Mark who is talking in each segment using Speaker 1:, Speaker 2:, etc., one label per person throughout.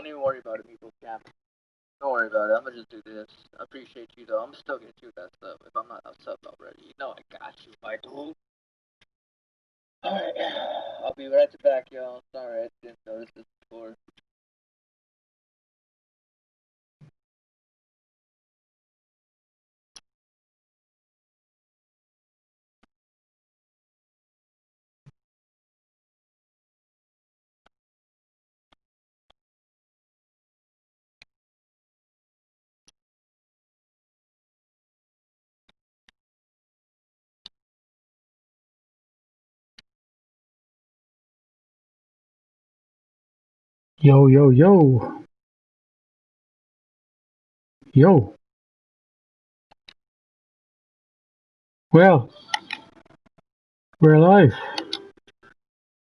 Speaker 1: Don't even worry about it, people. Camp. Don't worry about it. I'm gonna just do this. I appreciate you though. I'm still gonna do that stuff if I'm not a sub already. You know I got you, Michael. Alright. I'll be right back, y'all. Sorry, I didn't notice this before.
Speaker 2: Yo, yo, yo. Yo. Well, we're alive.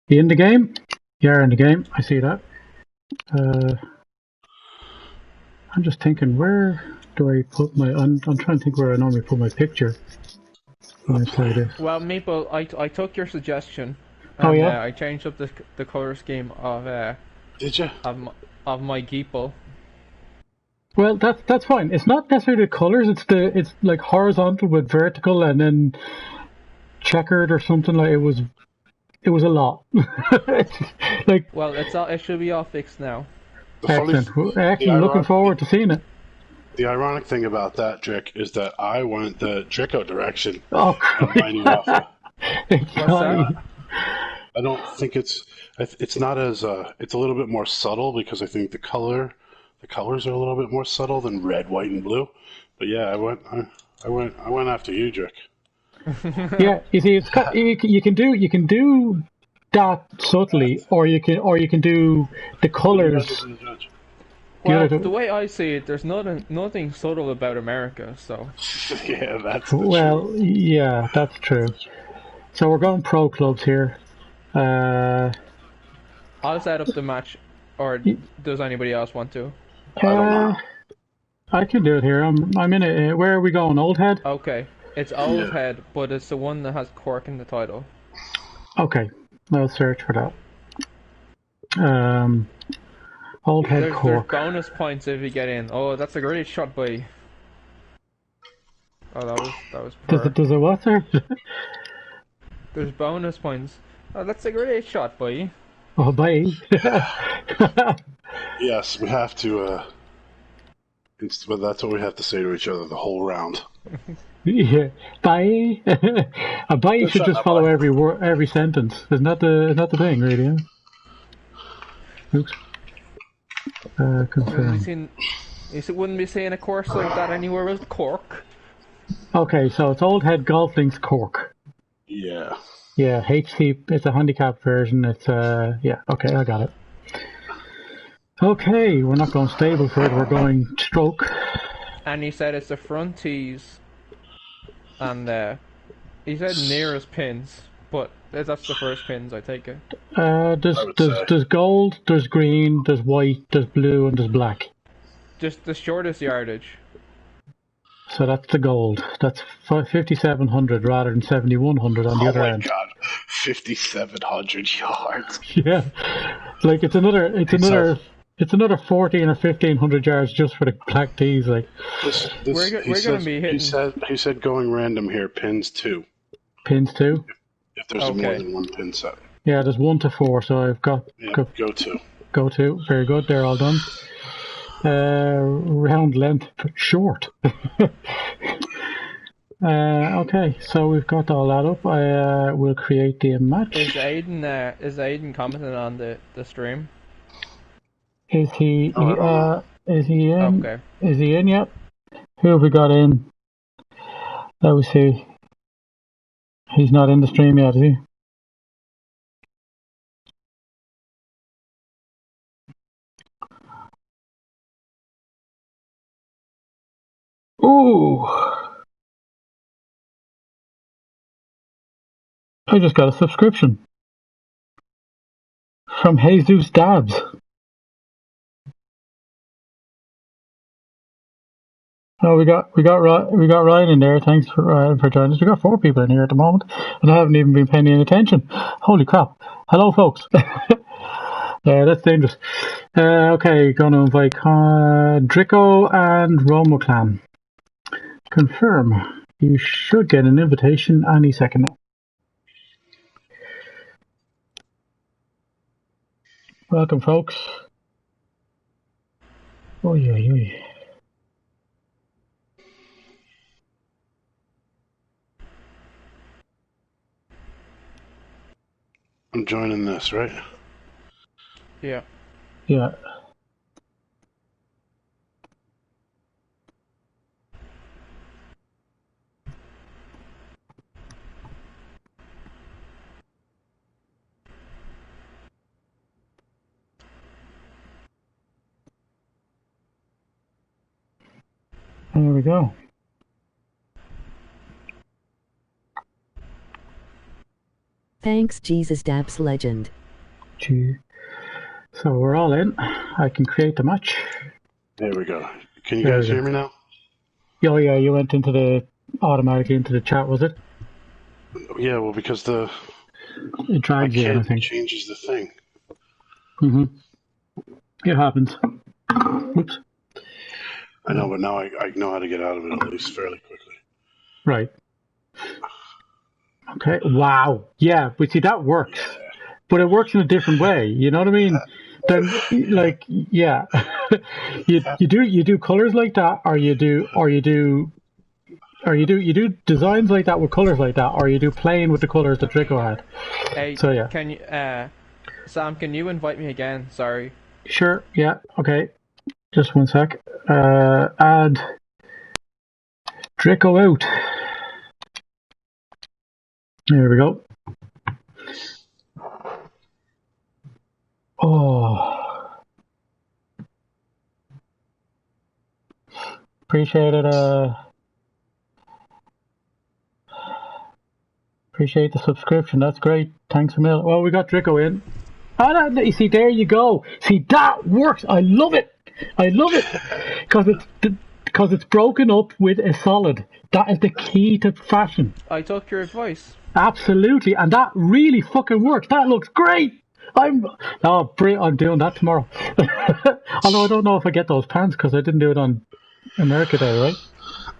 Speaker 2: You in the game? You're in the game. I see that. I'm just thinking, where do I put my... I'm trying to think where I normally put my picture. When I play this.
Speaker 3: Well, Meeple, I took your suggestion.
Speaker 2: Oh,
Speaker 3: And,
Speaker 2: yeah?
Speaker 3: I changed up the color scheme of
Speaker 4: Did you?
Speaker 3: of my Geeple.
Speaker 2: Well, that's fine. It's not necessarily the colors. It's like horizontal with vertical and then checkered or something. Like it was a lot. Like,
Speaker 3: Well, it should be all fixed now.
Speaker 2: excellent. Looking forward to seeing it.
Speaker 4: The ironic thing about that, Drick, is that I went the Drico direction.
Speaker 2: Oh,
Speaker 4: of my new alpha.
Speaker 3: What's that?
Speaker 4: I don't think it's not as it's a little bit more subtle because I think the colors are a little bit more subtle than red, white, and blue. But yeah, I went after you, Drick.
Speaker 2: Yeah, you see, you can do that subtly, or you can do the colors.
Speaker 3: Well, the way I see it, there's nothing subtle about America, so...
Speaker 4: Yeah, that's
Speaker 2: yeah, that's true. So we're going pro clubs here.
Speaker 3: I'll set up the match, or does anybody else want to?
Speaker 2: I can do it here. I'm in it. Where are we going? Old Head?
Speaker 3: Okay. It's Old Head, but it's the one that has Cork in the title.
Speaker 2: Okay. I'll search for that. Old Head Cork.
Speaker 3: There's bonus points if you get in. Oh, that's a great shot by... Oh, that was
Speaker 2: Does it what, sir?
Speaker 3: There's bonus points. Oh, that's a great shot, boy.
Speaker 2: Oh, bye.
Speaker 4: Yes, we have to. But that's what we have to say to each other the whole round.
Speaker 2: Yeah, bye. A bye should just follow every sentence. Isn't that the thing, really? Yeah? Oops. Confirm.
Speaker 3: You wouldn't be seeing a course like that anywhere else. Cork.
Speaker 2: Okay, so it's Old Head Golf Links Cork.
Speaker 4: Yeah.
Speaker 2: Yeah, HC. It's a handicap version. It's yeah. Okay, I got it. Okay, we're not going stable for it. We're going stroke.
Speaker 3: And he said it's the front tees, and he said nearest pins, but that's the first pins. I take it.
Speaker 2: There's gold, there's green, there's white, there's blue, and there's black.
Speaker 3: Just the shortest yardage.
Speaker 2: So that's the gold. That's 5,700 rather than 7,100 on the other end.
Speaker 4: Oh my god, 5,700 yards.
Speaker 2: Yeah, like it's another 14 or 1,500 yards just for the black tees. Like
Speaker 3: we're gonna be hitting.
Speaker 4: He said going random here. Pins 2.
Speaker 2: Pins 2.
Speaker 4: If there's more than one pin set.
Speaker 2: Yeah, there's 1 to 4. So I've got
Speaker 4: go 2.
Speaker 2: Go 2. Very good. They're all done. Round length, but short. Okay, so we've got all that up. I will create the match.
Speaker 3: Is Aiden commenting on the stream?
Speaker 2: Is he? Is he in?
Speaker 3: Okay.
Speaker 2: Is he in yet? Who have we got in? Let me see. He's not in the stream yet, is he? Ooh! I just got a subscription from Jesus Dabs. Oh, we got Ryan in there. Thanks for joining us. We got 4 people in here at the moment, and I haven't even been paying any attention. Holy crap! Hello, folks. That's dangerous. Okay, gonna invite Drico and Romoclan. Confirm. You should get an invitation any second now. Welcome, folks. Oy, oy, oy.
Speaker 4: I'm joining this, right?
Speaker 3: Yeah.
Speaker 2: Yeah. There we go.
Speaker 5: Thanks, Jesus Dabs Legend.
Speaker 2: Gee. So we're all in. I can create the match.
Speaker 4: There we go. Can you
Speaker 2: There
Speaker 4: guys
Speaker 2: we go.
Speaker 4: hear me now?
Speaker 2: Oh yeah, you went automatically into the chat, was it?
Speaker 4: Yeah, well, because
Speaker 2: It
Speaker 4: my
Speaker 2: drags you in, I
Speaker 4: kid
Speaker 2: think.
Speaker 4: changes the thing.
Speaker 2: It happens. Oops.
Speaker 4: I know, but now I know how to get out of it at least fairly quickly.
Speaker 2: Right. Okay. Wow. Yeah, but see, that works. But it works in a different way. You know what I mean? Then, like, yeah, you do colors like that, or you do designs like that with colors like that, or you do plain with the colors that Drico had.
Speaker 3: Hey,
Speaker 2: So yeah.
Speaker 3: can you, Sam, can you invite me again? Sorry.
Speaker 2: Sure. Yeah. Okay. Just one sec. Add Drico out. There we go. Oh, appreciate it. Appreciate the subscription. That's great. Thanks a million. Well, we got Drico in. Oh, you see, there you go. See, that works. I love it. I love it because it's broken up with a solid. That is the key to fashion.
Speaker 3: I took your advice.
Speaker 2: Absolutely, and that really fucking works. That looks great. I'm doing that tomorrow. Although I don't know if I get those pants because I didn't do it on America Day, right?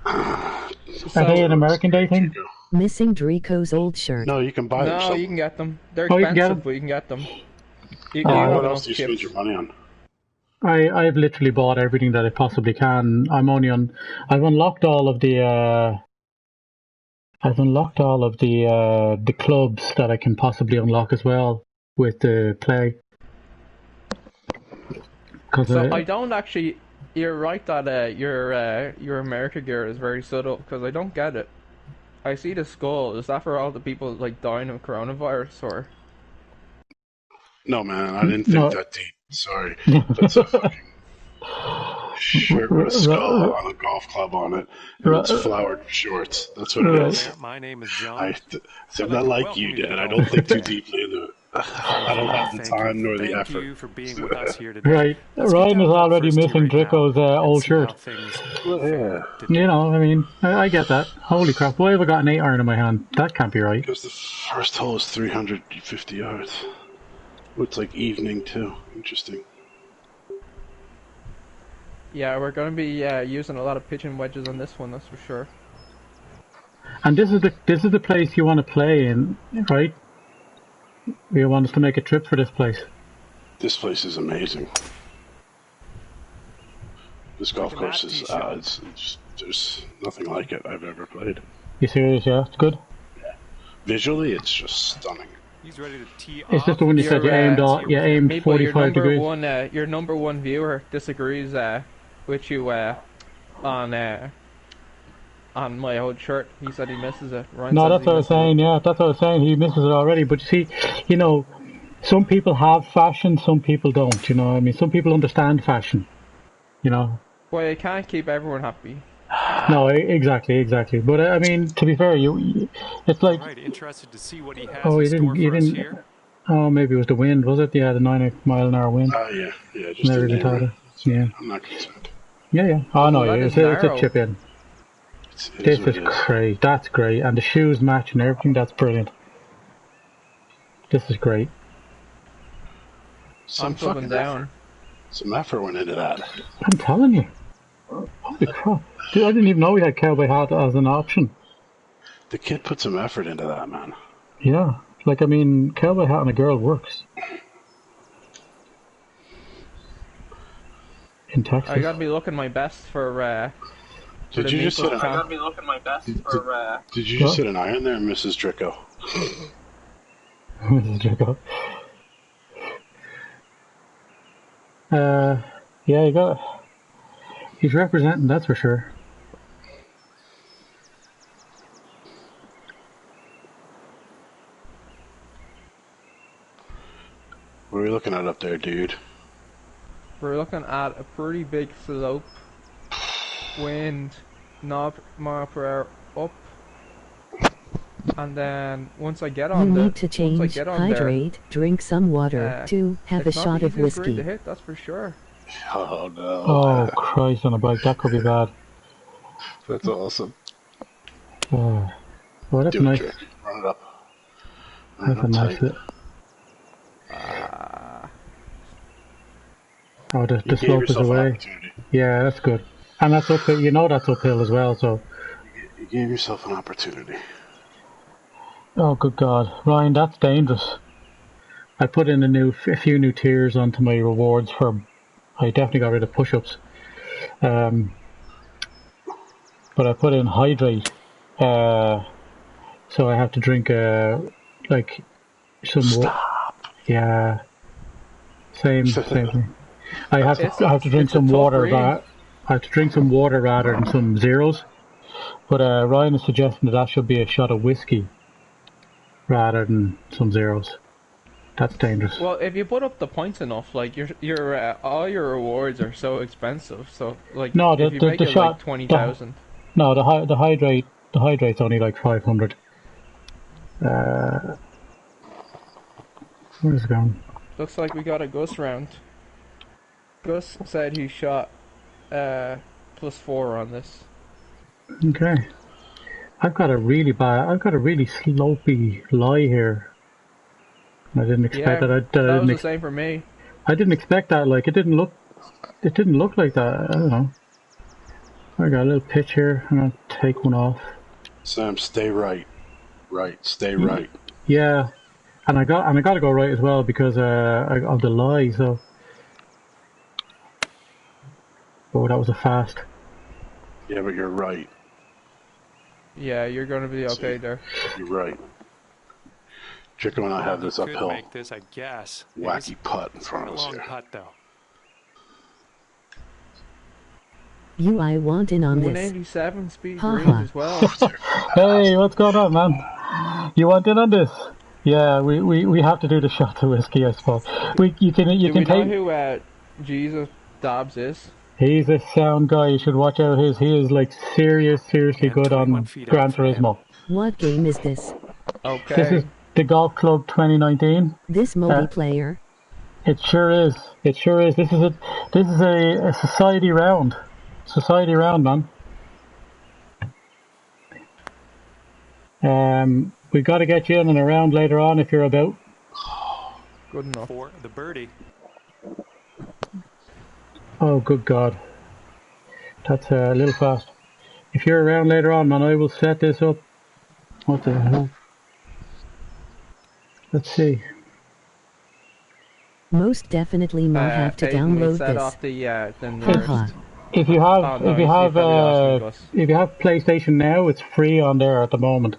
Speaker 2: Are they an American Day thing?
Speaker 5: Missing Drico's old shirt.
Speaker 4: No, you can buy them.
Speaker 3: No,
Speaker 4: somewhere.
Speaker 3: you can get them. They're
Speaker 2: Oh, you can get
Speaker 3: expensive,
Speaker 2: them?
Speaker 3: but you can get them. You
Speaker 4: What
Speaker 3: have
Speaker 4: else do you
Speaker 3: enough
Speaker 4: spend your
Speaker 3: chips.
Speaker 4: money on?
Speaker 2: I've literally bought everything that I possibly can. I've unlocked all of the the clubs that I can possibly unlock as well with the play.
Speaker 3: So I don't actually. You're right that your America gear is very subtle because I don't get it. I see the skull. Is that for all the people like dying of coronavirus or?
Speaker 4: No, man, I didn't think
Speaker 2: No.
Speaker 4: that deep. Sorry. That's a fucking shirt with a skull on a golf club on it, and it's flowered shorts. That's what it is.
Speaker 6: My name is John.
Speaker 4: I'm not like you, Dad. I don't think too deeply into it. I don't have the time nor the effort.
Speaker 6: Thank you for being with us here today.
Speaker 2: Right.
Speaker 6: Let's get
Speaker 2: Ryan
Speaker 6: down
Speaker 2: is
Speaker 6: to the
Speaker 2: already
Speaker 6: first tee
Speaker 2: missing
Speaker 6: right now
Speaker 2: Drico's
Speaker 6: and
Speaker 2: old
Speaker 6: see how
Speaker 2: shirt.
Speaker 6: things
Speaker 4: Yeah.
Speaker 2: You know, I mean, I get that. Holy crap! Why have I got an 8-iron in my hand? That can't be right.
Speaker 4: Because the first hole is 350 yards. Looks like evening too. Interesting.
Speaker 3: Yeah, we're gonna be using a lot of pitching wedges on this one. That's for sure.
Speaker 2: And this is the place you want to play in, right? You want us to make a trip for this place.
Speaker 4: This place is amazing. This golf course is there's nothing like it I've ever played.
Speaker 2: You serious? Yeah, it's good.
Speaker 4: Visually, it's just stunning.
Speaker 6: He's ready to tee off.
Speaker 2: It's just the one you said you aimed
Speaker 3: Meatball,
Speaker 2: 45 degrees.
Speaker 3: Your number one viewer disagrees with you on my old shirt. He said he misses it. Ryan
Speaker 2: No,
Speaker 3: says
Speaker 2: that's
Speaker 3: he
Speaker 2: what I was
Speaker 3: misses
Speaker 2: saying. Yeah, that's what I was saying. He misses it already. But you see, you know, some people have fashion, some people don't. You know, what I mean, some people understand fashion. You know.
Speaker 3: Well, you can't keep everyone happy.
Speaker 2: No, exactly. But I mean, to be fair, it's like.
Speaker 6: Right, interested to see what he has
Speaker 2: Oh,
Speaker 6: in
Speaker 2: you
Speaker 6: store
Speaker 2: didn't. You
Speaker 6: for us
Speaker 2: didn't.
Speaker 6: here.
Speaker 2: Oh, maybe it was the wind, was it? Yeah, the 90-mile-an-hour wind.
Speaker 4: Yeah, just
Speaker 2: Never
Speaker 4: a
Speaker 2: really thought
Speaker 4: neighbor.
Speaker 2: it. Yeah.
Speaker 4: I'm not concerned.
Speaker 2: Yeah. Oh no,
Speaker 3: that
Speaker 2: it's
Speaker 3: is
Speaker 2: a
Speaker 3: narrow.
Speaker 2: chip in.
Speaker 4: It
Speaker 2: This
Speaker 4: what
Speaker 2: is
Speaker 4: it is.
Speaker 2: great. That's great, and the shoes match and everything. That's brilliant. This is great.
Speaker 4: Some
Speaker 3: I'm flipping
Speaker 4: fucking
Speaker 3: down.
Speaker 4: effort. Some effort went into that.
Speaker 2: I'm telling you. Holy crap. Dude, I didn't even know we had cowboy hat as an option.
Speaker 4: The kid put some effort into that, man.
Speaker 2: Yeah. Like, I mean, cowboy hat on a girl works. In Texas.
Speaker 3: I gotta be looking my best for
Speaker 4: Did
Speaker 3: the
Speaker 4: you just hit
Speaker 3: Naples
Speaker 4: an,
Speaker 1: I gotta be looking my best for.
Speaker 4: Did you just hit an iron there, Mrs. Drico?
Speaker 2: Jacob. Yeah, you got. He's representing, that's for sure.
Speaker 4: What are we looking at up there, dude?
Speaker 3: We're looking at a pretty big slope. Wind, knob mile per hour up. And then once I get on
Speaker 5: You
Speaker 3: the,
Speaker 5: need to change,
Speaker 3: once I get on
Speaker 5: hydrate, drink some water, to have a
Speaker 3: it's not
Speaker 5: shot
Speaker 3: the
Speaker 5: of
Speaker 3: easiest green
Speaker 5: whiskey.
Speaker 3: to hit, that's for sure.
Speaker 4: Oh no.
Speaker 2: Oh, Christ on a bike, that could be bad.
Speaker 4: That's awesome.
Speaker 2: Oh, that's
Speaker 4: Do
Speaker 2: nice.
Speaker 4: it, Drake. Run it up. Run
Speaker 2: That's
Speaker 4: it
Speaker 2: a
Speaker 4: up
Speaker 2: nice
Speaker 4: tight.
Speaker 2: bit. Oh, the
Speaker 4: You gave
Speaker 2: slope is
Speaker 4: yourself an
Speaker 2: away.
Speaker 4: opportunity.
Speaker 2: Yeah, that's good. And that's uphill, you know that's uphill as well, so.
Speaker 4: You gave yourself an opportunity.
Speaker 2: Oh, good God. Ryan, that's dangerous. I put in a few new tiers onto my rewards for. I definitely got rid of push-ups. But I put in hydrate. So I have to drink like some water. Yeah. Same thing. I have to drink some water. I have to drink some water rather than some zeros. But Ryan is suggesting that should be a shot of whiskey rather than some zeros. That's dangerous.
Speaker 3: Well, if you put up the points enough, like your all your rewards are so expensive. So like,
Speaker 2: No,
Speaker 3: if you make it
Speaker 2: shot,
Speaker 3: like 20,000.
Speaker 2: No, the hydrate's only like 500. Where's it going?
Speaker 3: Looks like we got a Gus round. Gus said he shot +4 on this.
Speaker 2: Okay. I've got a really slopey lie here. I didn't expect
Speaker 3: Yeah,
Speaker 2: that.
Speaker 3: that was the same for me.
Speaker 2: I didn't expect that. Like it didn't look like that. I don't know. I got a little pitch here. I'm gonna take one off.
Speaker 4: Sam, stay right. Stay right.
Speaker 2: Yeah, and I got to go right as well because of the lie. So, oh, that was a fast.
Speaker 4: Yeah, but you're right.
Speaker 3: Yeah, you're gonna be okay there.
Speaker 4: You're right. Drico and I have this
Speaker 6: Could
Speaker 4: uphill
Speaker 6: make this, I guess.
Speaker 4: wacky putt in
Speaker 6: It's
Speaker 4: front
Speaker 6: a
Speaker 4: of us
Speaker 6: long
Speaker 4: here.
Speaker 6: putt, though.
Speaker 5: I want in on this.
Speaker 3: 187 speed
Speaker 5: Haha.
Speaker 3: green as well.
Speaker 2: Hey, what's going on, man? You want in on this? Yeah, we have to do the shot of whiskey, I suppose. You can
Speaker 3: Do we know
Speaker 2: take.
Speaker 3: who Jesus Dobbs is?
Speaker 2: He's a sound guy. You should watch out he is like seriously
Speaker 6: And
Speaker 2: good
Speaker 6: 21
Speaker 2: on
Speaker 6: feet
Speaker 2: Gran
Speaker 6: out for him.
Speaker 2: Turismo.
Speaker 5: What game is this?
Speaker 3: Okay.
Speaker 2: This is the Golf Club 2019.
Speaker 5: This multiplayer?
Speaker 2: It sure is. This is a society round. Society round, man. We got to get you in and around later on if you're about.
Speaker 3: Good enough.
Speaker 6: For the birdie.
Speaker 2: Oh, good God. That's a little fast. If you're around later on, man, I will set this up. What the hell? Let's see.
Speaker 5: Most definitely might have to
Speaker 3: Peyton, we
Speaker 5: download
Speaker 3: set
Speaker 5: this.
Speaker 3: off the
Speaker 5: Haha.
Speaker 2: If you have,
Speaker 3: Oh, no,
Speaker 2: if you have PlayStation Now, it's free on there at the moment.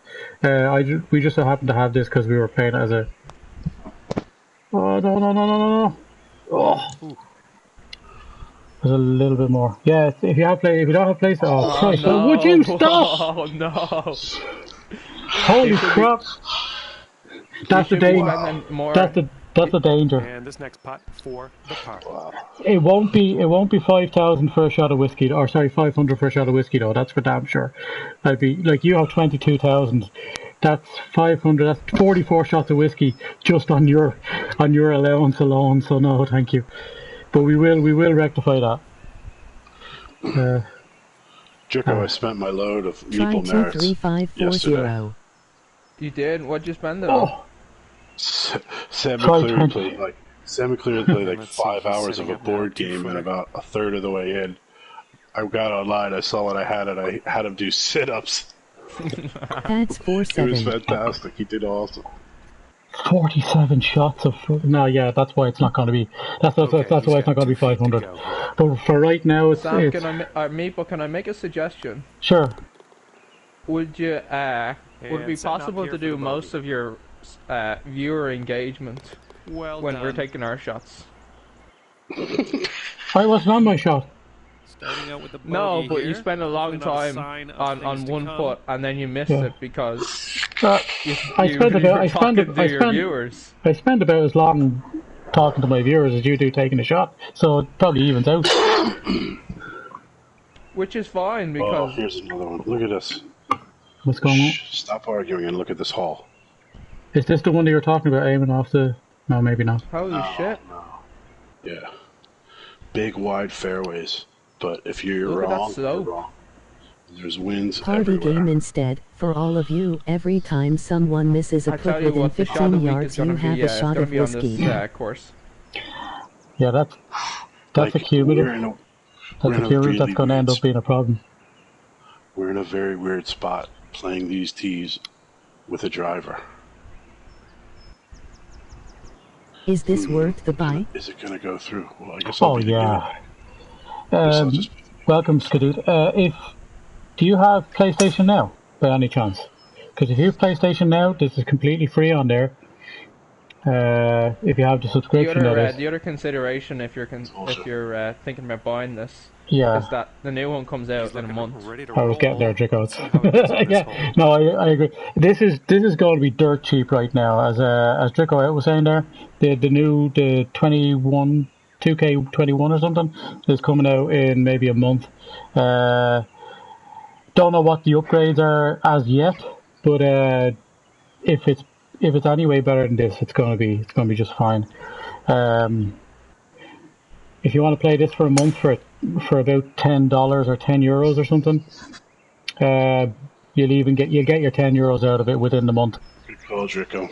Speaker 2: We just so happened to have this because we were playing it as a. Oh no! Oh. There's a little bit more. Yeah, if you don't have PlayStation, oh Christ!
Speaker 3: no.
Speaker 2: Would you stop?
Speaker 3: Oh no!
Speaker 2: Holy crap! That's the danger. That's the danger.
Speaker 6: And this next putt for the par.
Speaker 2: It won't be 5,000 for a shot of whiskey, or sorry, 500 for a shot of whiskey though. That's for damn sure. I'd be like, you have 22,000. That's 500. That's 44 shots of whiskey just on your allowance alone. So no, thank you. But we will rectify that.
Speaker 4: Drico, I spent my load of
Speaker 5: Try
Speaker 4: meeple merits
Speaker 5: 23540.
Speaker 4: yesterday.
Speaker 3: You did? What'd you spend it on?
Speaker 2: Oh,
Speaker 4: Sam
Speaker 2: Try
Speaker 4: McCleary
Speaker 2: 20.
Speaker 4: played like Sam clearly played like
Speaker 6: Let's see,
Speaker 4: 5
Speaker 6: he's
Speaker 4: hours of
Speaker 6: setting
Speaker 4: a
Speaker 6: up now,
Speaker 4: board game, and
Speaker 6: 2-footer.
Speaker 4: about a third of the way in, I got online, I saw what I had, and I had him do sit-ups.
Speaker 5: That's
Speaker 4: It was
Speaker 5: 4-7.
Speaker 4: fantastic. He did awesome.
Speaker 2: 47 shots of... No, yeah, that's why it's not going to be... That's
Speaker 6: Okay,
Speaker 2: why
Speaker 6: he's
Speaker 2: it's not
Speaker 6: got
Speaker 2: going to
Speaker 6: 2
Speaker 2: be
Speaker 6: feet to
Speaker 2: 500.
Speaker 6: go here.
Speaker 2: But for right now, it's...
Speaker 3: Sam,
Speaker 2: it's
Speaker 3: Meeple, can I make a suggestion?
Speaker 2: sure.
Speaker 3: Would you, would it be
Speaker 6: And setting up
Speaker 3: possible
Speaker 6: here
Speaker 3: to
Speaker 6: for the
Speaker 3: do most
Speaker 6: bogey.
Speaker 3: of your viewer engagement
Speaker 6: Well
Speaker 3: when
Speaker 6: done.
Speaker 3: we're taking our shots?
Speaker 2: I wasn't on my shot.
Speaker 6: Starting out with the bogey
Speaker 3: No, but you
Speaker 6: here.
Speaker 3: spend a long
Speaker 6: Hopefully not a
Speaker 3: time
Speaker 6: sign of
Speaker 3: on
Speaker 6: things to
Speaker 3: one
Speaker 6: come.
Speaker 3: foot, and then you miss
Speaker 2: Yeah.
Speaker 3: it because
Speaker 2: Uh,
Speaker 3: you,
Speaker 2: I
Speaker 3: you,
Speaker 2: spend
Speaker 3: you
Speaker 2: about-
Speaker 3: were
Speaker 2: I spend-
Speaker 3: talking to
Speaker 2: I
Speaker 3: your
Speaker 2: spend-
Speaker 3: viewers.
Speaker 2: I spend about as long talking to my viewers as you do taking a shot, so it probably evens out.
Speaker 3: Which is fine
Speaker 4: Oh,
Speaker 3: because
Speaker 4: here's another one. Look at this.
Speaker 2: What's going on?
Speaker 4: Shh, stop arguing and look at this hall.
Speaker 2: Is this the one that you were talking about aiming off the... No, maybe not.
Speaker 3: holy shit.
Speaker 4: Yeah. Big, wide fairways. But if you're
Speaker 3: Look at that
Speaker 4: wrong, you're
Speaker 3: slope.
Speaker 4: wrong. There's winds
Speaker 5: Party
Speaker 4: everywhere.
Speaker 5: game instead. For all of you, every time someone misses a
Speaker 3: I
Speaker 5: putt
Speaker 3: tell you
Speaker 5: within
Speaker 3: what, the shot of
Speaker 5: 15
Speaker 3: the week is
Speaker 5: yards,
Speaker 3: going
Speaker 5: you
Speaker 3: to be,
Speaker 5: have a
Speaker 3: it's
Speaker 5: shot
Speaker 3: gonna
Speaker 5: of
Speaker 3: be on
Speaker 5: whiskey.
Speaker 3: this course.
Speaker 2: Yeah, that's
Speaker 4: Like,
Speaker 2: a cumulative.
Speaker 4: we're in a
Speaker 2: That's a cumulative
Speaker 4: really
Speaker 2: that's going to end
Speaker 4: weird
Speaker 2: up being a problem.
Speaker 4: We're in a very weird spot playing these tees with a driver.
Speaker 5: Is this worth the buy?
Speaker 4: Is it going to go through? Well, I guess I'll
Speaker 2: Oh,
Speaker 4: be the
Speaker 2: yeah.
Speaker 4: guy. Guess I'll just be
Speaker 2: Welcome, Skadoot. Do you have PlayStation Now, by any chance? Because if you have PlayStation Now, this is completely free on there. If you have the subscription, that is.
Speaker 3: The other consideration if you're
Speaker 4: Also-
Speaker 3: if you're thinking about buying this
Speaker 2: Yeah.
Speaker 3: is that the new one comes out
Speaker 6: He's
Speaker 3: in a
Speaker 6: looking
Speaker 3: month.
Speaker 6: ready to
Speaker 2: I was
Speaker 6: roll.
Speaker 2: getting there, Drico.
Speaker 6: Let's see how he does on this
Speaker 2: Yeah,
Speaker 6: hole.
Speaker 2: no, I agree. This is going to be dirt cheap right now, as Drico was saying there. The 21 2K21 or something is coming out in maybe a month. Don't know what the upgrades are as yet, but if it's any way better than this, it's gonna be just fine. If you want to play this for a month for about $10 or €10 or something, you'll get your €10 out of it within the month.
Speaker 4: good call, Drico.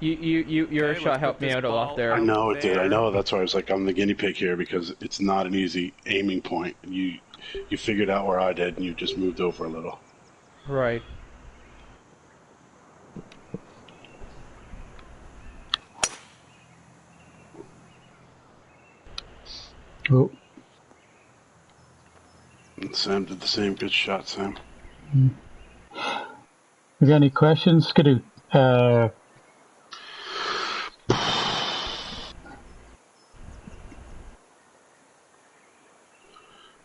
Speaker 3: Your
Speaker 6: Okay,
Speaker 3: shot
Speaker 6: let's
Speaker 3: helped
Speaker 6: put
Speaker 3: me
Speaker 6: this
Speaker 3: out a lot
Speaker 6: ball
Speaker 3: there.
Speaker 4: I know it did. I
Speaker 6: there.
Speaker 4: know. That's why I was like, I'm the guinea pig here because it's not an easy aiming point. You figured out where I did, and you just moved over a little.
Speaker 3: Right.
Speaker 2: Oh,
Speaker 4: And Sam did the same. Good shot, Sam.
Speaker 2: is there any questions, Skadoot?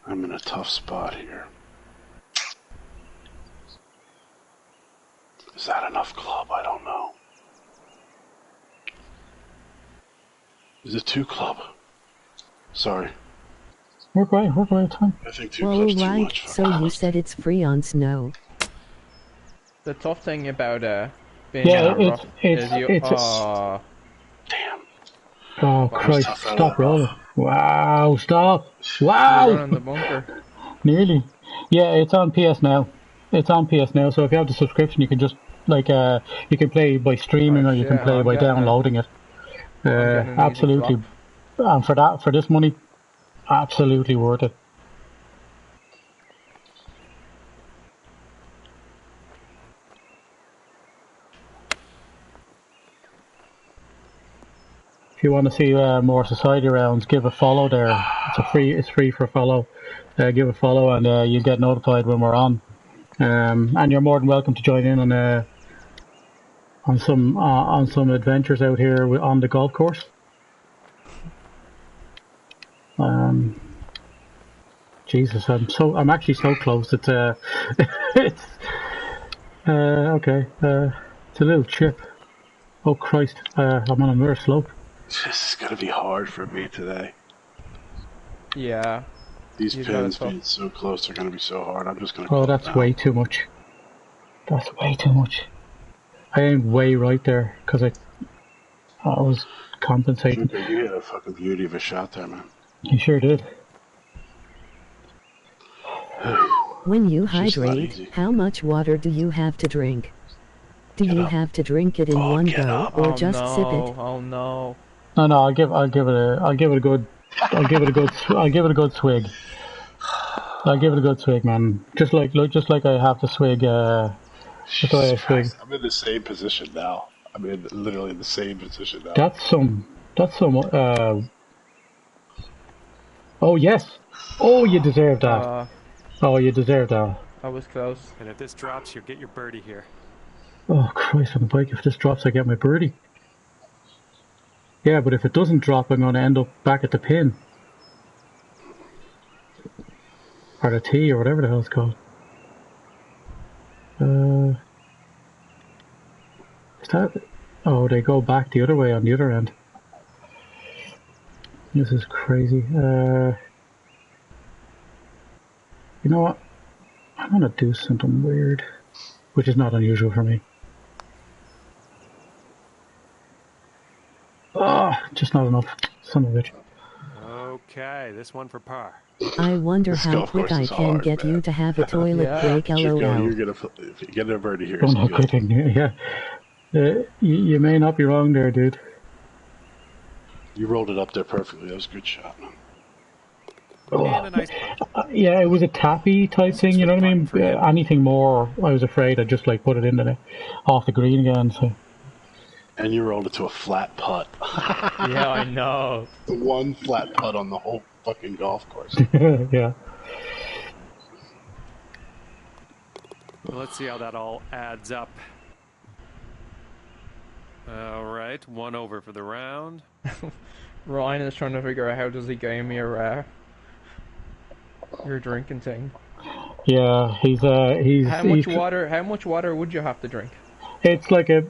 Speaker 4: I'm in a tough spot here. Is that enough club? I don't know. Is it 2 club? Sorry.
Speaker 2: Work away, it's fine.
Speaker 4: I think 2
Speaker 5: Well,
Speaker 4: club's too
Speaker 5: right,
Speaker 4: much.
Speaker 5: so you said it's free on snow.
Speaker 3: The tough thing about being
Speaker 2: Yeah,
Speaker 3: in a rough is you.
Speaker 2: it's-
Speaker 4: Damn.
Speaker 2: Oh, Christ,
Speaker 4: tough out of
Speaker 2: stop
Speaker 4: the rough.
Speaker 2: rolling. Wow, stop.
Speaker 3: you're
Speaker 2: Wow!
Speaker 3: running the bunker.
Speaker 2: Nearly. Yeah, it's on PS Now. It's on PS Now, so if you have the subscription, you can just, you can play by streaming
Speaker 3: Oh,
Speaker 2: or you can
Speaker 3: shit,
Speaker 2: play
Speaker 3: I'm
Speaker 2: by
Speaker 3: getting it.
Speaker 2: downloading it.
Speaker 3: getting an easy
Speaker 2: Absolutely.
Speaker 3: drop.
Speaker 2: And for this money, absolutely worth it. If you want to see more society rounds, give a follow there. It's free for a follow. Give a follow and you get notified when we're on. And you're more than welcome to join in on some adventures out here on the golf course. Jesus, I'm actually so close. It's it's okay. It's a little chip. Oh Christ! I'm on another slope.
Speaker 4: This is going to be hard for me today.
Speaker 3: Yeah.
Speaker 4: These
Speaker 3: You got it,
Speaker 4: pins
Speaker 3: Tom.
Speaker 4: being so close are going to be so hard. I'm just going to.
Speaker 2: Oh, that's way too much. That's way too much. I aimed way right there because I was compensating.
Speaker 4: You had a fucking beauty of a shot there, man.
Speaker 2: You sure did.
Speaker 5: When you
Speaker 4: It's just not
Speaker 5: hydrate,
Speaker 4: easy.
Speaker 5: how much water do you have to drink? Do you
Speaker 4: up.
Speaker 5: have to drink it in
Speaker 4: Oh,
Speaker 5: one
Speaker 4: get
Speaker 5: go
Speaker 4: up.
Speaker 5: or
Speaker 3: Oh
Speaker 5: just
Speaker 3: no!
Speaker 5: sip it?
Speaker 3: Oh no!
Speaker 2: No, I'll give it a good swig. I'll give it a good swig, man. Just like I have to swig. Just the way I swig.
Speaker 4: Christ, I'm in the same position now. I'm in literally the same position now.
Speaker 2: That's some. Oh yes. Oh, you deserve that. Oh, you deserve that.
Speaker 3: I was close.
Speaker 6: And if this drops, you'll get your birdie here.
Speaker 2: Oh Christ on the bike! If this drops, I get my birdie. Yeah, but if it doesn't drop, I'm going to end up back at the pin. Or the tee, or whatever the hell it's called. Is that... Oh, they go back the other way on the other end. This is crazy. You know what? I'm going to do something weird. Which is not unusual for me. Oh, just not enough. Son of a bitch.
Speaker 6: Okay, this one for par.
Speaker 5: I wonder
Speaker 4: This
Speaker 5: how
Speaker 4: golf
Speaker 5: quick
Speaker 4: course
Speaker 5: I
Speaker 4: is
Speaker 5: can
Speaker 4: hard,
Speaker 5: get
Speaker 4: man.
Speaker 5: you to have a toilet break,
Speaker 4: You're
Speaker 5: lol.
Speaker 4: gonna, if you get a birdie here,
Speaker 2: I'm
Speaker 4: it's
Speaker 2: not
Speaker 4: good.
Speaker 2: kidding. Yeah. You may not be wrong there, dude.
Speaker 4: You rolled it up there perfectly. That was a good shot, man.
Speaker 6: And a nice putt.
Speaker 2: Yeah, it was a tappy type thing, you know what I mean? Anything more, I was afraid I'd just like put it into off the green again. So.
Speaker 4: And you rolled it to a flat putt.
Speaker 3: Yeah, I know.
Speaker 4: The one flat putt on the whole fucking golf course.
Speaker 2: Yeah.
Speaker 6: Well, let's see how that all adds up. All right, 1 over for the round.
Speaker 3: Ryan is trying to figure out how does he game your drinking thing.
Speaker 2: Yeah, he's
Speaker 3: How much water would you have to drink?
Speaker 2: It's like a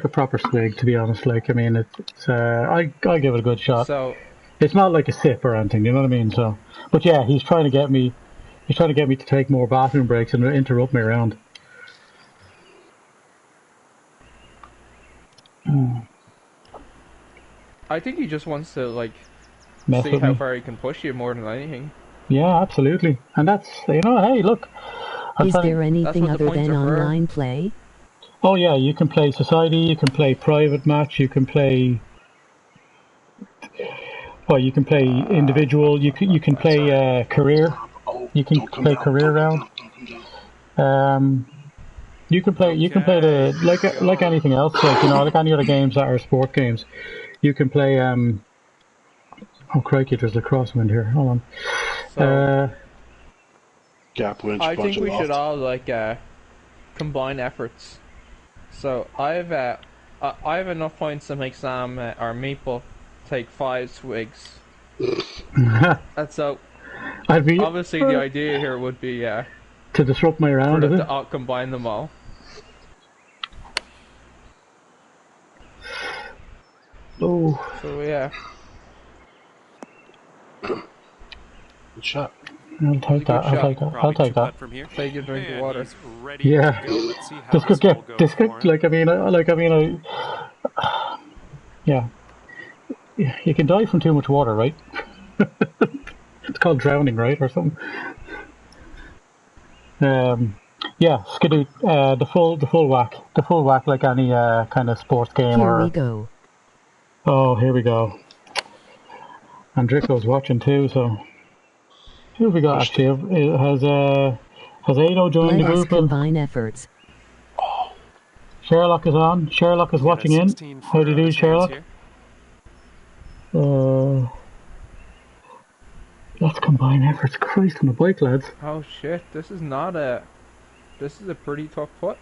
Speaker 2: proper swig, to be honest. Like, I mean, I give it a good shot.
Speaker 3: So
Speaker 2: it's not like a sip or anything, you know what I mean? So, but yeah, he's trying to get me to take more bathroom breaks and interrupt me around.
Speaker 3: I think he just wants to like
Speaker 2: Mess
Speaker 3: see
Speaker 2: with
Speaker 3: how
Speaker 2: me.
Speaker 3: far he can push you more than anything.
Speaker 2: Yeah, absolutely. And that's, hey, look.
Speaker 5: Is there anything
Speaker 3: what the
Speaker 5: other
Speaker 3: points
Speaker 5: than
Speaker 3: are for.
Speaker 5: online play?
Speaker 2: Oh yeah, you can play society, you can play private match, you can play. Well, you can play individual. You can play career. You can play career round. You can play the like anything else, like like any other games that are sport games. You can play. Oh crikey, there's a crosswind here. Hold on.
Speaker 3: So
Speaker 4: Gap winch,
Speaker 3: I
Speaker 4: bunch
Speaker 3: think
Speaker 4: of
Speaker 3: we should
Speaker 4: loft.
Speaker 3: all like combine efforts. So I have enough points to make Sam or Meeple take 5 swigs. And so
Speaker 2: I'd be
Speaker 3: obviously the idea here would be
Speaker 2: to disrupt my
Speaker 3: for
Speaker 2: round,
Speaker 3: them
Speaker 2: is
Speaker 3: to combine them all.
Speaker 2: Oh,
Speaker 3: So yeah,
Speaker 4: Good shot.
Speaker 2: I'll take that. I'll take that. I'll
Speaker 6: Probably
Speaker 2: take
Speaker 6: two
Speaker 2: that.
Speaker 6: putt from here.
Speaker 3: take your drink of
Speaker 6: And
Speaker 3: water.
Speaker 6: he's ready
Speaker 2: Yeah.
Speaker 6: to go. Let's see how
Speaker 2: This could
Speaker 6: this
Speaker 2: get.
Speaker 6: will go
Speaker 2: This
Speaker 6: for
Speaker 2: could
Speaker 6: him.
Speaker 2: yeah. You can die from too much water, right? It's called drowning, right, or something. Yeah, Skidoo. The full whack, like any kind of sports game.
Speaker 5: Here we go.
Speaker 2: Oh, here we go. And Drico's watching too, so who have we got actually? Has Ado joined the
Speaker 5: Let us
Speaker 2: group?
Speaker 5: combine efforts.
Speaker 2: Sherlock is on. Sherlock is watching in. How do you do, Sherlock? Let's combine efforts. Christ on the bike, lads.
Speaker 3: Oh shit! This is a pretty tough putt.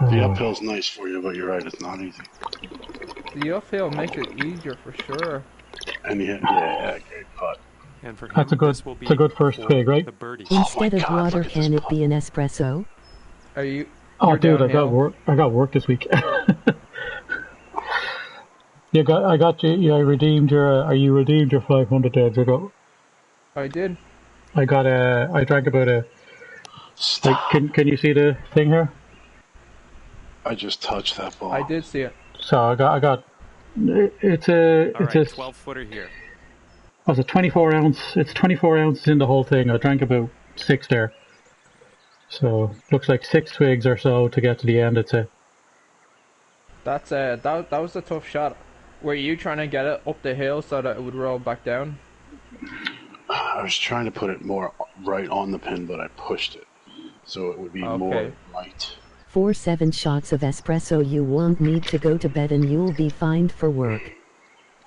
Speaker 4: The uphill's nice for you, but you're right, it's not easy.
Speaker 3: The uphill makes it easier for sure.
Speaker 4: And you hit, yeah, great putt.
Speaker 6: And for him,
Speaker 2: That's a good-
Speaker 6: this will be
Speaker 2: it's a good first
Speaker 6: for
Speaker 2: twig, right?
Speaker 6: The birdie.
Speaker 5: Instead of
Speaker 4: God,
Speaker 5: water,
Speaker 4: look at
Speaker 5: can
Speaker 4: this
Speaker 5: it be an espresso?
Speaker 3: Are you?
Speaker 2: Oh,
Speaker 3: you're
Speaker 2: dude,
Speaker 3: downhill.
Speaker 2: I got work this week. I got you. Yeah, I redeemed your. You redeemed your 500 there, Drico.
Speaker 3: I did.
Speaker 2: I got I drank about a. Like, can you see the thing here?
Speaker 4: I just touched that ball.
Speaker 3: I did see it.
Speaker 2: So I got. It's
Speaker 6: All
Speaker 2: a.
Speaker 6: right, 12-footer here.
Speaker 2: Was it 24 ounce? It's 24 ounces in the whole thing. I drank about 6 there. So looks like 6 twigs or so to get to the end. It's a.
Speaker 3: That was a tough shot. Were you trying to get it up the hill so that it would roll back down?
Speaker 4: I was trying to put it more right on the pin, but I pushed it. So it would be more light.
Speaker 5: 4 7 shots of espresso. You won't need to go to bed and you'll be fine for work.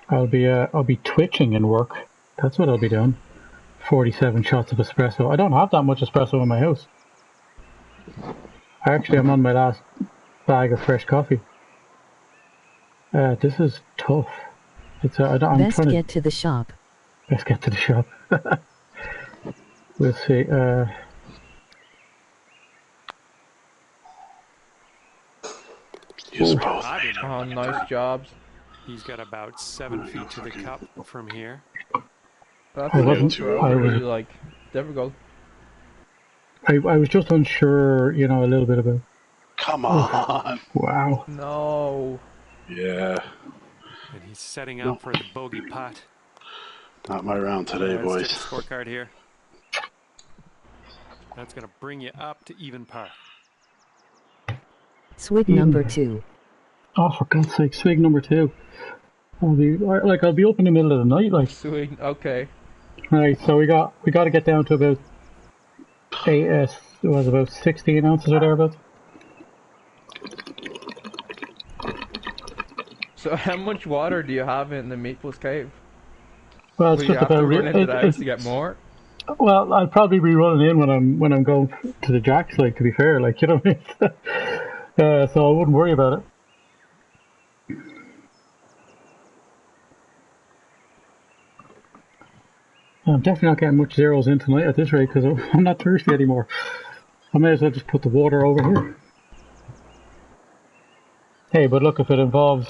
Speaker 2: I'll be twitching in work. That's what I'll be doing. 47 shots of espresso. I don't have that much espresso in my house. Actually, I'm on my last bag of fresh coffee. This is tough.
Speaker 5: Best get to the shop.
Speaker 2: Let's get to the shop. We'll see.
Speaker 3: Oh, nice jobs.
Speaker 6: He's got about 7 feet to the cup from here.
Speaker 3: That's
Speaker 2: really
Speaker 3: difficult.
Speaker 2: I was just unsure, a little bit about.
Speaker 4: Come on!
Speaker 2: Wow.
Speaker 3: No.
Speaker 4: Yeah.
Speaker 6: And he's setting up for the bogey putt.
Speaker 4: Not my round today, boys.
Speaker 6: Let's get the scorecard here. That's going to bring you up to even par.
Speaker 5: Swig number 2.
Speaker 2: Oh, for God's sake, swig number 2. I'll be up in the middle of the night, like.
Speaker 3: Swig, okay.
Speaker 2: Right, so we got to get down to about 16 ounces or thereabouts.
Speaker 3: So how much water do you have in the Meatballs cave?
Speaker 2: Well, it's
Speaker 3: Will
Speaker 2: just
Speaker 3: you have
Speaker 2: about
Speaker 3: to run into the house to get more?
Speaker 2: Well, I'll probably be running in when I'm going to the jacks. Like, to be fair, like, you know what I mean. So I wouldn't worry about it. I'm definitely not getting much zeros in tonight at this rate because I'm not thirsty anymore. I may as well just put the water over here. Hey, but look, if it involves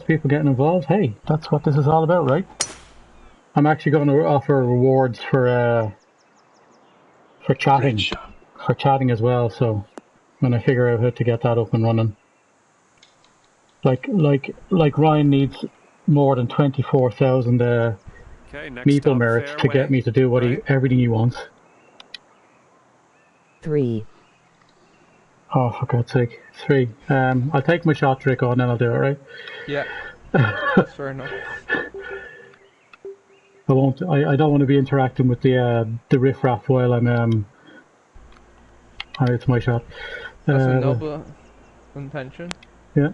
Speaker 2: people getting involved, hey, that's what this is all about, right? I'm actually going to offer rewards for chatting as well. So when I figure out how to get that up and running, like Ryan needs more than 24,000 meeple merits to get me to do everything he wants.
Speaker 5: 3.
Speaker 2: Oh, for God's sake, 3. I'll take my shot, Drico, and then I'll do it, right?
Speaker 3: Yeah, that's fair enough.
Speaker 2: I won't. I don't want to be interacting with the riffraff while I'm. It's my shot.
Speaker 3: That's a noble intention.
Speaker 2: Yeah.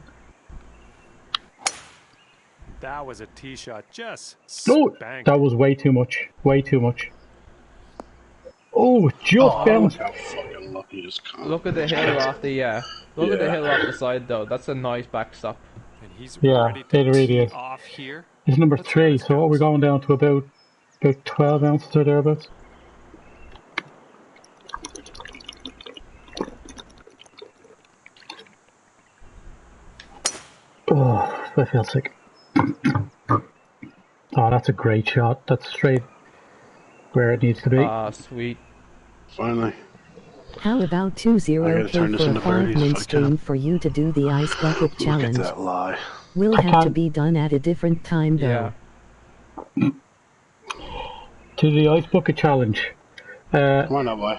Speaker 6: That was a tee shot. Just
Speaker 2: spanked. That was way too much. Way too much. Oh, just bounced.
Speaker 3: Look at the hill off the Look at the hill off the side though. That's a nice backstop.
Speaker 6: And he's
Speaker 2: ready to it really is.
Speaker 6: Off here.
Speaker 2: It's number 3. So what we're going down to about 12 ounces or thereabouts. Oh, I feel sick. Oh, that's a great shot. That's straight where it needs to be.
Speaker 3: Ah, sweet.
Speaker 4: Finally.
Speaker 5: How about 20K for a 5-minute stream for you to do the ice bucket challenge?
Speaker 4: Look at that lie.
Speaker 5: We'll have to be done at a different time though.
Speaker 2: Yeah. To the ice bucket challenge.
Speaker 4: Why not, boy?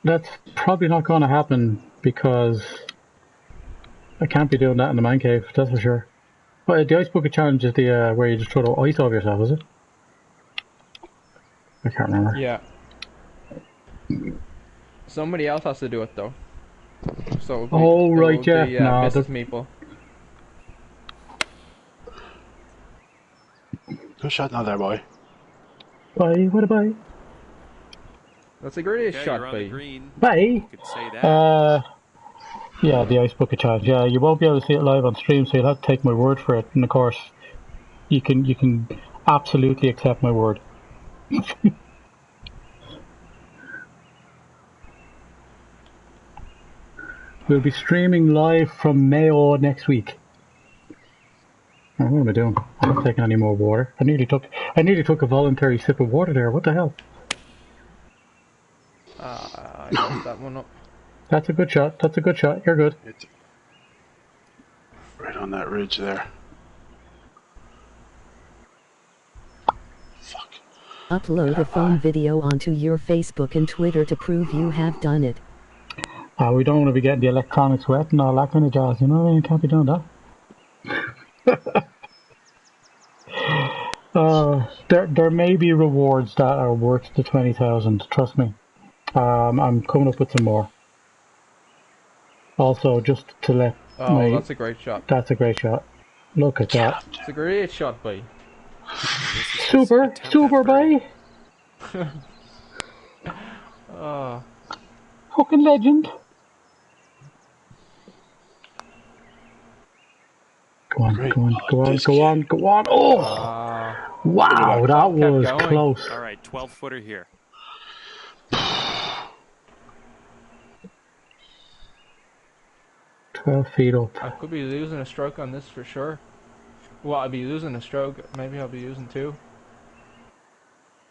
Speaker 2: That's probably not going to happen because I can't be doing that in the man cave, that's for sure. But the ice bucket challenge is the where you just throw the ice over yourself, is it? I can't remember.
Speaker 3: Yeah. Somebody else has to do it though. So
Speaker 2: right, yeah.
Speaker 3: Mrs. Meeple.
Speaker 4: Good shot now there, boy.
Speaker 2: Bye, what a bye.
Speaker 3: That's a great shot, bye.
Speaker 2: Bye. Yeah, the ice bucket challenge. Yeah, you won't be able to see it live on stream, so you'll have to take my word for it. And of course, you can absolutely accept my word. We'll be streaming live from Mayo next week. Oh, what am I doing? I'm not taking any more water. I nearly took a voluntary sip of water there. What the hell?
Speaker 3: I messed that one up.
Speaker 2: That's a good shot. That's a good shot. You're good.
Speaker 4: It's right on that ridge there. Fuck.
Speaker 5: Upload a phone video onto your Facebook and Twitter to prove you have done it.
Speaker 2: We don't want to be getting the electronics wet and all that kind of jazz, you know what I mean? Can't be doing that. There may be rewards that are worth the 20,000, trust me. I'm coming up with some more. Also, just to let
Speaker 3: that's a great shot.
Speaker 2: That's a great shot. Look at that.
Speaker 3: It's a great shot, boy.
Speaker 2: Super boy. Fucking legend. Go on. Oh! Wow, that was close.
Speaker 6: All right, 12-footer here.
Speaker 2: Feet up.
Speaker 3: I could be losing a stroke on this for sure. Well, I'll be losing a stroke. Maybe I'll be using 2.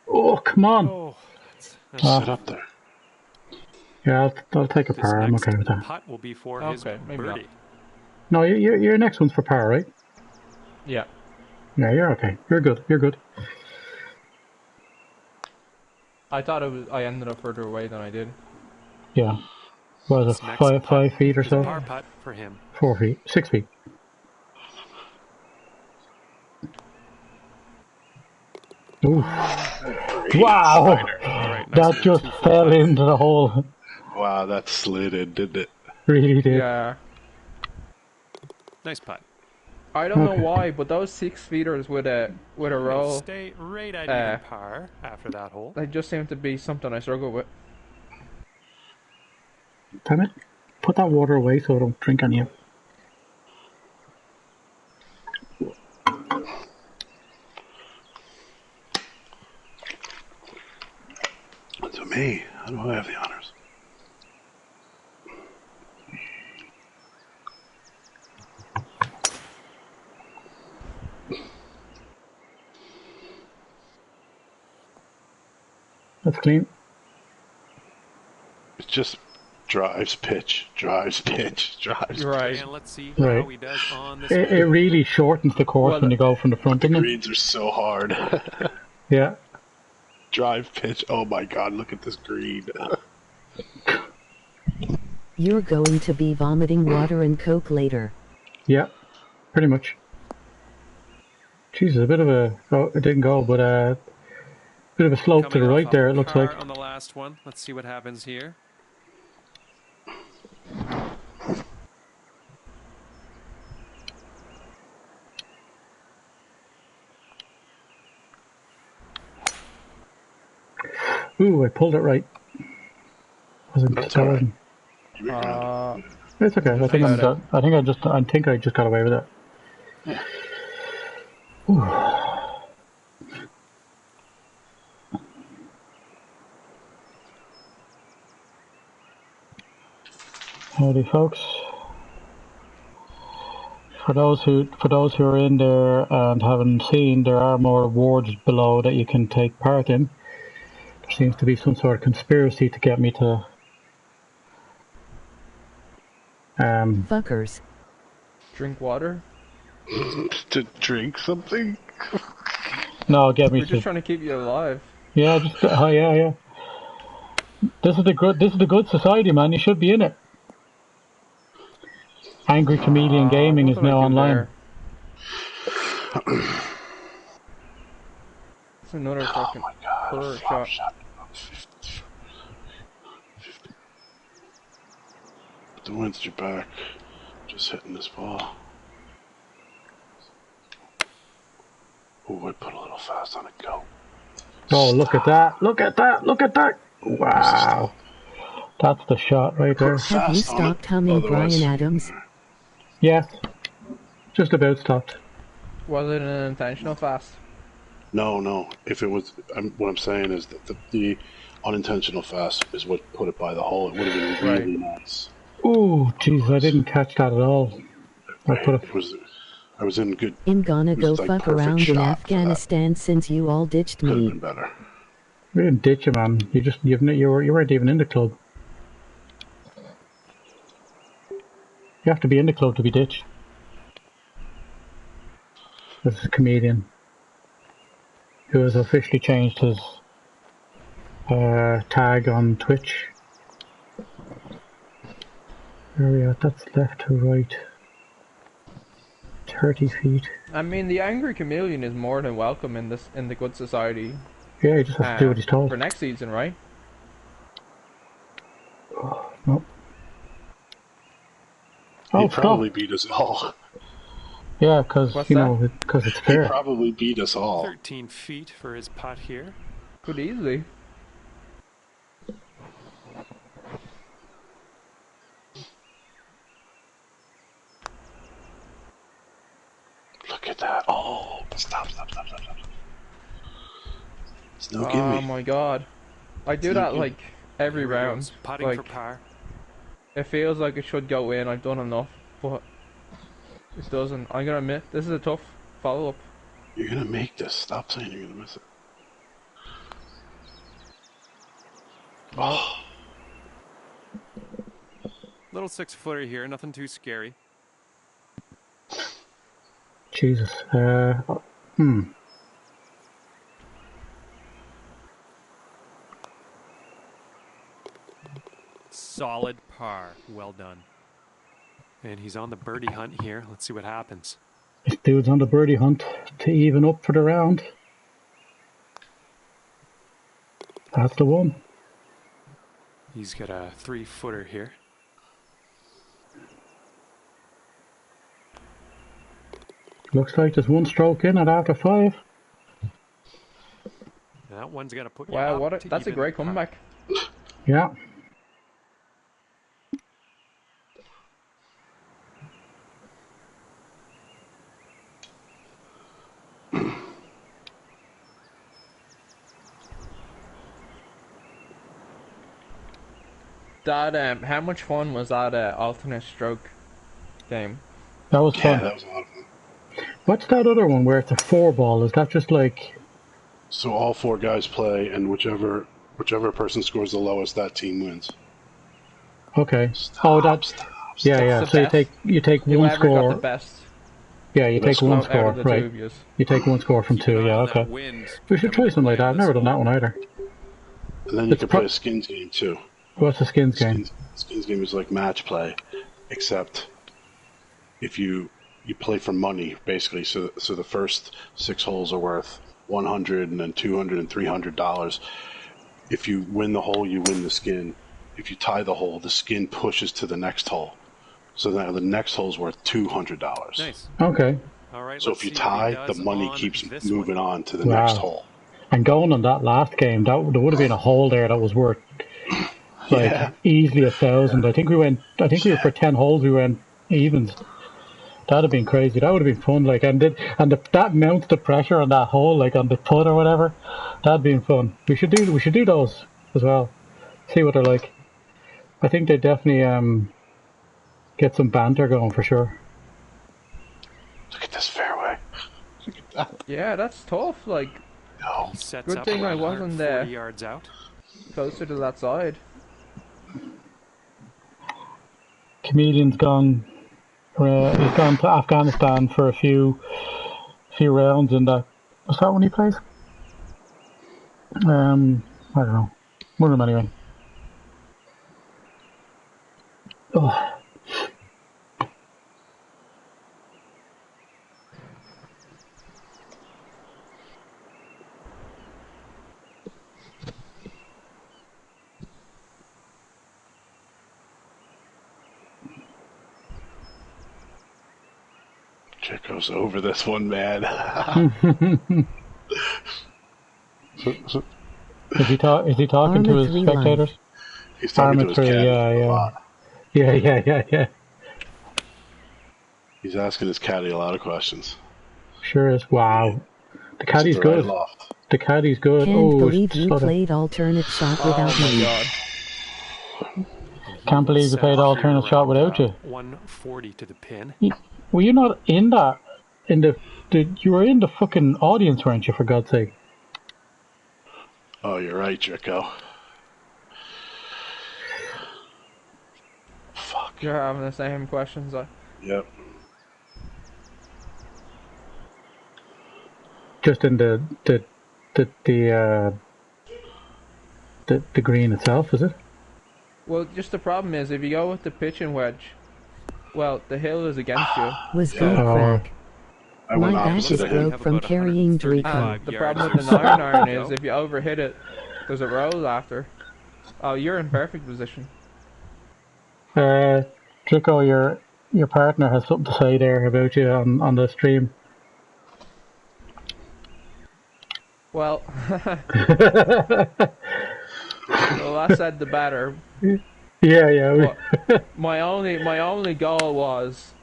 Speaker 2: Oh, come on.
Speaker 6: Oh,
Speaker 4: sit up there.
Speaker 2: Yeah, I'll take a par. I'm okay with that.
Speaker 6: Putt will be for his
Speaker 3: maybe
Speaker 6: birdie.
Speaker 2: Not. No, your next one's for par, right?
Speaker 3: Yeah.
Speaker 2: Yeah, you're okay. You're good.
Speaker 3: I thought I ended up further away than I did.
Speaker 2: Yeah. What was it, 5 feet or so?
Speaker 6: Par putt for him.
Speaker 2: 4 feet. 6 feet. Ooh. Wow!
Speaker 6: Right,
Speaker 2: that just fell into the hole.
Speaker 4: Wow, that slid in, didn't it?
Speaker 2: Really did.
Speaker 3: Yeah.
Speaker 6: Nice putt.
Speaker 3: I don't know why, but those 6-feeters with a roll,
Speaker 6: stay right at even par after that hole.
Speaker 3: They just seem to be something I struggle with.
Speaker 2: Damn it. Put that water away so I don't drink any of it.
Speaker 4: To me, how do I have the honors?
Speaker 2: That's clean.
Speaker 4: It's just drives, pitch.
Speaker 3: Right.
Speaker 6: And let's see how he does on this.
Speaker 2: It really shortens the course when you go from the front.
Speaker 4: The greens are so hard.
Speaker 2: Yeah.
Speaker 4: Drive, pitch. Oh my god, look at this green.
Speaker 5: You're going to be vomiting water and coke later.
Speaker 2: Yeah, pretty much. Jesus, a bit of a... Oh, it didn't go, but a bit of a slope to the right there, it looks like.
Speaker 6: On the last one. Let's see what happens here.
Speaker 2: Ooh, I pulled it right.
Speaker 4: That's alright.
Speaker 2: It's okay. I think I just got away with it.
Speaker 4: Yeah.
Speaker 2: Howdy, folks. For those who are in there and haven't seen, there are more awards below that you can take part in. There seems to be some sort of conspiracy to get me to
Speaker 5: Fuckers.
Speaker 3: Drink water?
Speaker 4: To drink something?
Speaker 2: No, get me
Speaker 3: We're just trying to keep you alive.
Speaker 2: Yeah, just yeah. This is the good society, man. You should be in it. Angry Comedian Gaming is now online.
Speaker 3: It's another fucking poor shot.
Speaker 4: The wind's your back. Just hitting this ball. Oh, I put a little fast on it. Go.
Speaker 2: Oh, look at that. Look at that. Wow. That's the shot right there.
Speaker 5: Have you stopped humming Brian Adams?
Speaker 2: Yes. Just about stopped.
Speaker 3: Was it an intentional fast?
Speaker 4: No. If it was, what I'm saying is that the unintentional fast is what put it by the hole. It would have been really nice.
Speaker 2: Ooh, jeez, I didn't catch that at all.
Speaker 4: I was in good.
Speaker 5: I'm gonna go fuck around in Afghanistan since you all ditched
Speaker 4: Could have
Speaker 5: me.
Speaker 4: been better.
Speaker 2: We didn't ditch you, man. You weren't even in the club. You have to be in the club to be ditched. This is a comedian who has officially changed his tag on Twitch. Where are we at? That's left to right. 30 feet.
Speaker 3: I mean, the angry chameleon is more than welcome in the good society.
Speaker 2: Yeah, he just has to do what he's told.
Speaker 3: For next season, right?
Speaker 2: Oh, no.
Speaker 4: He'd probably beat us all.
Speaker 2: Yeah, because it's fair.
Speaker 4: He'd probably beat us all.
Speaker 6: 13 feet for his putt here.
Speaker 3: Could easily.
Speaker 4: Look at that. Oh, stop. It's no gimme.
Speaker 3: Oh my god. I do that like every round.
Speaker 6: Putting for par.
Speaker 3: It feels like it should go in. I've done enough, but it doesn't. I'm gonna admit, this is a tough follow-up.
Speaker 4: You're gonna make this. Stop saying you're gonna miss it. Oh.
Speaker 6: Little 6-footer here, nothing too scary.
Speaker 2: Jesus.
Speaker 6: Solid par. Well done. And he's on the birdie hunt here. Let's see what happens.
Speaker 2: This dude's on the birdie hunt to even up for the round. That's the one.
Speaker 6: He's got a 3-footer here.
Speaker 2: Looks like there's one stroke in at after 5.
Speaker 6: That one's gonna put you
Speaker 3: wow,
Speaker 6: up
Speaker 3: that's a great comeback.
Speaker 2: Yeah.
Speaker 3: That how much fun was that alternate stroke game?
Speaker 2: That was fun.
Speaker 4: Yeah, that was a lot of fun.
Speaker 2: What's that other one where it's a 4-ball? Is that just like...
Speaker 4: So all 4 guys play, and whichever person scores the lowest, that team wins.
Speaker 2: Okay.
Speaker 4: Stop.
Speaker 2: Yeah. So you take one score.
Speaker 3: Got the best.
Speaker 2: Yeah, you take one score, right? You take one score from 2. Yeah, okay. We should try something like that. I've never done that one either.
Speaker 4: And then you can play a skins game too.
Speaker 2: What's the skins game?
Speaker 4: Skins game is like match play, except if you play for money, basically. So the first 6 holes are worth $100 and then $200 and $300. If you win the hole, you win the skin. If you tie the hole, the skin pushes to the next hole. So now the next hole's worth $200.
Speaker 6: Nice.
Speaker 2: Okay.
Speaker 6: All right.
Speaker 4: So if you tie, the money keeps moving on to the next hole.
Speaker 2: And going on that last game, there would have been a hole there that was worth easily 1,000. I think we were for 10 holes. We went evens. That'd have been crazy. That would have been fun. Like, that mounts the pressure on that hole, like on the putt or whatever. That'd been fun. We should do those as well. See what they're like. I think they definitely get some banter going for sure.
Speaker 4: Look at this fairway. Look at that.
Speaker 3: Yeah, that's tough. Like,
Speaker 4: no.
Speaker 3: Good thing I wasn't there.
Speaker 6: Yards out.
Speaker 3: Closer to that side.
Speaker 2: Chameleon's gone. He's gone to Afghanistan for a few rounds in that. Was that when he plays? I don't know. One of them anyway. Oh.
Speaker 4: Goes over this one, man.
Speaker 2: Is he talking to his spectators?
Speaker 4: He's talking to his caddy.
Speaker 2: Yeah.
Speaker 4: He's asking his caddy a lot of questions.
Speaker 2: Sure is. Wow. The caddy's good. The caddy's good.
Speaker 5: Can't believe you played alternate shot without me.
Speaker 3: God.
Speaker 2: Can't believe you played alternate shot without you.
Speaker 6: 140 to the pin.
Speaker 2: Were you not in that? You were in the fucking audience, weren't you? For God's sake.
Speaker 4: Oh, you're right, Drico. Fuck.
Speaker 3: You're having the same questions.
Speaker 4: Yep.
Speaker 2: Just in the green itself, is it?
Speaker 3: Well, just the problem is, if you go with the pitching wedge, well, the hill is against you.
Speaker 5: Was go crack. My back is broke from carrying Drico.
Speaker 3: And the problem with the iron is, if you overhit it, there's a roll after. Oh, you're in perfect position.
Speaker 2: Drico, your partner has something to say there about you on the stream.
Speaker 3: Well, the less said the better.
Speaker 2: Yeah.
Speaker 3: My only goal was,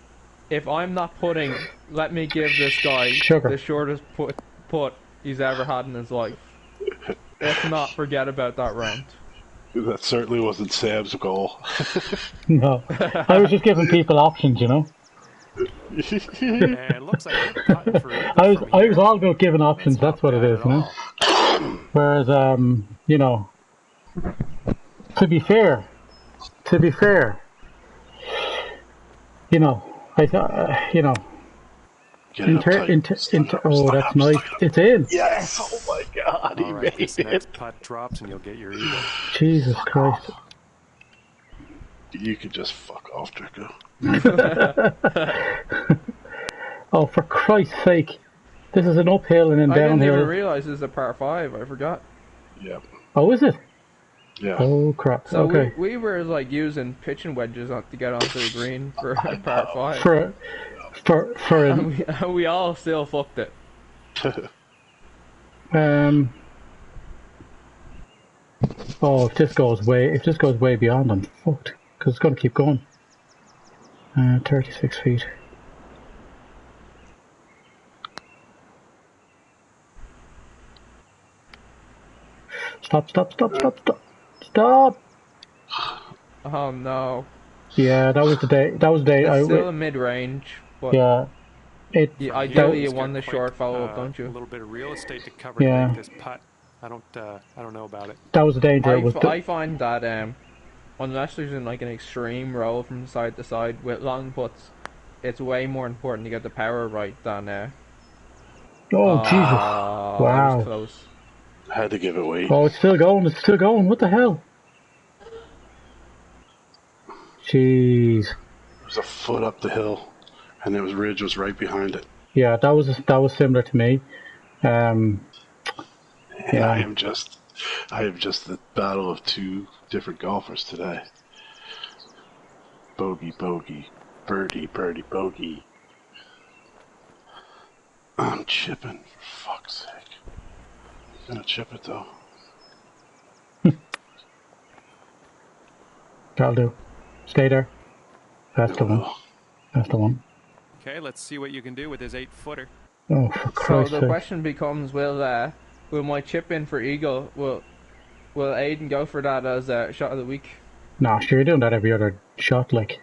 Speaker 3: if I'm not putting, let me give this guy the shortest put he's ever had in his life. If not, forget about that round.
Speaker 4: That certainly wasn't Sam's goal.
Speaker 2: No, I was just giving people options, you know.
Speaker 6: It looks like
Speaker 2: I was all about giving options. That's what it is, you know. Whereas, you know, to be fair, you know, I thought, you know. Oh, that's nice. It's in.
Speaker 4: Yes. Oh my God, he made
Speaker 6: this
Speaker 4: it.
Speaker 6: next putt drops and you'll get your eagle.
Speaker 2: Jesus Christ.
Speaker 4: You could just fuck off, Drico.
Speaker 2: Oh, for Christ's sake. This is an uphill and then
Speaker 3: I
Speaker 2: downhill.
Speaker 3: didn't even realize this is a par 5. I forgot.
Speaker 4: Yeah.
Speaker 2: Oh, is it?
Speaker 4: Yeah.
Speaker 2: Oh, crap.
Speaker 3: So
Speaker 2: okay.
Speaker 3: we were like using pitching wedges to get onto the green for a par 5. And we all still fucked it.
Speaker 2: Oh, if this goes way beyond, I'm fucked. Because it's going to keep going. 36 feet. Stop!
Speaker 3: Oh no.
Speaker 2: Yeah, that was the day.
Speaker 3: It's still a mid-range, but
Speaker 2: yeah.
Speaker 3: Ideally, you want the short follow-up, don't you?
Speaker 6: A little bit of real estate to cover to make this putt. I don't know about it.
Speaker 2: That was the danger.
Speaker 3: I find that unless there's like an extreme roll from side to side with long putts, it's way more important to get the power right than.
Speaker 2: Oh Jesus! Wow.
Speaker 3: That was close.
Speaker 4: I had to give it weight.
Speaker 2: Oh, it's still going. What the hell? Jeez.
Speaker 4: It was a foot up the hill, and ridge was right behind it.
Speaker 2: Yeah, that was similar to me.
Speaker 4: Yeah, I am just the battle of two different golfers today. Bogey, birdie, bogey. I'm chipping, for fuck's sake. I'm gonna chip it though.
Speaker 2: That'll do. Stay there. That's the one.
Speaker 6: Okay, let's see what you can do with his 8-footer.
Speaker 2: Oh, for Christ's sake.
Speaker 3: So the question becomes, will my chip in for eagle? Will Aiden go for that as a shot of the week?
Speaker 2: Nah, sure, you're doing that every other shot. Like,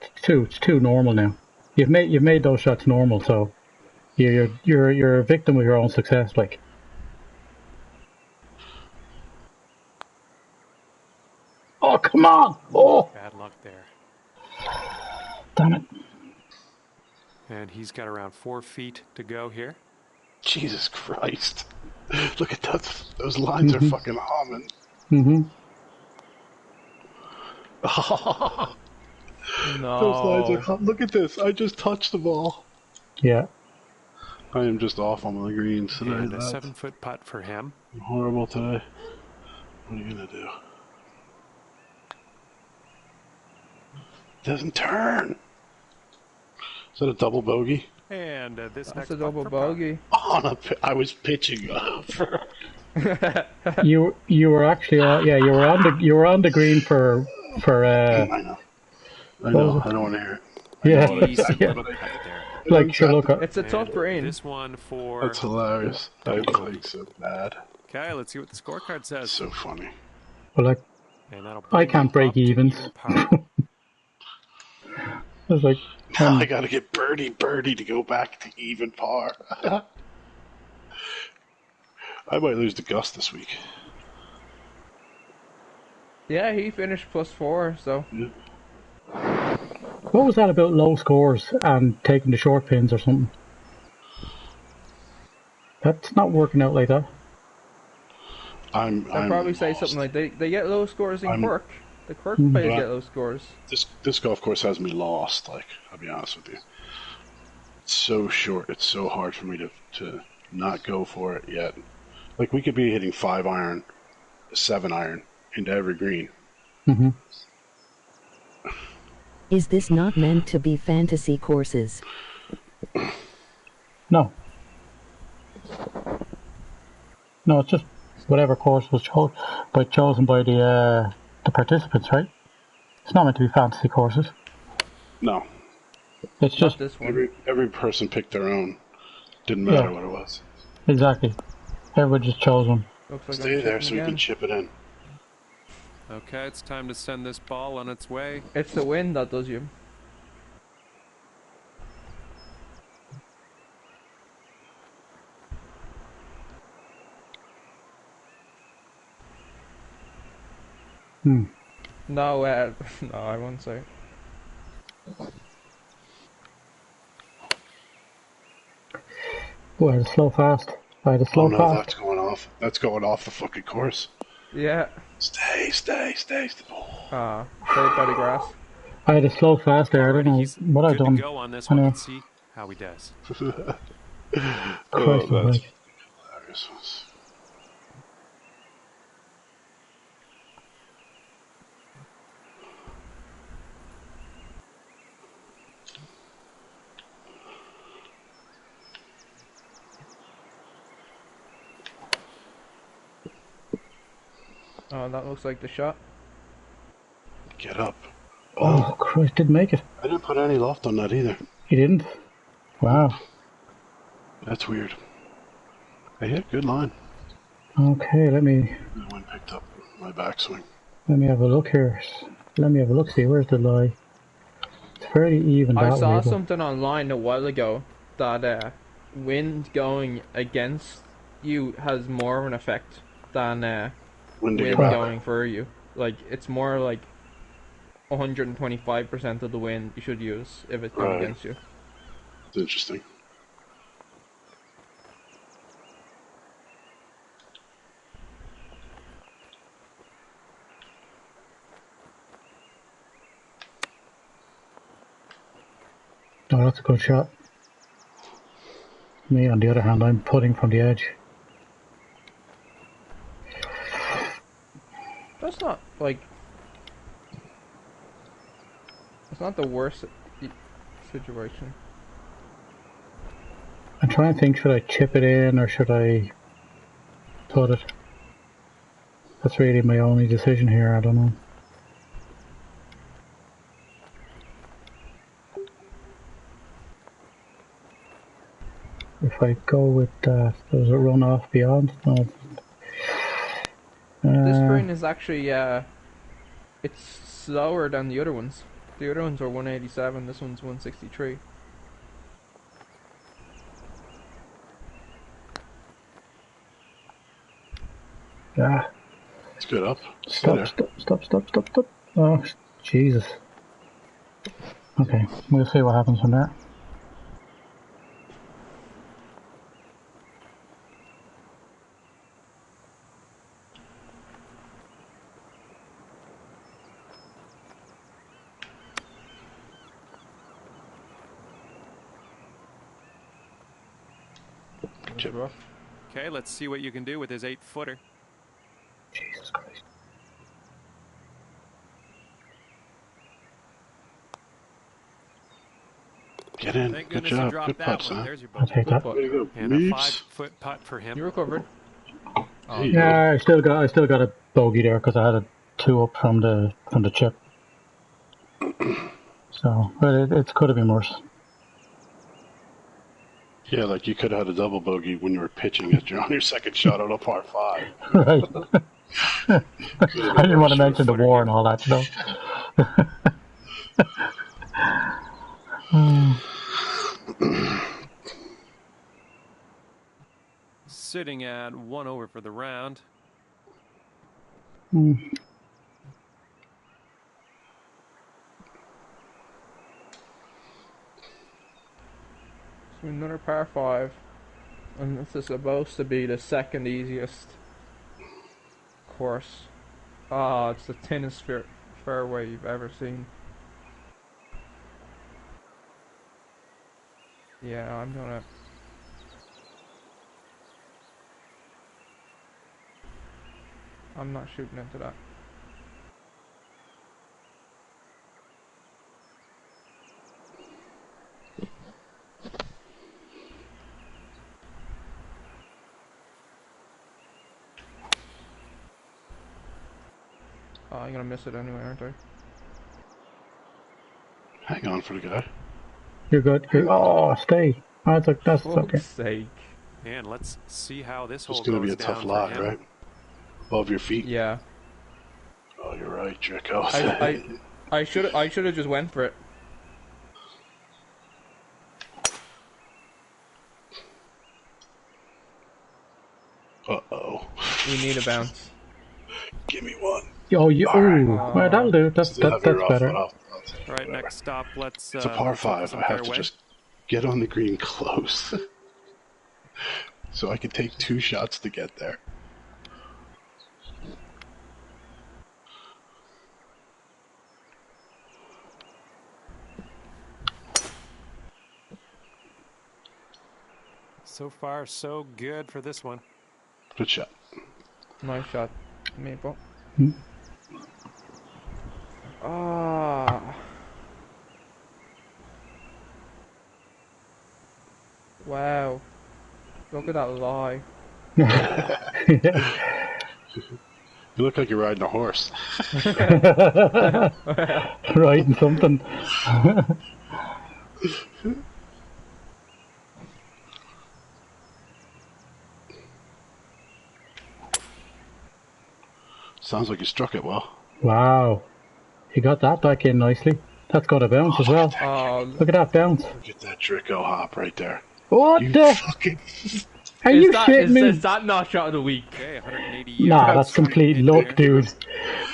Speaker 2: it's too normal now. You've made those shots normal, so you're a victim of your own success. Like, oh come on! Oh,
Speaker 6: bad luck there.
Speaker 2: Damn it!
Speaker 6: And he's got around 4 feet to go here.
Speaker 4: Jesus Christ! Look at that. Those lines are fucking humming.
Speaker 3: No.
Speaker 4: Those lines are humming. Look at this. I just touched the ball.
Speaker 2: Yeah.
Speaker 4: I am just off on the greens today.
Speaker 6: And a 7-foot putt for him.
Speaker 4: I'm horrible today. What are you gonna do? Doesn't turn. Is that a double bogey?
Speaker 6: And this
Speaker 3: That's
Speaker 6: next
Speaker 3: a double
Speaker 6: putt
Speaker 3: bogey.
Speaker 4: I was pitching.
Speaker 2: You were actually you were on the green for
Speaker 4: I know. I don't want to hear it.
Speaker 2: Yeah. Like, sure, look.
Speaker 3: It's a tough green.
Speaker 6: This one for...
Speaker 4: That's hilarious. I'm playing so bad.
Speaker 6: Okay, let's see what the scorecard says.
Speaker 4: So funny.
Speaker 2: Well, like, I can't break evens. I was like,
Speaker 4: I gotta get birdie to go back to even par. I might lose to Gus this week.
Speaker 3: Yeah, he finished +4, so.
Speaker 4: Yeah.
Speaker 2: What was that about low scores and taking the short pins or something? That's not working out like that.
Speaker 3: They'll probably say something like they get low scores in Quirk. The Quirk players get low scores.
Speaker 4: This golf course has me lost. Like, I'll be honest with you. It's so short. It's so hard for me to not go for it yet. Like, we could be hitting 5-iron, 7-iron into every green.
Speaker 2: Mm-hmm.
Speaker 5: Is this not meant to be fantasy courses?
Speaker 2: No. No, it's just whatever course was chosen by the participants, right? It's not meant to be fantasy courses.
Speaker 4: No.
Speaker 2: It's just
Speaker 3: this one.
Speaker 4: Every person picked their own. Didn't matter what it was.
Speaker 2: Exactly. Everyone just chose one.
Speaker 3: Looks like
Speaker 4: Stay there so we can chip it in.
Speaker 6: Okay, it's time to send this ball on its way.
Speaker 3: It's the wind that does you. No, no, I won't say.
Speaker 2: Boy, I had a slow fast.
Speaker 4: Oh no, that's going off. That's going off the fucking course.
Speaker 3: Yeah.
Speaker 4: Stay.
Speaker 3: Ah, saved by the grass.
Speaker 2: I had a slow fast there. I don't know what I done.
Speaker 6: Go on this one. Let's see how he does.
Speaker 2: Christ,
Speaker 4: that's hilarious.
Speaker 3: Oh, that looks like the shot.
Speaker 4: Get up.
Speaker 2: Oh, Christ, didn't make it.
Speaker 4: I didn't put any loft on that either.
Speaker 2: He didn't? Wow.
Speaker 4: That's weird. I hit good line.
Speaker 2: Okay, let me...
Speaker 4: That one picked up my backswing.
Speaker 2: Let me have a look here. Let me have a look, see, where's the lie? It's fairly even.
Speaker 3: I saw something online a while ago that wind going against you has more of an effect than wind going for you. Like, it's more like 125% of the wind you should use if it's going against you.
Speaker 4: It's interesting.
Speaker 2: Oh, that's a good shot. Me, on the other hand, I'm putting from the edge.
Speaker 3: That's not, like... It's not the worst situation.
Speaker 2: I'm trying to think, should I chip it in or should I put it? That's really my only decision here, I don't know. If I go with that, does it run off beyond? No.
Speaker 3: This green is actually, it's slower than the other ones. The other ones are 187, this one's 163.
Speaker 2: Yeah.
Speaker 4: It's good up.
Speaker 2: Stop. Oh, Jesus. Okay, we'll see what happens from there.
Speaker 6: Okay, let's see what you can do with his 8-footer.
Speaker 2: Jesus Christ.
Speaker 4: Get in. Good job. Good putt, son.
Speaker 6: There's your
Speaker 2: I'll take that.
Speaker 4: Way to go.
Speaker 6: And a 5-foot putt for him.
Speaker 3: You recovered.
Speaker 4: Oh,
Speaker 2: yeah, I still got a bogey there because I had a 2 up from the chip. So, but it could have been worse.
Speaker 4: Yeah, like you could have had a double bogey when you were pitching it on your second shot on a par 5.
Speaker 2: Right. I didn't want to mention the war and all that stuff.
Speaker 6: Sitting at 1 over for the round.
Speaker 3: So another par 5. And this is supposed to be the second easiest. course. Oh, it's the thinnest fairway you've ever seen. Yeah, I'm gonna... I'm not shooting into that. Oh, I'm gonna miss it anyway, aren't I?
Speaker 4: Hang on for the guy.
Speaker 2: You're good. Oh, stay. That's
Speaker 3: For
Speaker 2: okay.
Speaker 3: fuck's sake.
Speaker 6: And let's see how this hole
Speaker 4: It's going to
Speaker 6: goes
Speaker 4: be a tough
Speaker 6: down for
Speaker 4: lie,
Speaker 6: him.
Speaker 4: right? Above your feet.
Speaker 3: Yeah.
Speaker 4: Oh, you're right, Drico.
Speaker 3: I should have just went for it.
Speaker 4: Uh-oh.
Speaker 3: We need a bounce.
Speaker 4: Give me one.
Speaker 2: Oh, you.
Speaker 4: Alright.
Speaker 2: Well, that'll do. That's
Speaker 4: Still have
Speaker 2: that's
Speaker 4: your
Speaker 2: better.
Speaker 4: I'll take
Speaker 6: All right,
Speaker 4: whatever.
Speaker 6: next stop. Let's.
Speaker 4: It's a par
Speaker 6: focus
Speaker 4: 5.
Speaker 6: on
Speaker 4: I have to
Speaker 6: fairway.
Speaker 4: just get on the green close. So I can take 2 shots to get there.
Speaker 6: So far, so good for this one.
Speaker 4: Good shot.
Speaker 3: Nice shot, Maple.
Speaker 2: Hmm.
Speaker 3: Ah. Wow. Look at that lie.
Speaker 4: You look like you're riding a horse.
Speaker 2: Riding something.
Speaker 4: Sounds like you struck it well.
Speaker 2: Wow. He got that back in nicely. That's got a bounce as well.
Speaker 3: Oh,
Speaker 2: Look at that bounce.
Speaker 4: Look at that Drico hop right there.
Speaker 2: What
Speaker 4: You
Speaker 2: the?
Speaker 4: fucking...
Speaker 2: Are you shitting me?
Speaker 3: Is that not shot of the week?
Speaker 6: Okay, 180
Speaker 2: Nah,
Speaker 6: yards
Speaker 2: that's complete
Speaker 6: in
Speaker 2: luck,
Speaker 6: there.
Speaker 2: dude.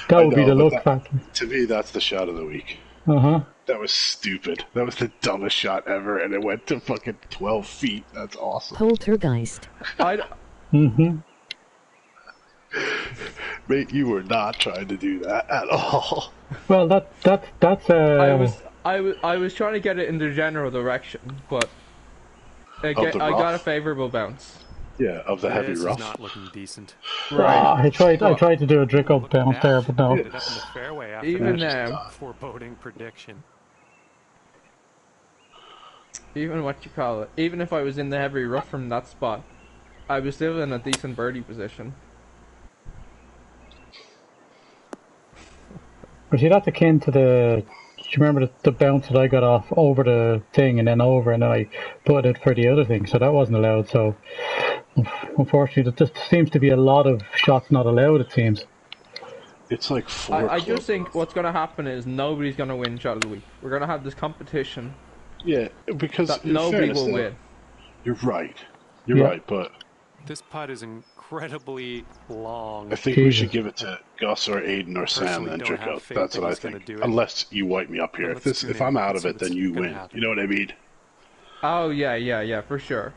Speaker 2: That would be the
Speaker 4: but
Speaker 2: luck factor.
Speaker 4: To me, that's the shot of the week.
Speaker 2: Uh-huh.
Speaker 4: That was stupid. That was the dumbest shot ever, and it went to fucking 12 feet. That's awesome.
Speaker 5: Poltergeist.
Speaker 2: Mm-hmm.
Speaker 4: Mate, you were not trying to do that at all.
Speaker 2: Well, that's
Speaker 3: I was trying to get it in the general direction, but I
Speaker 4: Of the
Speaker 3: got a
Speaker 4: rough.
Speaker 3: favorable bounce.
Speaker 4: Yeah, of the heavy
Speaker 6: This is
Speaker 4: rough.
Speaker 6: not looking decent.
Speaker 2: I tried to do a Drico
Speaker 6: Look at
Speaker 2: bounce
Speaker 6: that.
Speaker 2: there, but no.
Speaker 6: Ended up in the fairway after
Speaker 3: Even
Speaker 6: that foreboding prediction.
Speaker 3: even what you call it, even if I was in the heavy rough from that spot, I was still in a decent birdie position.
Speaker 2: But see, that's akin to the. Do you remember the bounce that I got off over the thing and then over, and then I put it for the other thing, so that wasn't allowed. So, unfortunately, there just seems to be a lot of shots not allowed. It seems.
Speaker 4: It's like 4
Speaker 3: I
Speaker 4: club
Speaker 3: just think
Speaker 4: rough.
Speaker 3: what's going to happen is nobody's going to win shot of the week. We're going to have this competition
Speaker 4: Yeah, because
Speaker 3: that
Speaker 4: in
Speaker 3: nobody
Speaker 4: fairness,
Speaker 3: will
Speaker 4: though,
Speaker 3: win.
Speaker 4: You're right. You're
Speaker 2: Yeah.
Speaker 4: right, but
Speaker 6: This putt is incredibly long.
Speaker 4: I think we
Speaker 2: Jesus.
Speaker 4: should give it to Gus or Aiden or Sam
Speaker 6: Personally
Speaker 4: and
Speaker 6: don't
Speaker 4: Drico.
Speaker 6: have faith
Speaker 4: That's
Speaker 6: that
Speaker 4: what I
Speaker 6: he's gonna
Speaker 4: think.
Speaker 6: do it.
Speaker 4: Unless you wipe me up here.
Speaker 6: But let's tune
Speaker 4: If
Speaker 6: in
Speaker 4: I'm out
Speaker 6: and
Speaker 4: of
Speaker 6: see
Speaker 4: it, then
Speaker 6: what's
Speaker 4: you
Speaker 6: gonna
Speaker 4: win.
Speaker 6: happen.
Speaker 4: You know what I mean?
Speaker 3: Oh yeah, for sure.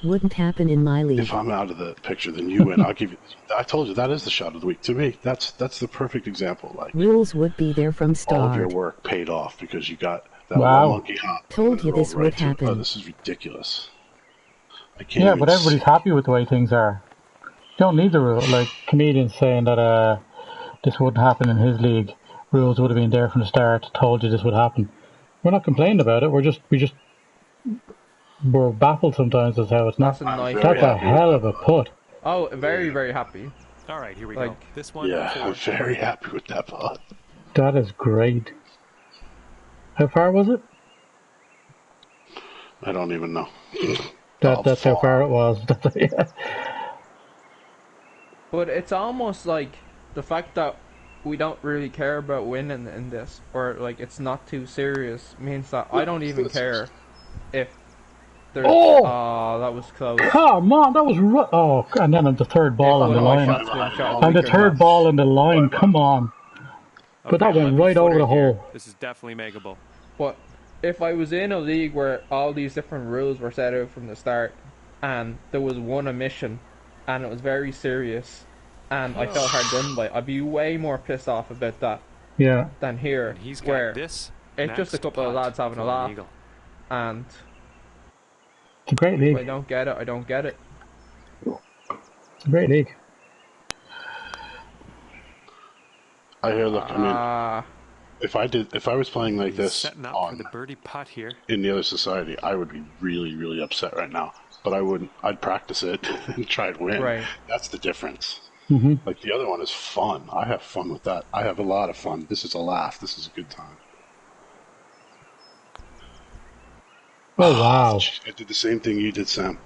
Speaker 5: Wouldn't happen in my league.
Speaker 4: If I'm out of the picture, then you win. I'll give you. I told you that is the shot of the week. To me, that's the perfect example. Like
Speaker 5: Rules would be there from
Speaker 4: all of your
Speaker 5: start.
Speaker 4: work paid off because you got that
Speaker 2: Wow.
Speaker 4: one monkey hop.
Speaker 5: Told
Speaker 4: and
Speaker 5: you
Speaker 4: it rolled
Speaker 5: this would
Speaker 4: to it.
Speaker 5: happen.
Speaker 4: Oh, this is ridiculous. I can't.
Speaker 2: Yeah,
Speaker 4: even
Speaker 2: but everybody's happy with the way things are. You don't need the rule. Like comedians saying that this wouldn't happen in his league. Rules would have been there from the start. Told you this would happen. We're not complaining about it. We're baffled sometimes as how it's not.
Speaker 3: That's a nice.
Speaker 4: very
Speaker 2: That's a
Speaker 4: happy with
Speaker 2: hell
Speaker 4: that
Speaker 2: of a
Speaker 4: putt.
Speaker 2: putt.
Speaker 3: Oh, very very happy.
Speaker 6: All right, here we go.
Speaker 3: Like-
Speaker 6: This one.
Speaker 4: Yeah, I'm
Speaker 6: for-
Speaker 4: very happy with that putt.
Speaker 2: That is great. How far was it?
Speaker 4: I don't even know.
Speaker 2: That's how far it was. Yeah.
Speaker 3: But it's almost like the fact that we don't really care about winning in this, or like it's not too serious, means that I don't even care if there's.
Speaker 2: Oh!
Speaker 3: That was close.
Speaker 2: Come on, that was oh, and then the third ball on
Speaker 3: One
Speaker 2: the
Speaker 3: of my
Speaker 2: line,
Speaker 3: shots been shot of the
Speaker 2: and the
Speaker 3: week or
Speaker 2: third
Speaker 3: not.
Speaker 2: ball in the line. Come on, but that
Speaker 6: Okay,
Speaker 2: went
Speaker 6: let me
Speaker 2: right over
Speaker 6: footer
Speaker 2: the
Speaker 6: here.
Speaker 2: hole.
Speaker 6: This is definitely makeable.
Speaker 3: But if I was in a league where all these different rules were set out from the start, and there was one omission, and it was very serious, and I felt hard done by, I'd be way more pissed off about that than here,
Speaker 6: And he's got
Speaker 3: where
Speaker 6: this
Speaker 3: it's just a couple of lads having a laugh, and
Speaker 2: it's a great league.
Speaker 3: if I don't get it, I don't get it.
Speaker 2: It's a great league.
Speaker 4: I hear. Look, I mean, if I was playing like this
Speaker 6: setting up for the birdie putt here
Speaker 4: in the other society, I would be really, really upset right now. But I wouldn't. I'd practice it and try to win.
Speaker 3: Right.
Speaker 4: That's the difference.
Speaker 2: Mm-hmm.
Speaker 4: Like the other one is fun. I have fun with that. I have a lot of fun. This is a laugh. This is a good time.
Speaker 2: Oh wow!
Speaker 4: I did the same thing you did, Sam.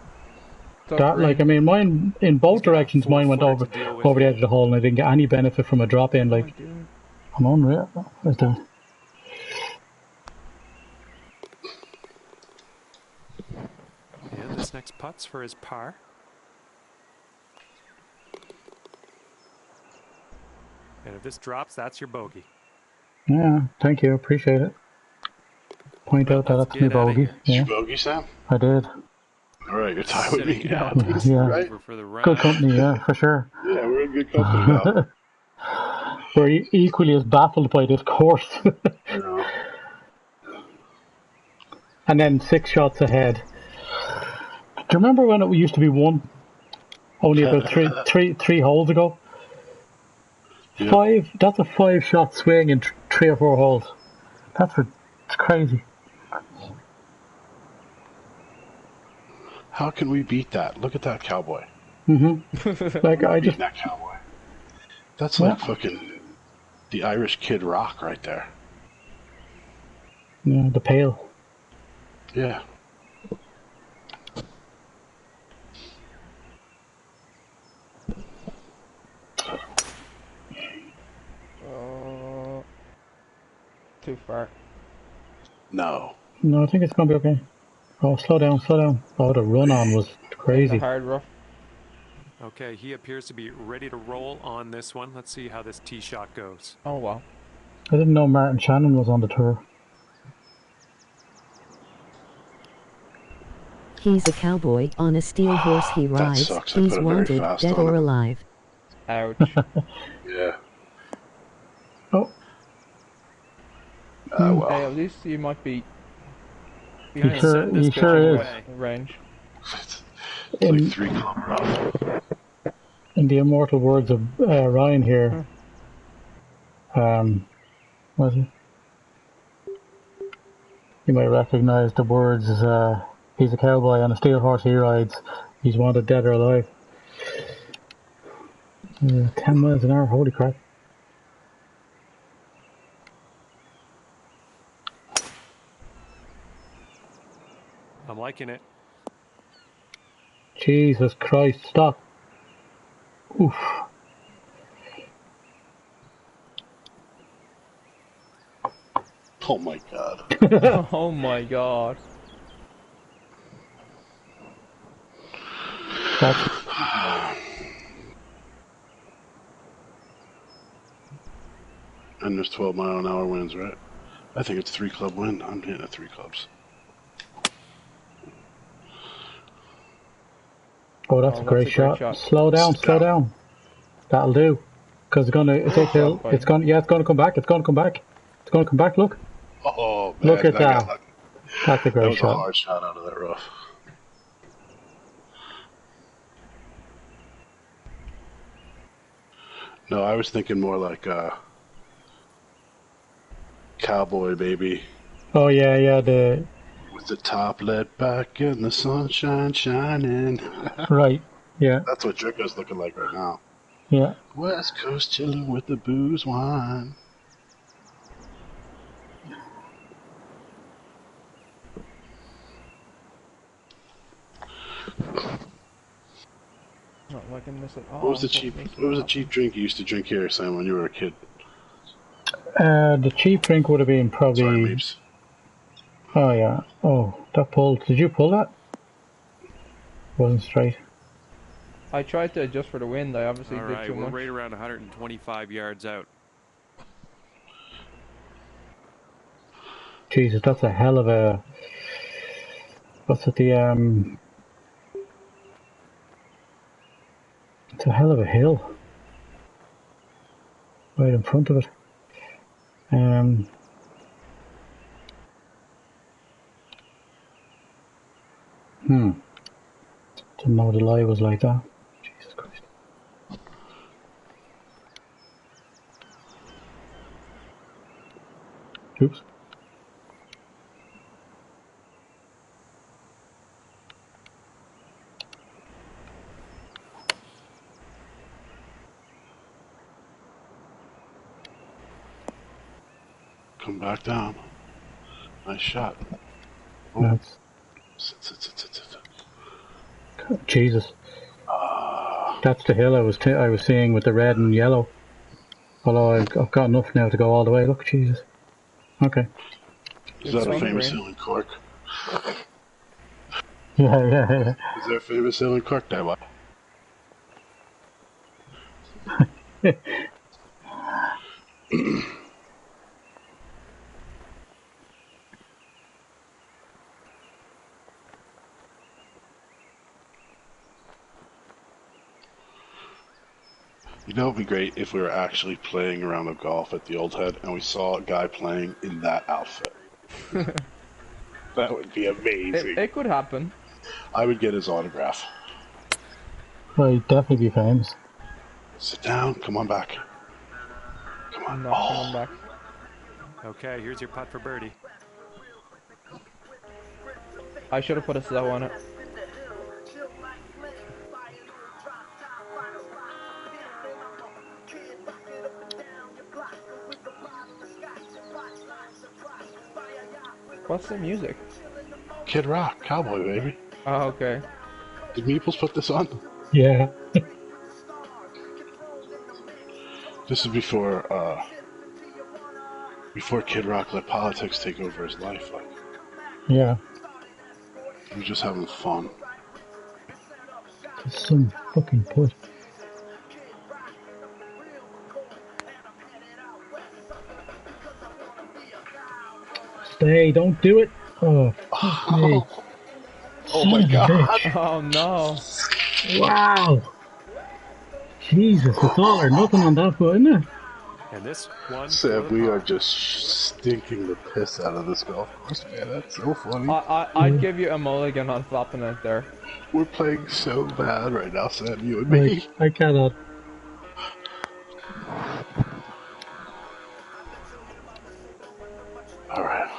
Speaker 2: That, like, I mean, mine in both directions. Mine went over the edge of the hole, and I didn't get any benefit from a drop in. Like, I'm unreal. Where's that?
Speaker 6: And this next putt's for his par. And if this drops, that's your bogey.
Speaker 2: Yeah, thank you. Appreciate it. Point out that that's my bogey.
Speaker 4: Did you bogey, Sam?
Speaker 2: I did.
Speaker 4: All right, you're tied with me.
Speaker 2: Yeah.
Speaker 4: Right?
Speaker 2: Good company, yeah, for sure.
Speaker 4: Yeah, we're in good company now.
Speaker 2: We're equally as baffled by this course.
Speaker 4: I know.
Speaker 2: And then 6 shots ahead. Do you remember when it used to be one? Only about three holes ago? Yeah. That's a 5-shot swing in 3 or 4 holes. It's crazy.
Speaker 4: How can we beat that? Look at that cowboy.
Speaker 2: Mm-hmm. Like I just
Speaker 4: that cowboy. That's like fucking the Irish Kid Rock right there.
Speaker 2: Yeah, the Pale.
Speaker 4: Yeah.
Speaker 3: Too far.
Speaker 4: No,
Speaker 2: I think it's gonna be okay. Oh, slow down. Oh, the run on was crazy.
Speaker 3: Hard rough.
Speaker 6: Okay, he appears to be ready to roll on this one. Let's see how this tee shot goes.
Speaker 3: Oh, wow.
Speaker 2: I didn't know Martin Shannon was on the tour.
Speaker 5: He's a cowboy on a steel horse he rides. He's wanted, dead or alive.
Speaker 3: Ouch.
Speaker 4: Yeah.
Speaker 2: Oh.
Speaker 4: Well.
Speaker 3: Hey, at least you might be.
Speaker 2: He sure is.
Speaker 3: Range.
Speaker 4: It's like 3 kilometers.
Speaker 2: In the immortal words of Ryan here, what is it? You might recognize the words as he's a cowboy on a steel horse he rides. He's wanted dead or alive. 10 miles an hour, holy crap.
Speaker 6: I'm liking it.
Speaker 2: Jesus Christ, stop. Oof.
Speaker 4: Oh my god.
Speaker 3: Oh my god.
Speaker 4: And there's 12-mile-an-hour winds, right? I think it's 3-club wind. I'm hitting at 3 clubs.
Speaker 2: Oh, that's a great shot. Slow down. That'll do. Because it's gonna come back. It's gonna come back. Look.
Speaker 4: Oh man,
Speaker 2: look at that. That's a great shot.
Speaker 4: That was a hard shot out of that rough. No, I was thinking more like cowboy, baby.
Speaker 2: Oh yeah,
Speaker 4: with the top let back and the sunshine shining.
Speaker 2: Right. Yeah.
Speaker 4: That's what Drico's looking like right now.
Speaker 2: Yeah.
Speaker 4: West Coast chilling with the booze wine.
Speaker 3: Not liking this at all.
Speaker 4: What was the cheap drink you used to drink here, Sam, when you were a kid?
Speaker 2: The cheap drink would have been probably. Oh yeah. Oh, that pulled. Did you pull that? Wasn't straight.
Speaker 3: I tried to adjust for the wind. I obviously did too much.
Speaker 6: We're right around 125 yards out.
Speaker 2: Jesus, that's a hell of a. What's it? It's a hell of a hill. right in front of it. Didn't know the lie was like that. Jesus Christ. Oops.
Speaker 4: Come back down. Nice shot. Oh.
Speaker 2: That's... Jesus. That's the hill I was seeing with the red and yellow. Although I've got enough now to go all the way. Look, Jesus. Okay.
Speaker 4: Is that a famous hill in Cork?
Speaker 2: Yeah.
Speaker 4: Is there a famous hill in Cork that way? You know, it'd be great if we were actually playing a round of golf at the Old Head and we saw a guy playing in that outfit. That would be amazing.
Speaker 3: It could happen.
Speaker 4: I would get his autograph.
Speaker 2: Well, he'd definitely be famous.
Speaker 4: Sit down. Come on back. Come on.
Speaker 3: I'm not coming back.
Speaker 6: Okay, here's your putt for birdie.
Speaker 3: I should have put a slow on it. What's the music?
Speaker 4: Kid Rock, Cowboy, baby.
Speaker 3: Oh, okay.
Speaker 4: Did Meeples put this on?
Speaker 2: Yeah.
Speaker 4: This is before Kid Rock let politics take over his life. Like,
Speaker 2: Yeah.
Speaker 4: he was just having fun.
Speaker 2: Some fucking putt. Stay, don't do it. Oh, fuck me.
Speaker 4: Oh my God.
Speaker 3: Oh no.
Speaker 2: Wow. Jesus, it's all or nothing on that foot, isn't it?
Speaker 6: And this one.
Speaker 4: Sam, we are just stinking the piss out of this golf course, man. That's so funny.
Speaker 3: I'd give you a mulligan on flopping it there.
Speaker 4: We're playing so bad right now, Sam, you and me.
Speaker 2: I cannot.
Speaker 4: Alright.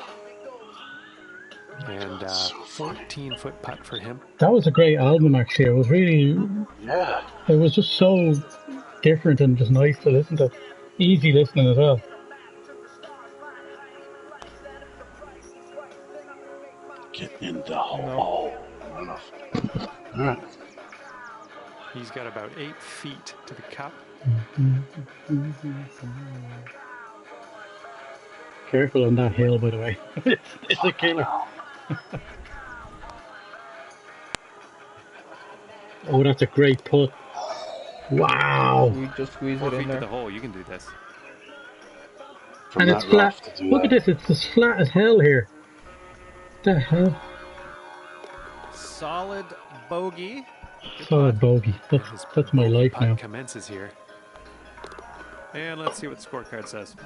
Speaker 6: And 14-foot putt for him.
Speaker 2: That was a great album, actually. It was really...
Speaker 4: Yeah.
Speaker 2: It was just so different and just nice to listen to. Easy listening as well.
Speaker 4: Get in the hole. No. Enough. Alright.
Speaker 6: He's got about 8 feet to the cup.
Speaker 2: Careful on that hill, by the way. It's a killer. Oh, that's a great putt. Wow.
Speaker 3: We just squeeze
Speaker 6: 4
Speaker 3: it in
Speaker 6: feet to the
Speaker 3: there.
Speaker 6: hole, you can do this.
Speaker 4: From
Speaker 2: And it's
Speaker 4: that
Speaker 2: flat.
Speaker 4: rough to do
Speaker 2: Look
Speaker 4: that.
Speaker 2: at this, it's as flat as hell here. What the hell?
Speaker 6: Solid bogey.
Speaker 2: Solid bogey. That's my life
Speaker 6: Putt
Speaker 2: now.
Speaker 6: commences here. And let's see what the scorecard says.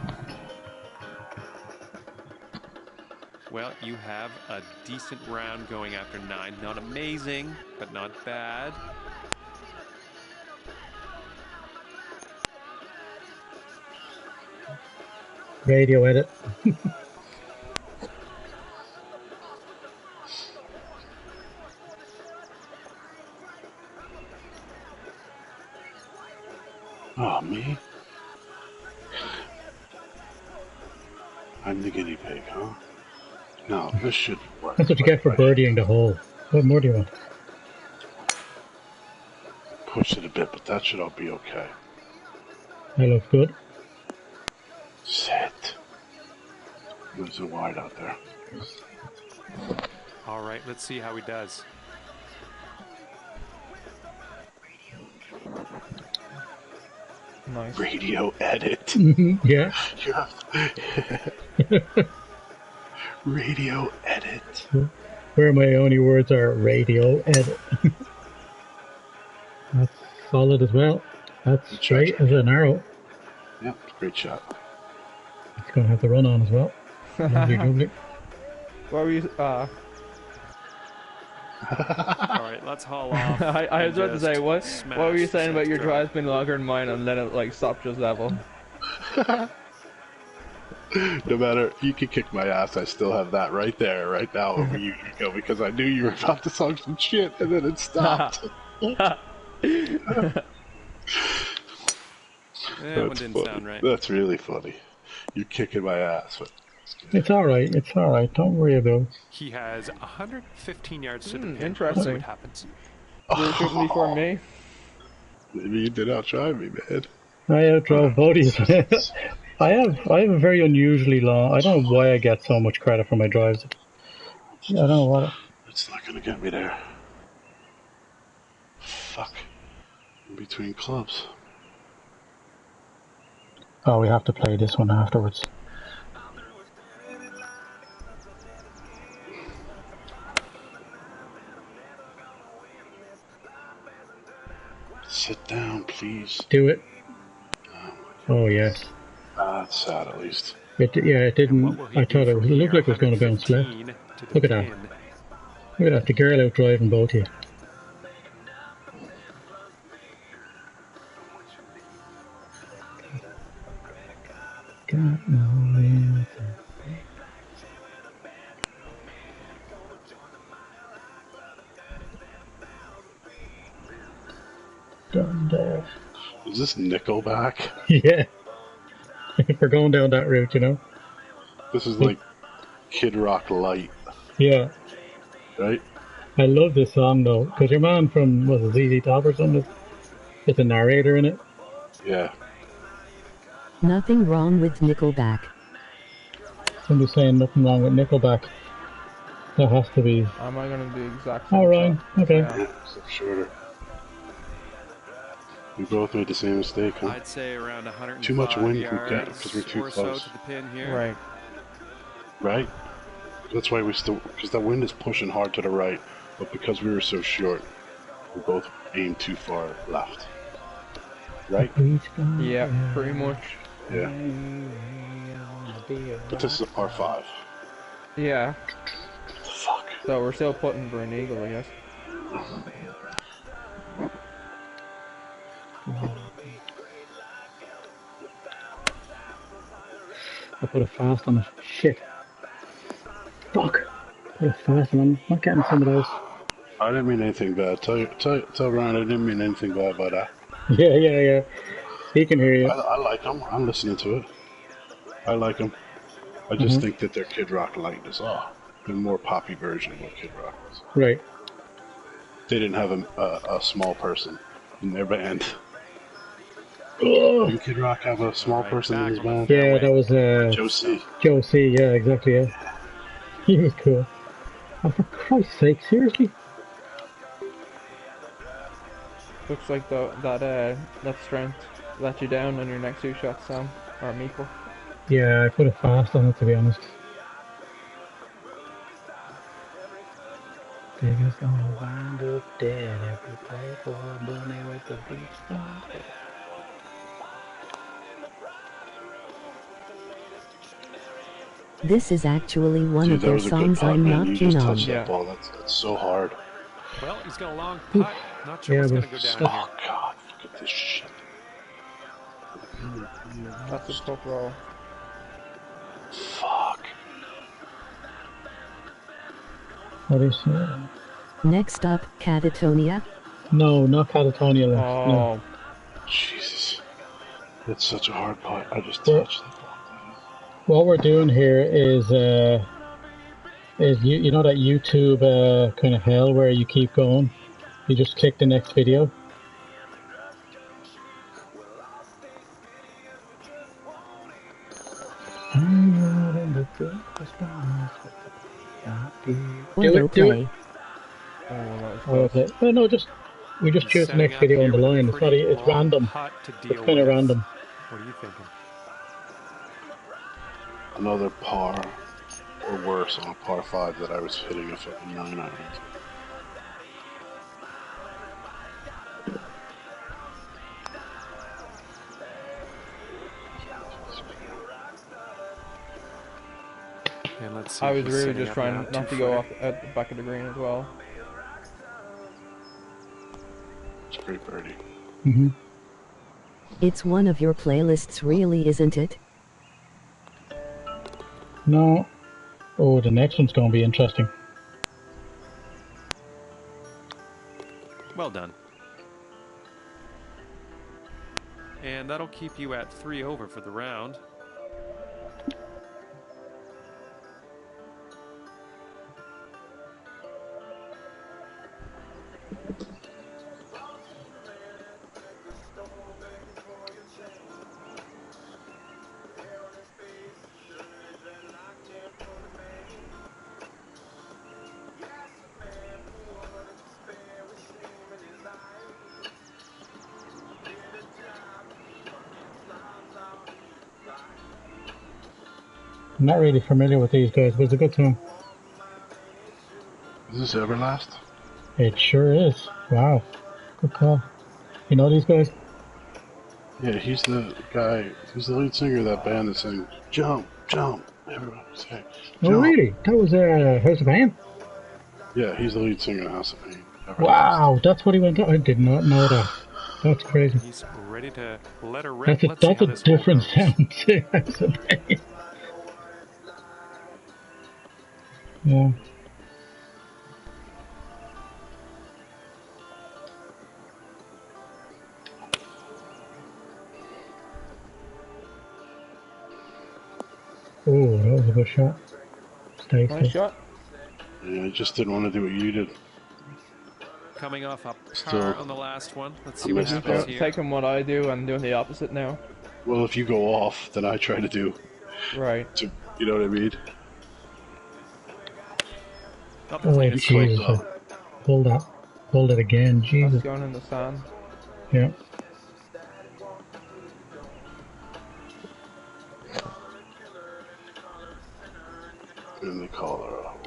Speaker 6: Well, you have a decent round going after 9. Not amazing, but not bad.
Speaker 2: Radio edit.
Speaker 4: Oh, me? I'm the guinea pig, huh? No, this should work.
Speaker 2: That's what you get for birdieing the hole. What more do you want?
Speaker 4: Push it a bit, but that should all be okay.
Speaker 2: That looks good.
Speaker 4: Sit. There's a wide out there.
Speaker 6: All right, let's see how he does.
Speaker 3: Nice.
Speaker 4: Radio edit.
Speaker 2: Yeah.
Speaker 4: You have radio edit.
Speaker 2: Where my only words are radio edit. That's solid as well. That's straight as an arrow.
Speaker 4: Yep, great shot.
Speaker 2: It's going to have the run on as well. Lovely, lovely.
Speaker 3: What were you?
Speaker 6: All right, let's haul off.
Speaker 3: I was about to say, what were you saying about your
Speaker 6: drive?
Speaker 3: drive's been longer than mine and then it like stopped just level?
Speaker 4: No matter, you can kick my ass, I still have that right there, right now over you, Nico, because I knew you were about to talk some shit, and then it stopped.
Speaker 6: That one didn't
Speaker 4: funny.
Speaker 6: sound right.
Speaker 4: That's really funny. You're kicking my ass. But
Speaker 2: It's alright, it's alright. Don't worry about it.
Speaker 6: He has 115 yards to the pin.
Speaker 3: Interesting.
Speaker 6: Let's see what happens.
Speaker 3: You're shooting before me?
Speaker 4: Maybe you did outdrive me, man.
Speaker 2: I outdrove Bodhi's. I have a very unusually long. I don't know why I get so much credit for my drives. I don't know what.
Speaker 4: It's not gonna get me there. Fuck. In between clubs.
Speaker 2: Oh, we have to play this one afterwards.
Speaker 4: Sit down, please.
Speaker 2: Do it. Oh yes.
Speaker 4: That's sad, at least.
Speaker 2: It didn't. I thought it looked like it was going to bounce left. Look at that. Look at that. The girl out driving both of you. Got no answer. Done there.
Speaker 4: Is this Nickelback?
Speaker 2: Yeah. If we're going down that route, you know.
Speaker 4: This is like Kid Rock Light,
Speaker 2: Yeah.
Speaker 4: right?
Speaker 2: I love this song though, because your man from ZZ Top or something is a narrator in it.
Speaker 4: Yeah.
Speaker 5: Nothing wrong with Nickelback.
Speaker 2: Somebody's saying nothing wrong with Nickelback. That has to be.
Speaker 3: Am I gonna do the exact same?
Speaker 2: All right. Okay.
Speaker 3: Yeah.
Speaker 4: So shorter. We both made the same mistake, huh?
Speaker 6: I'd say around 105
Speaker 4: Too much wind can
Speaker 6: yards
Speaker 4: get because we're too
Speaker 6: or
Speaker 4: close.
Speaker 6: so to the pin here.
Speaker 3: Right.
Speaker 4: Right? That's why we still, because the wind is pushing hard to the right, but because we were so short, we both aimed too far left. Right?
Speaker 3: Yeah, pretty much.
Speaker 4: Yeah. But this is a par 5.
Speaker 3: Yeah.
Speaker 4: Fuck.
Speaker 3: So we're still putting for an eagle, I guess.
Speaker 2: I put a fast on it. Shit. Fuck. Put a fast on it. I'm not getting some of those.
Speaker 4: I didn't mean anything bad. Tell Ryan I didn't mean anything bad by that.
Speaker 2: Yeah. He can hear you.
Speaker 4: I like them. I'm listening to it. I like them. I just think that their Kid Rock Light is off. The more poppy version of what Kid Rock was.
Speaker 2: Right.
Speaker 4: They didn't have a small person in their band.
Speaker 2: Oh.
Speaker 4: Didn't Kid Rock have a small person in his band?
Speaker 2: Yeah, that was
Speaker 4: Joe C.
Speaker 2: Joe C. Yeah, exactly. Yeah. He was cool. Oh, for Christ's sake, seriously?
Speaker 3: Looks like that strength let you down on your next 2 shots, Sam. Or Meeple.
Speaker 2: Yeah, I put a fast on it, to be honest. Biggest gonna wind up dead if we play for a bunny with the beats on.
Speaker 5: This is actually one of
Speaker 4: That
Speaker 5: their
Speaker 4: was a good
Speaker 5: songs
Speaker 4: putt,
Speaker 5: I'm
Speaker 4: man.
Speaker 5: not
Speaker 4: You
Speaker 5: keen
Speaker 4: just
Speaker 5: on.
Speaker 4: touched that ball. That's so hard.
Speaker 6: Well, he's got a long putt. Not sure
Speaker 2: Yeah,
Speaker 6: what's
Speaker 2: but
Speaker 6: going to go down
Speaker 4: Oh,
Speaker 6: here.
Speaker 4: God. Look at this shit.
Speaker 3: That's a tough roll.
Speaker 4: Fuck.
Speaker 2: What is
Speaker 5: Next up, Catatonia.
Speaker 2: No, not Catatonia left.
Speaker 3: Oh,
Speaker 2: No.
Speaker 4: Jesus. It's such a hard putt. I just
Speaker 2: Yeah.
Speaker 4: touched it.
Speaker 2: What we're doing here is you know that YouTube kind of hell where you keep going. You just click the next video. Do it. Oh, no, we just choose the
Speaker 6: Setting
Speaker 2: next
Speaker 6: up
Speaker 2: video on
Speaker 6: here
Speaker 2: the
Speaker 6: with a
Speaker 2: line. It's not.
Speaker 6: pretty
Speaker 2: It's
Speaker 6: long
Speaker 2: random.
Speaker 6: putt to
Speaker 2: It's
Speaker 6: deal
Speaker 2: kind of
Speaker 6: with.
Speaker 2: random.
Speaker 6: What are you thinking?
Speaker 4: Another par or worse on a par 5 that I was hitting a fucking 9-iron.
Speaker 6: Let's see.
Speaker 3: I was
Speaker 6: he's
Speaker 3: really
Speaker 6: setting
Speaker 3: just
Speaker 6: up
Speaker 3: trying
Speaker 6: now,
Speaker 3: not to
Speaker 6: two-footer.
Speaker 3: go off at the back of the green as well.
Speaker 4: It's a great birdie.
Speaker 2: Mm-hmm.
Speaker 5: It's one of your playlists, really, isn't it?
Speaker 2: No. Oh, the next one's going to be interesting.
Speaker 6: Well done. And that'll keep you at 3 over for the round.
Speaker 2: I'm not really familiar with these guys, but it's a good song.
Speaker 4: Is this Everlast?
Speaker 2: It sure is. Wow. Good call. You know these guys?
Speaker 4: Yeah, he's the guy. He's the lead singer of that band that sang "Jump, Jump." Everyone say,
Speaker 2: Oh,
Speaker 4: "Jump."
Speaker 2: really? That was House of Pain?
Speaker 4: Yeah, he's the lead singer of House of Pain. Everlast.
Speaker 2: Wow, that's what he went on. I did not know that. That's crazy.
Speaker 6: He's ready to let her rip.
Speaker 2: That's
Speaker 6: Let's see
Speaker 2: a
Speaker 6: how this hole
Speaker 2: different
Speaker 6: goes.
Speaker 2: sound to House of Pain. Yeah. Oh, that was a good shot. Stay.
Speaker 3: Nice shot.
Speaker 4: Yeah, I just didn't want to do what you did.
Speaker 6: Coming off a par
Speaker 4: Still,
Speaker 6: on the last one. Let's
Speaker 4: I
Speaker 6: see what
Speaker 4: missed
Speaker 6: happens
Speaker 4: that.
Speaker 6: here.
Speaker 3: Taking what I do and doing the opposite now.
Speaker 4: Well, if you go off, then I try to do.
Speaker 3: Right.
Speaker 4: You know what I mean?
Speaker 6: Not the
Speaker 2: Oh,
Speaker 6: cleanest swing.
Speaker 2: Jesus. Hold that. Hold it again. Jesus.
Speaker 3: That's going in the sand.
Speaker 2: Yeah.
Speaker 4: And they call her up.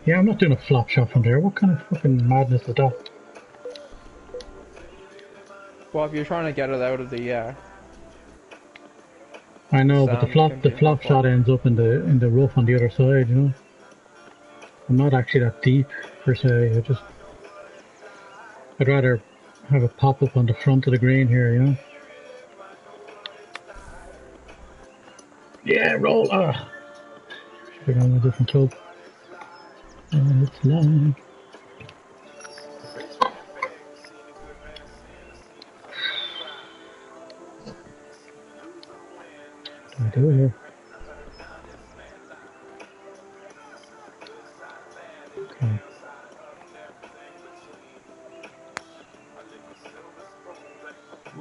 Speaker 2: Yeah, I'm not doing a flop shot from there. What kind of fucking madness is that?
Speaker 3: Well, if you're trying to get it out of the
Speaker 2: I know, but
Speaker 3: Sound can
Speaker 2: the
Speaker 3: be
Speaker 2: flop shot ends up in the rough on the other side, you know. I'm not actually that deep per se. I'd rather have a pop up on the front of the green here, you know. Yeah, roll. Should be on a different club. It's long. What do I do here? Okay.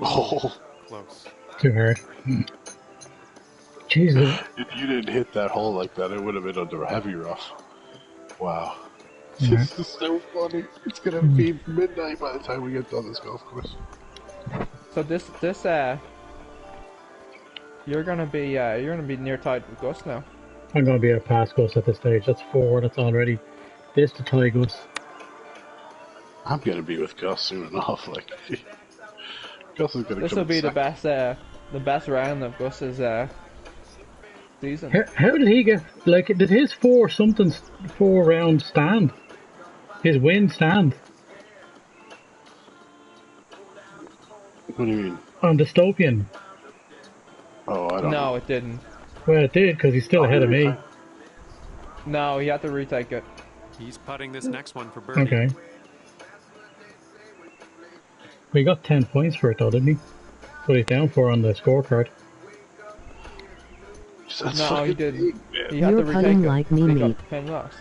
Speaker 4: Oh,
Speaker 6: Close.
Speaker 2: Too hard. Jesus.
Speaker 4: if you didn't hit that hole like that, it would have been under heavy rough. Wow.
Speaker 2: Yeah.
Speaker 4: This is so funny. It's gonna be midnight by the time we get done this golf course.
Speaker 3: So this you're gonna be near tied with Gus now.
Speaker 2: I'm going to be a pass Gus at this stage. That's 4. That's already. This to tie Gus.
Speaker 4: I'm gonna be with Gus soon enough. Like, Gus is gonna.
Speaker 3: This will be the best round of Gus's season.
Speaker 2: How did he get? Like, did his 4 round stand? His win stand
Speaker 4: What do you mean?
Speaker 2: on dystopian?
Speaker 4: Oh, I don't know.
Speaker 3: No, it didn't.
Speaker 2: Well, it did because he's still ahead of me.
Speaker 3: No, he had to retake it.
Speaker 6: He's putting this next one for birdie.
Speaker 2: Okay. Well, he got 10 points for it though, didn't he? That's what he's down for on the scorecard.
Speaker 4: That's
Speaker 3: No, he
Speaker 4: fucking
Speaker 3: didn't.
Speaker 4: big, man.
Speaker 3: He had
Speaker 5: You're
Speaker 3: to retake
Speaker 5: putting
Speaker 3: it.
Speaker 5: like me,
Speaker 3: He
Speaker 5: mate.
Speaker 3: got 10 lost.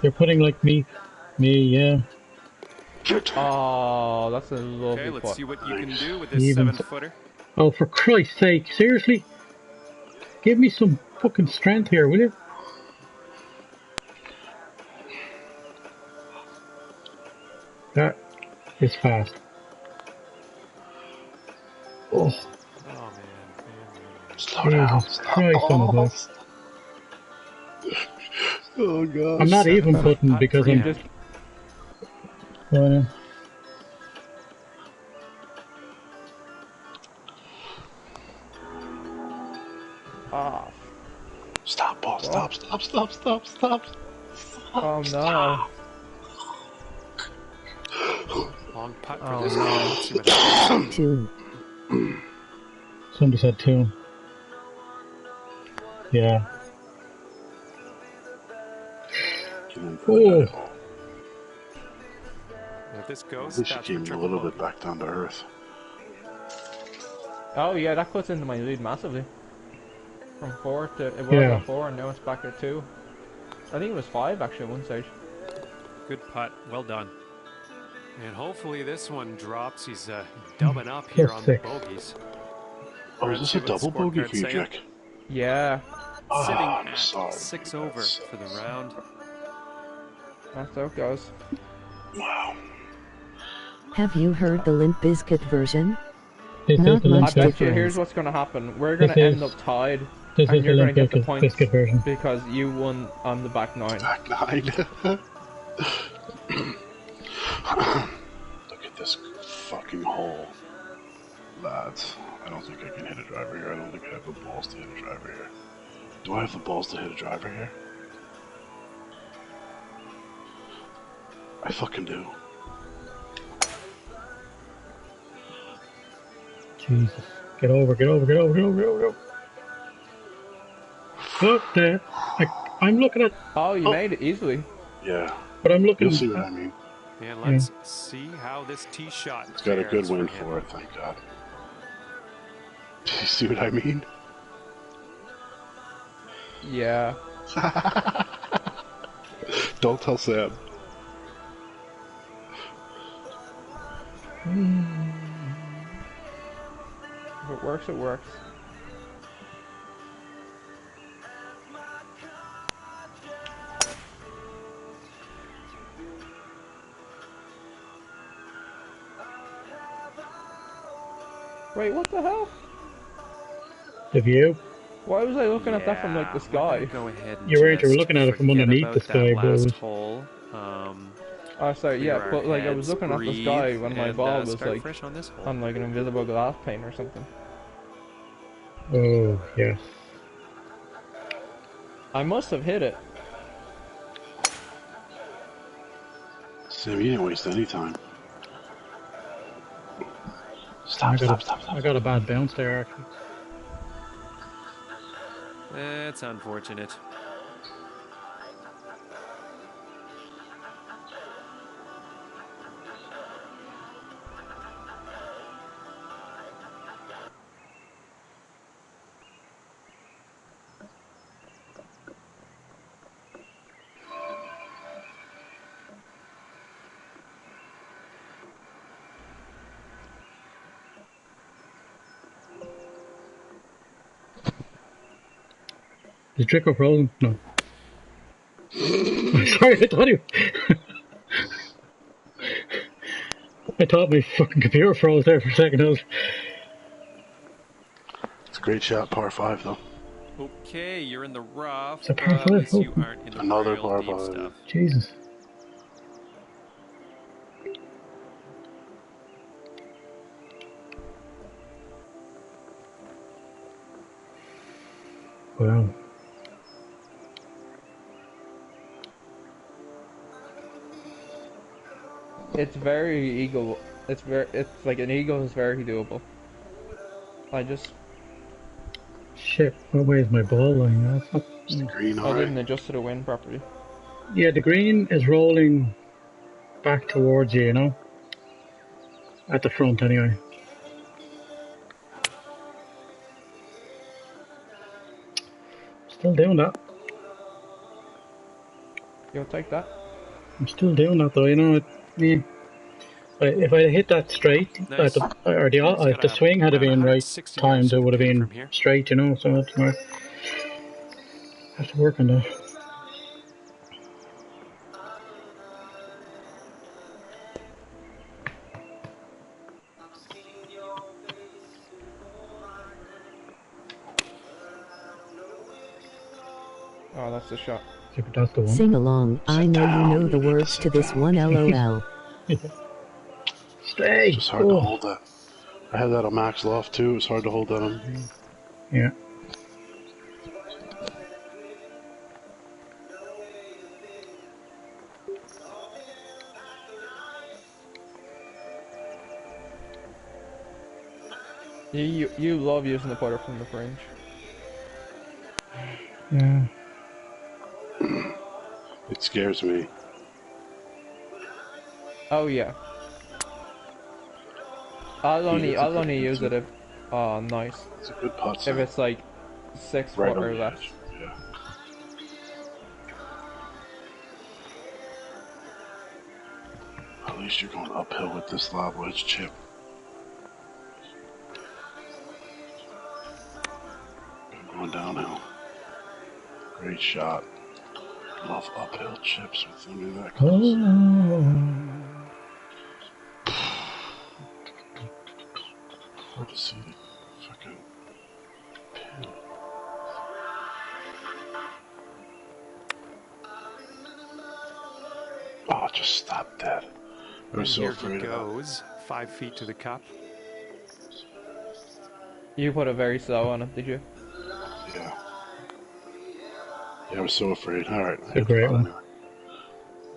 Speaker 2: They're putting like me, yeah.
Speaker 3: Oh, that's a lovely
Speaker 6: Okay, let's
Speaker 3: putt.
Speaker 6: see what you can do with this
Speaker 2: Even
Speaker 6: 7-footer.
Speaker 2: Oh, for Christ's sake, seriously? Give me some fucking strength here, will you? That is fast. Oh,
Speaker 6: Oh, man.
Speaker 4: Slow down.
Speaker 2: Jesus Christ on the bus.
Speaker 4: Oh god.
Speaker 2: I'm not even putting
Speaker 6: putt
Speaker 2: because
Speaker 6: for
Speaker 2: I'm
Speaker 6: you.
Speaker 3: Just
Speaker 2: going in.
Speaker 3: Ah.
Speaker 4: Stop, ball. Stop.
Speaker 3: Oh no.
Speaker 4: Stop.
Speaker 6: Long putt for
Speaker 3: Oh
Speaker 6: this
Speaker 3: no.
Speaker 6: one. Let's see what happens.
Speaker 5: Two.
Speaker 2: Somebody said 2. Yeah. Oh.
Speaker 6: If this goes,
Speaker 4: At least
Speaker 6: that's
Speaker 4: you
Speaker 6: for
Speaker 4: came a
Speaker 6: triple
Speaker 4: little bit
Speaker 6: bogey.
Speaker 4: back down to earth.
Speaker 3: Oh yeah, that cuts into my lead massively. From 4 to it was
Speaker 2: Yeah.
Speaker 3: at 4 and now it's back at 2. I think it was 5 actually at one stage.
Speaker 6: Good putt. Well done. And hopefully this one drops. He's dubbing up here on the
Speaker 2: +6.
Speaker 6: bogeys.
Speaker 4: Oh, is this a double bogey for you,
Speaker 6: saying?
Speaker 4: Jack?
Speaker 3: Yeah.
Speaker 6: Sitting
Speaker 4: I'm
Speaker 6: at
Speaker 4: sorry.
Speaker 6: 6 over for the round.
Speaker 3: That's how it goes.
Speaker 4: Wow.
Speaker 5: Have you heard the Limp Bizkit version?
Speaker 2: This is
Speaker 5: Not
Speaker 2: the
Speaker 5: much
Speaker 2: Limp
Speaker 3: I bet you
Speaker 5: difference.
Speaker 3: here's what's gonna happen. We're gonna
Speaker 2: This
Speaker 3: end
Speaker 2: is-
Speaker 3: up tied
Speaker 2: This
Speaker 3: and
Speaker 2: is the
Speaker 3: you're gonna
Speaker 2: Limp
Speaker 3: get the
Speaker 2: Bizkit
Speaker 3: points
Speaker 2: version.
Speaker 3: because you won on the back 9.
Speaker 4: Back 9. Look at this fucking hole. Lads, I don't think I can hit a driver here. I don't think I have the balls to hit a driver here. Do I have the balls to hit a driver here? I fucking do.
Speaker 2: Jesus. Get over. Look there. I'm looking at...
Speaker 3: Oh, you made it easily.
Speaker 4: Yeah.
Speaker 2: But I'm looking...
Speaker 4: You'll see what I mean.
Speaker 6: And let's see how this tee shot
Speaker 4: It's got a good
Speaker 6: fares
Speaker 4: wind
Speaker 6: him.
Speaker 4: for it, thank God. Do you see what I mean?
Speaker 3: Yeah.
Speaker 4: Don't tell Sam.
Speaker 3: If it works, it works. Wait, what the hell?
Speaker 2: The view.
Speaker 3: Why was I looking at that from like the
Speaker 6: Yeah, we're gonna
Speaker 3: sky?
Speaker 6: go ahead and
Speaker 2: You weren't, you were
Speaker 6: just
Speaker 2: looking at it from
Speaker 6: forget
Speaker 2: underneath
Speaker 6: about
Speaker 2: the sky,
Speaker 6: that last
Speaker 2: bros.
Speaker 6: hole.
Speaker 3: Oh, sorry, yeah,
Speaker 6: Clear
Speaker 3: but
Speaker 6: our
Speaker 3: like I was
Speaker 6: heads,
Speaker 3: looking at the
Speaker 6: breathe,
Speaker 3: sky when my
Speaker 6: and,
Speaker 3: ball was
Speaker 6: start
Speaker 3: like
Speaker 6: fresh on this hole.
Speaker 3: on like an invisible glass pane or something.
Speaker 2: Oh, yes.
Speaker 3: I must have hit it.
Speaker 4: Sam, you didn't waste any time.
Speaker 2: I
Speaker 4: Stop.
Speaker 2: got a bad bounce there, actually.
Speaker 6: That's unfortunate.
Speaker 2: Is Drico frozen? No. Sorry, I thought he... I thought my fucking computer froze there for a second.
Speaker 4: It's a great shot, par 5 though.
Speaker 6: Okay, you're in the rough.
Speaker 2: It's a par
Speaker 6: At
Speaker 2: five,
Speaker 6: least you
Speaker 2: oh.
Speaker 6: aren't in the
Speaker 4: Another
Speaker 6: real
Speaker 4: par
Speaker 6: deep
Speaker 4: 5.
Speaker 6: stuff.
Speaker 2: Jesus. Wow.
Speaker 3: It's very eagle. It's like an eagle is very doable. I just
Speaker 2: Shit, what way is my ball lying? That's not...
Speaker 4: It's the green,
Speaker 3: I didn't
Speaker 4: alright.
Speaker 3: adjust to the wind properly.
Speaker 2: Yeah, the green is rolling back towards you, you know? At the front, anyway. Still doing that.
Speaker 3: You'll take that.
Speaker 2: I'm still doing that, though, you know? If I hit that straight,
Speaker 6: Nice.
Speaker 2: if the swing had been right
Speaker 6: 160
Speaker 2: timed,
Speaker 6: yards
Speaker 2: it
Speaker 6: to
Speaker 2: would have
Speaker 6: the pin
Speaker 2: been
Speaker 6: from here.
Speaker 2: straight, you know? So that's why I have to work on that.
Speaker 3: Oh, that's the shot.
Speaker 2: That's the one.
Speaker 5: Sing along. I know you know the words to this one. LOL.
Speaker 2: Stay!
Speaker 4: It's hard to hold that. I had that on max loft too. It was hard to hold that on.
Speaker 2: Yeah.
Speaker 3: You love using the putter from the fringe.
Speaker 2: Yeah.
Speaker 4: It scares me.
Speaker 3: Oh yeah. I'll only use it if nice.
Speaker 4: It's a good putt,
Speaker 3: If
Speaker 4: Sam.
Speaker 3: it's like 6
Speaker 4: Right
Speaker 3: foot
Speaker 4: on
Speaker 3: or
Speaker 4: the
Speaker 3: less.
Speaker 4: edge. Yeah. At least you're going uphill with this lob wedge chip. I'm going downhill. Great shot. Love uphill chips with under that close. Hard to see the fucking pin. Oh, just stop that. I was so
Speaker 6: Here
Speaker 4: afraid
Speaker 6: he
Speaker 4: of that.
Speaker 6: goes, 5 feet to the cup.
Speaker 3: You put it very slow on it, did you?
Speaker 4: Yeah. Yeah, I was so afraid. All right.
Speaker 2: It's a great one.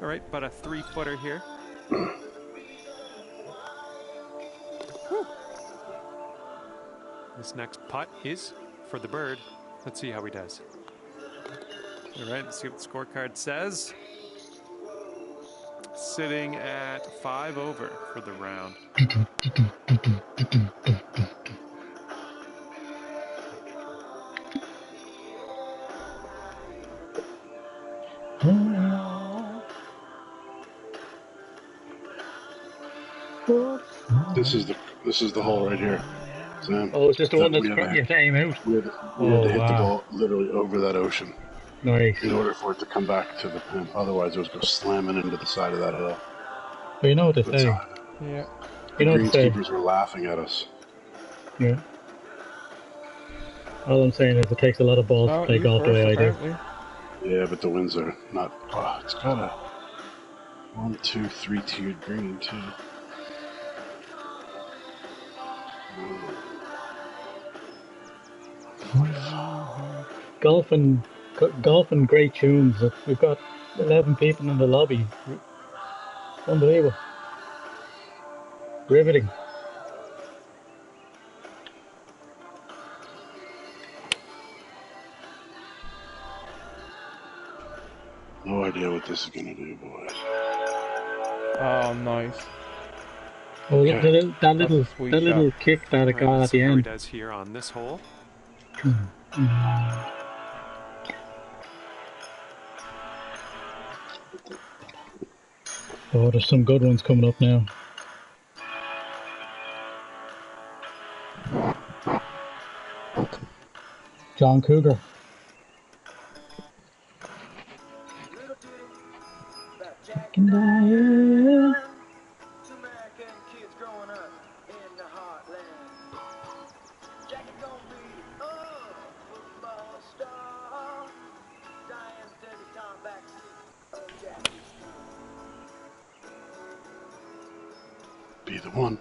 Speaker 6: All right, about a 3-footer here. This next putt is for the bird. Let's see how he does. All right, let's see what the scorecard says. Sitting at 5 over for the round.
Speaker 4: This is the hole right here, Sam.
Speaker 2: Oh, it's just the one that's
Speaker 4: we had
Speaker 2: you have to aim out.
Speaker 4: we had to hit the ball literally over that ocean
Speaker 2: Nice.
Speaker 4: in order for it to come back to the pin. Otherwise, it was go slamming into the side of that hill.
Speaker 2: But you know what they
Speaker 4: But,
Speaker 2: say.
Speaker 3: Yeah.
Speaker 4: the
Speaker 2: You know what they say.
Speaker 4: greenskeepers were laughing at us.
Speaker 2: Yeah. All I'm saying is it takes a lot of balls to play
Speaker 3: you
Speaker 2: golf the
Speaker 3: first,
Speaker 2: way I do.
Speaker 3: apparently.
Speaker 4: Yeah, but the winds are not. Oh, it's got a 1, 2, 3 tiered green too.
Speaker 2: Golf and great tunes. We've got 11 people in the lobby. Unbelievable. Riveting.
Speaker 4: No idea what this is gonna do, boys.
Speaker 3: Oh, nice.
Speaker 2: Oh, look, that little
Speaker 3: sweet
Speaker 2: little
Speaker 3: shot.
Speaker 2: kick that it got
Speaker 6: Let's
Speaker 2: at
Speaker 6: see
Speaker 2: the
Speaker 6: how he
Speaker 2: end.
Speaker 6: does here on this hole.
Speaker 2: Oh, there's some good ones coming up now. John Cougar. Can die,
Speaker 4: Be the one.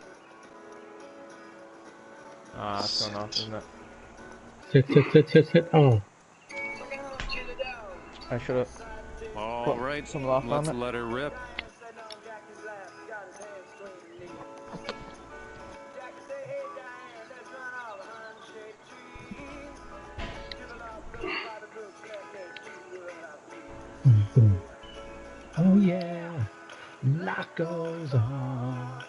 Speaker 3: Ah, it's going off, isn't it?
Speaker 2: Sit. Oh,
Speaker 3: I should have
Speaker 6: All
Speaker 3: put
Speaker 6: right,
Speaker 3: some lock
Speaker 6: let's
Speaker 3: on it.
Speaker 6: let her rip.
Speaker 2: oh yeah, life goes on.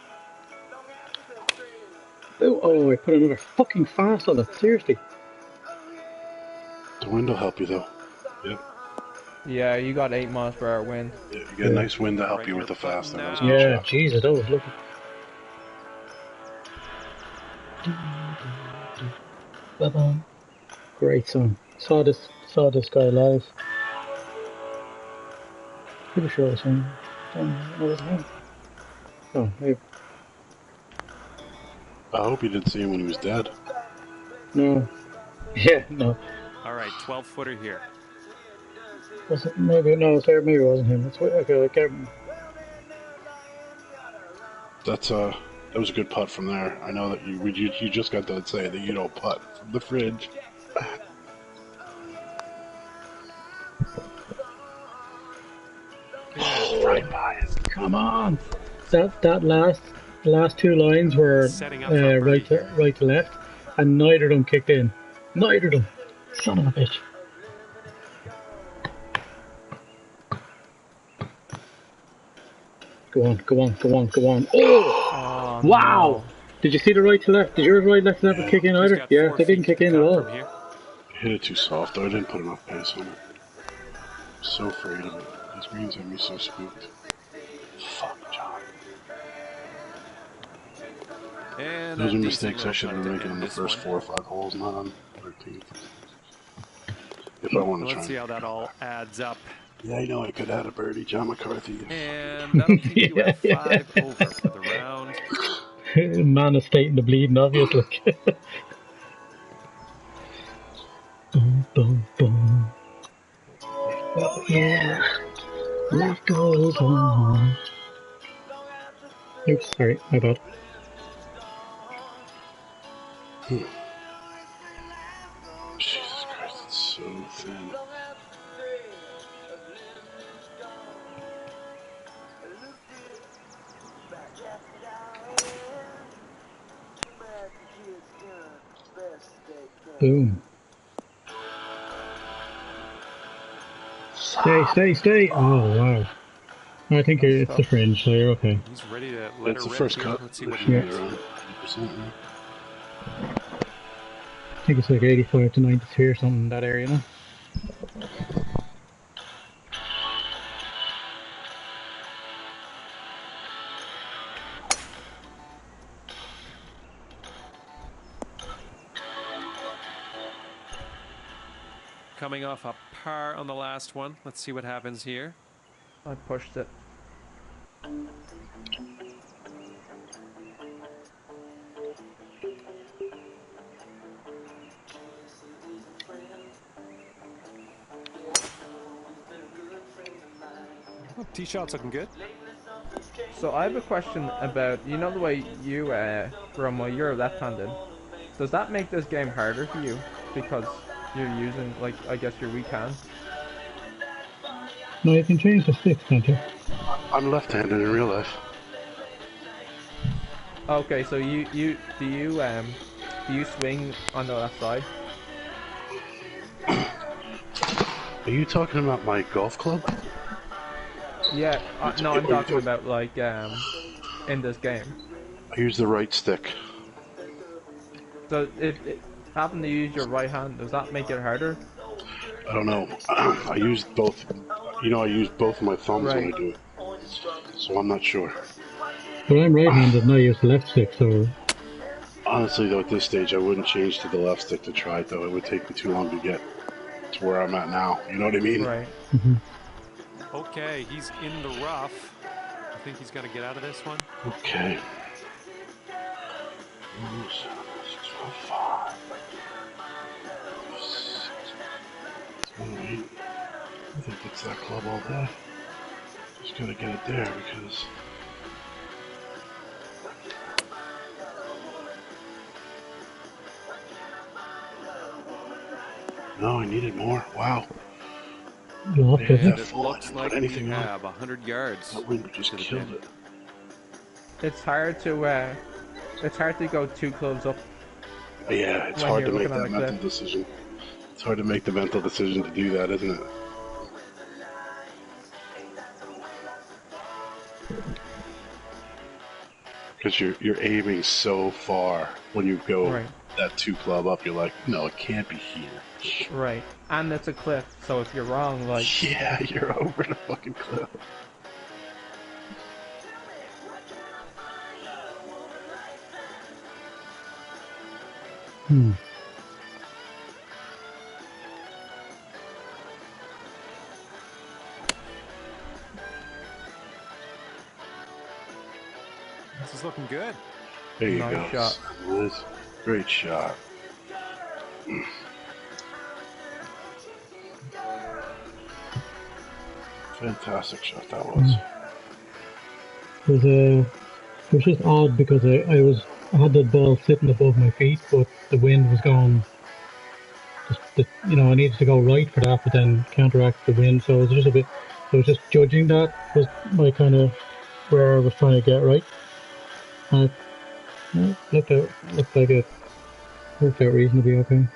Speaker 2: Oh, I put another fucking fast on it. Seriously.
Speaker 4: The wind will help you though. Yep.
Speaker 3: Yeah, you got 8 miles per hour wind.
Speaker 4: Yeah, you get a nice wind to help you with the fast. That was a good
Speaker 2: Yeah,
Speaker 4: shot.
Speaker 2: Jesus, that was lucky. Ba-bum. Great song. Saw this guy live. Pretty sure it was him. It was him. Oh, maybe.
Speaker 4: I hope you didn't see him when he was dead.
Speaker 2: No. Yeah, no.
Speaker 6: All right, 12-footer here.
Speaker 2: Was it, maybe, no, sorry, maybe it wasn't him. It's okay, I can't.
Speaker 4: That was a good putt from there. I know that you just got done saying that you don't putt from the fridge.
Speaker 2: Oh, right by it. Come on. That last 2 lines were
Speaker 6: Setting up for
Speaker 2: right
Speaker 6: birdie.
Speaker 2: to left. and neither of them kicked in. Neither of them. Son of a bitch. Go on, go on, go on, go on. Oh! Wow!
Speaker 3: No.
Speaker 2: Did you see the right to left? Did yours right left to left kick in either? Yeah, they didn't kick in at all.
Speaker 4: Hit it too soft, though. I didn't put enough pace on it. I'm so afraid of it. These greens have me so spooked. Fuck, John.
Speaker 6: And
Speaker 4: those are mistakes I should have been making on the first 4 or 5 holes, not on 13th. If I want to try.
Speaker 6: Let's see how that all adds up.
Speaker 4: Yeah, I know I could add a birdie, John McCarthy.
Speaker 6: And that'll keep you at 5 over for the round.
Speaker 2: Man is stating the bleeding, obviously. Boom, boom, boom. Oh, yeah. Life goes on. Oops, sorry, my bad.
Speaker 4: Jesus Christ, it's so thin.
Speaker 2: Boom. Stay. Oh, wow. I think it's the fringe, so you're okay.
Speaker 6: He's ready to let
Speaker 4: it's
Speaker 6: her
Speaker 4: the first
Speaker 6: rip.
Speaker 4: cut.
Speaker 6: Let's see what
Speaker 2: Yeah. I think it's like 85 to 93 or something in that area now.
Speaker 6: Coming off a par on the last one. Let's see what happens here.
Speaker 3: I pushed it.
Speaker 6: Oh, tee shot's looking good.
Speaker 3: So I have a question about, you know the way you, Romo, you're left-handed. Does that make this game harder for you? Because you're using, like, I guess your weak hand?
Speaker 2: No, you can change the sticks, can't you?
Speaker 4: I'm left-handed in real life.
Speaker 3: Okay, so do you swing on the left side?
Speaker 4: Are you talking about my golf club?
Speaker 3: Yeah, no, I'm talking about, like, in this game.
Speaker 4: I use the right stick.
Speaker 3: So, if having to use your right hand, does that make it harder?
Speaker 4: I don't know. I use both. You know, I use both of my thumbs when I do it. So I'm not sure.
Speaker 2: But I'm right-handed and I use the left stick, so...
Speaker 4: Honestly, though, at this stage, I wouldn't change to the left stick to try it, though. It would take me too long to get to where I'm at now. You know what I mean?
Speaker 3: Right.
Speaker 2: Mm-hmm.
Speaker 6: Okay, he's in the rough. I think he's got to get out of this one.
Speaker 4: Okay. I think it's that club all day. Just gotta get it there because... No, I needed more. Wow.
Speaker 2: And
Speaker 6: it looks like we have 100 yards.
Speaker 4: That wind just killed it.
Speaker 3: It's hard to go 2 clubs up.
Speaker 4: Yeah, it's hard to make that mental decision. It's hard to make the mental decision to do that, isn't it? Because you're aiming so far when you go that 2 club up. You're like, no, it can't be here.
Speaker 3: Right, and it's a cliff, so if you're wrong, like...
Speaker 4: Yeah, you're over the fucking cliff.
Speaker 6: This is looking good.
Speaker 4: There you
Speaker 3: Nice
Speaker 4: go.
Speaker 3: shot.
Speaker 4: Nice. Great shot. Fantastic shot that was.
Speaker 2: It was just odd because I had the ball sitting above my feet, but the wind was going. I needed to go right for that, but then counteract the wind. So it was just a bit. I was just judging that was my kind of where I was trying to get right. And it looked like it. Worked out reasonably okay.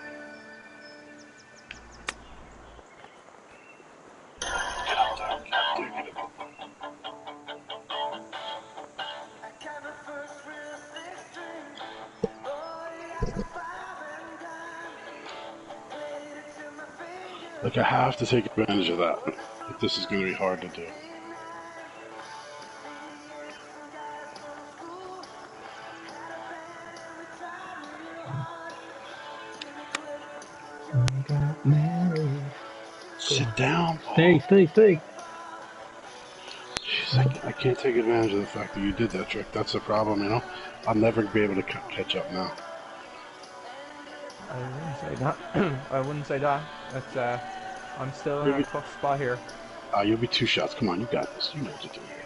Speaker 4: Like, I have to take advantage of that. Like, this is going to be hard to do.
Speaker 2: Got married.
Speaker 4: Sit down, Paul.
Speaker 2: Stay.
Speaker 4: Jeez, I can't take advantage of the fact that you did that trick. That's the problem, you know? I'll never be able to catch up now.
Speaker 3: I wouldn't say that. I wouldn't say that. It's, I'm still in a tough spot here.
Speaker 4: You'll be 2 shots. Come on, you got this. You know what to do here.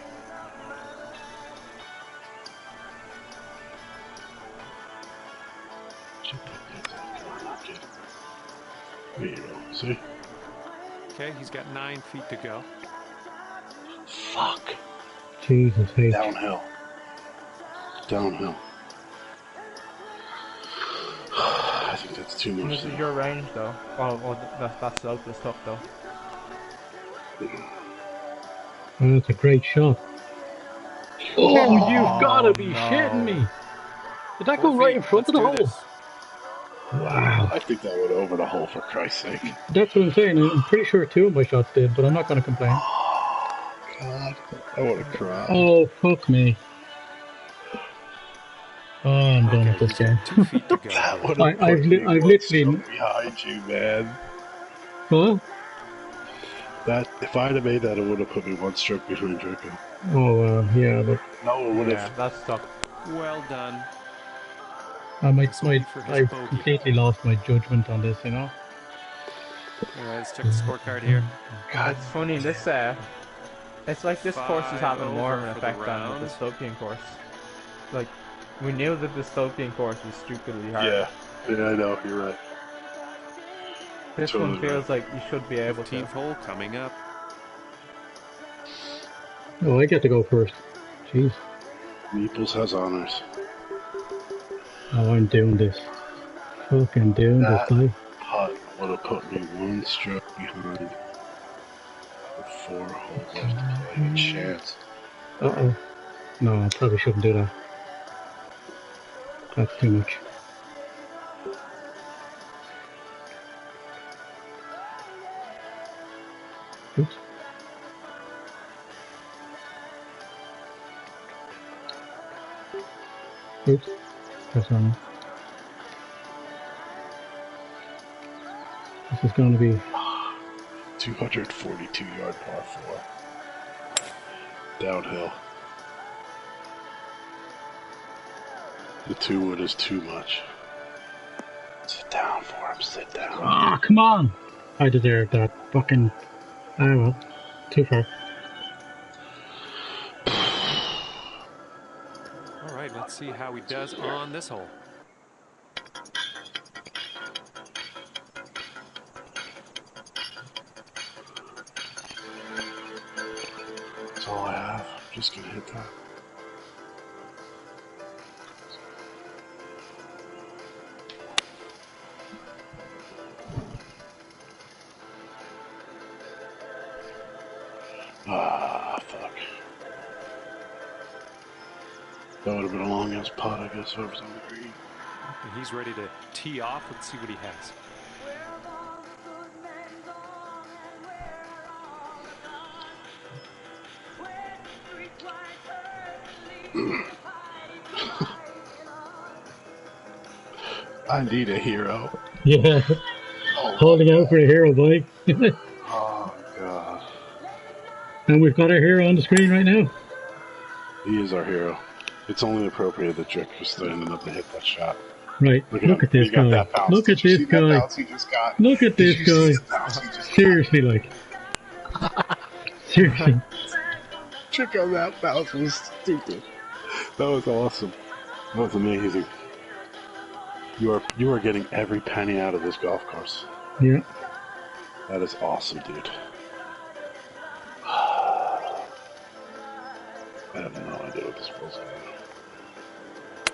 Speaker 4: There you go. See?
Speaker 6: Okay, he's got 9 feet to go.
Speaker 4: Fuck.
Speaker 2: Jesus H.
Speaker 4: Downhill. I think that's too much.
Speaker 3: This is your range, though. Oh, that slope is tough, though.
Speaker 2: Oh, that's a great shot. Oh, you've gotta be shitting me! Did that go right in front of the hole? Wow.
Speaker 4: I think that went over the hole, for Christ's sake.
Speaker 2: That's what I'm saying. I'm pretty sure 2 of my shots did, but I'm not gonna complain.
Speaker 4: God, I want to cry.
Speaker 2: Oh, fuck me. Oh, I'm done with this game.
Speaker 6: 2 feet to go.
Speaker 2: I've literally...
Speaker 4: behind you, man.
Speaker 2: Huh?
Speaker 4: That, if I'd have made that, it would have put me 1 stroke behind Drico.
Speaker 2: Oh, yeah, but...
Speaker 4: No, it would have.
Speaker 3: Yeah, that's tough.
Speaker 6: Well done.
Speaker 2: I've completely lost my judgment on this, you know?
Speaker 6: Alright, let's check the scorecard here.
Speaker 4: God.
Speaker 3: It's funny, this, it's like this course is having more of an
Speaker 6: over for the
Speaker 3: effect than the
Speaker 6: round.
Speaker 3: dystopian course. Like, we knew that the dystopian course was stupidly hard.
Speaker 4: Yeah, I know, you're right.
Speaker 3: This
Speaker 4: Totally
Speaker 3: one feels like you should be able to.
Speaker 6: 15th hole coming up.
Speaker 2: Oh, I get to go first. Jeez.
Speaker 4: Meeples has honors.
Speaker 2: Oh, I'm doing this. Fucking doing
Speaker 4: That
Speaker 2: this,
Speaker 4: putt would have put me 1 stroke behind with 4 holes left to play. A chance.
Speaker 2: Uh-oh. No, I probably shouldn't do that. That's too much. Oops. Oops. That's wrong. This is going to be
Speaker 4: 242-yard par 4. Downhill. The 2-wood is too much. Sit down for him, sit down.
Speaker 2: Ah, come on! I deserve that fucking... Ah, well. Too far.
Speaker 6: Alright, let's see how he does on this hole.
Speaker 4: That's all I have. I'm just gonna hit that. Ah, fuck. That would have been a long ass putt, I guess, over on the green.
Speaker 6: And he's ready to tee off. Let's see what he has.
Speaker 4: I need a hero.
Speaker 2: Yeah. Holding out for a hero, boy.
Speaker 4: Oh, God.
Speaker 2: And we've got our hero on the screen right now.
Speaker 4: He is our hero. It's only appropriate that Drick was standing up to hit that shot.
Speaker 2: Right. Look at this guy. Look at this guy. Look at this guy. Seriously, like. Seriously.
Speaker 4: Check out that bounce was stupid. That was awesome. That was amazing. You are getting every penny out of this golf course.
Speaker 2: Yeah.
Speaker 4: That is awesome, dude. I have no idea what this was.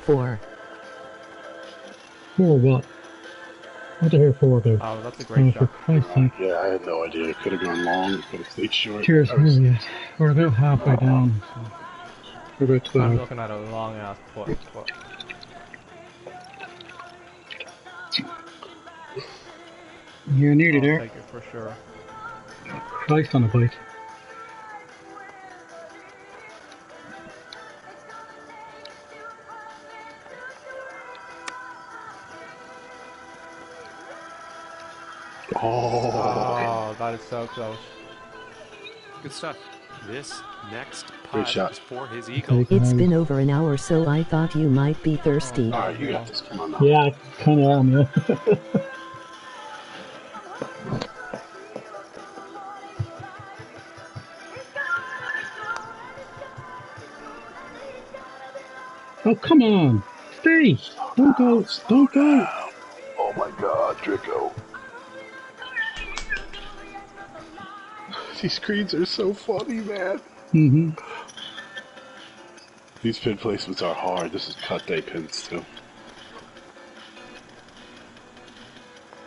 Speaker 5: 4.
Speaker 2: For what? What the hell for, though?
Speaker 3: Oh, that's a great
Speaker 2: Oh, for
Speaker 3: shot.
Speaker 2: Christ's sake.
Speaker 4: Yeah, I had no idea. It could have gone long. It could have stayed short.
Speaker 2: Cheers,
Speaker 4: I
Speaker 2: where are
Speaker 4: was,
Speaker 2: we at? We're about halfway down. So we're about
Speaker 3: I'm
Speaker 2: 12.
Speaker 3: looking at a long ass putt, but
Speaker 2: You're nearly
Speaker 3: I'll
Speaker 2: there.
Speaker 3: take it for sure.
Speaker 2: Christ on a bike.
Speaker 3: Oh, that is so close.
Speaker 6: Good stuff. This next
Speaker 4: Great
Speaker 6: putt
Speaker 4: shot.
Speaker 6: is for his
Speaker 2: Take
Speaker 6: eagle.
Speaker 2: it,
Speaker 5: It's
Speaker 2: Harry.
Speaker 5: been over an hour, so I thought you might be
Speaker 3: Oh,
Speaker 5: thirsty.
Speaker 3: God,
Speaker 4: Alright, you
Speaker 3: no.
Speaker 4: got this. Come on now.
Speaker 2: Yeah, I kind of am, yeah. Oh, come on. Stay. Don't go. Don't go.
Speaker 4: Oh my god, Drico. These screens are so funny, man.
Speaker 2: Mm-hmm.
Speaker 4: These pin placements are hard. This is cut day pins, too.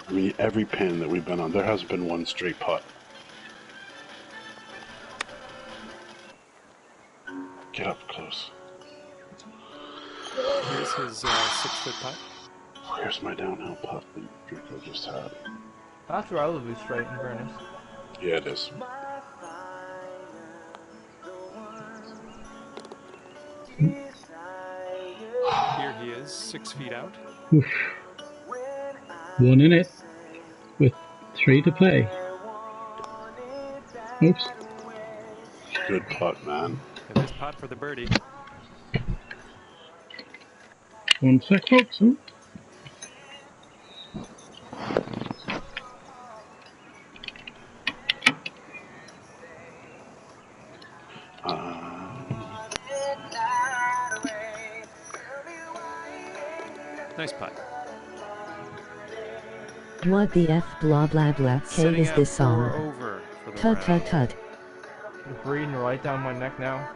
Speaker 4: I mean, every pin that we've been on, there hasn't been one straight putt. Get up close.
Speaker 6: Here's his 6-foot putt.
Speaker 4: Where's my downhill putt that Drico just had?
Speaker 3: That's relatively straight in fairness.
Speaker 4: Yeah, it is.
Speaker 6: Here he is, 6 feet out.
Speaker 2: Oof. One in it with 3 to play. Oops.
Speaker 4: Good putt, man.
Speaker 6: And this putt for the birdie.
Speaker 2: 1 sec, folks. Oh.
Speaker 6: Nice putt.
Speaker 5: What the F blah blah blah K
Speaker 6: Setting
Speaker 5: is
Speaker 6: up
Speaker 5: this
Speaker 6: for
Speaker 5: song?
Speaker 6: over for the
Speaker 5: Tut
Speaker 6: round.
Speaker 5: tut tut.
Speaker 3: You're breathing right down my neck now.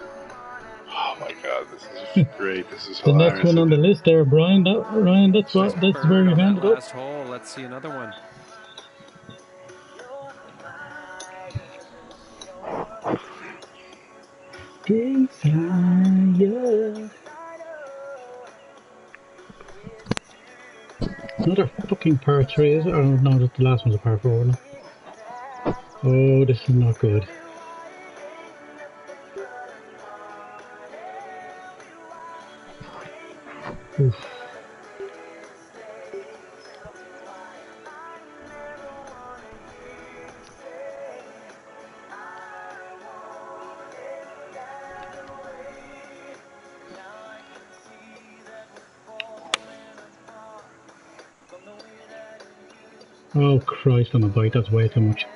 Speaker 4: Oh my god, this is great. This is
Speaker 2: The
Speaker 4: hilarious.
Speaker 2: next one on the list there, Brian. Ryan, that's
Speaker 6: Nice
Speaker 2: what. That's
Speaker 6: bird
Speaker 2: where you
Speaker 6: on that
Speaker 2: ended up.
Speaker 6: last hole. Let's see another one.
Speaker 2: Desire. Another fucking par 3, is it? Oh no, the last one's a par 4 now. Oh, this is not good. Oof. Oh Christ on a bite, that's way too much.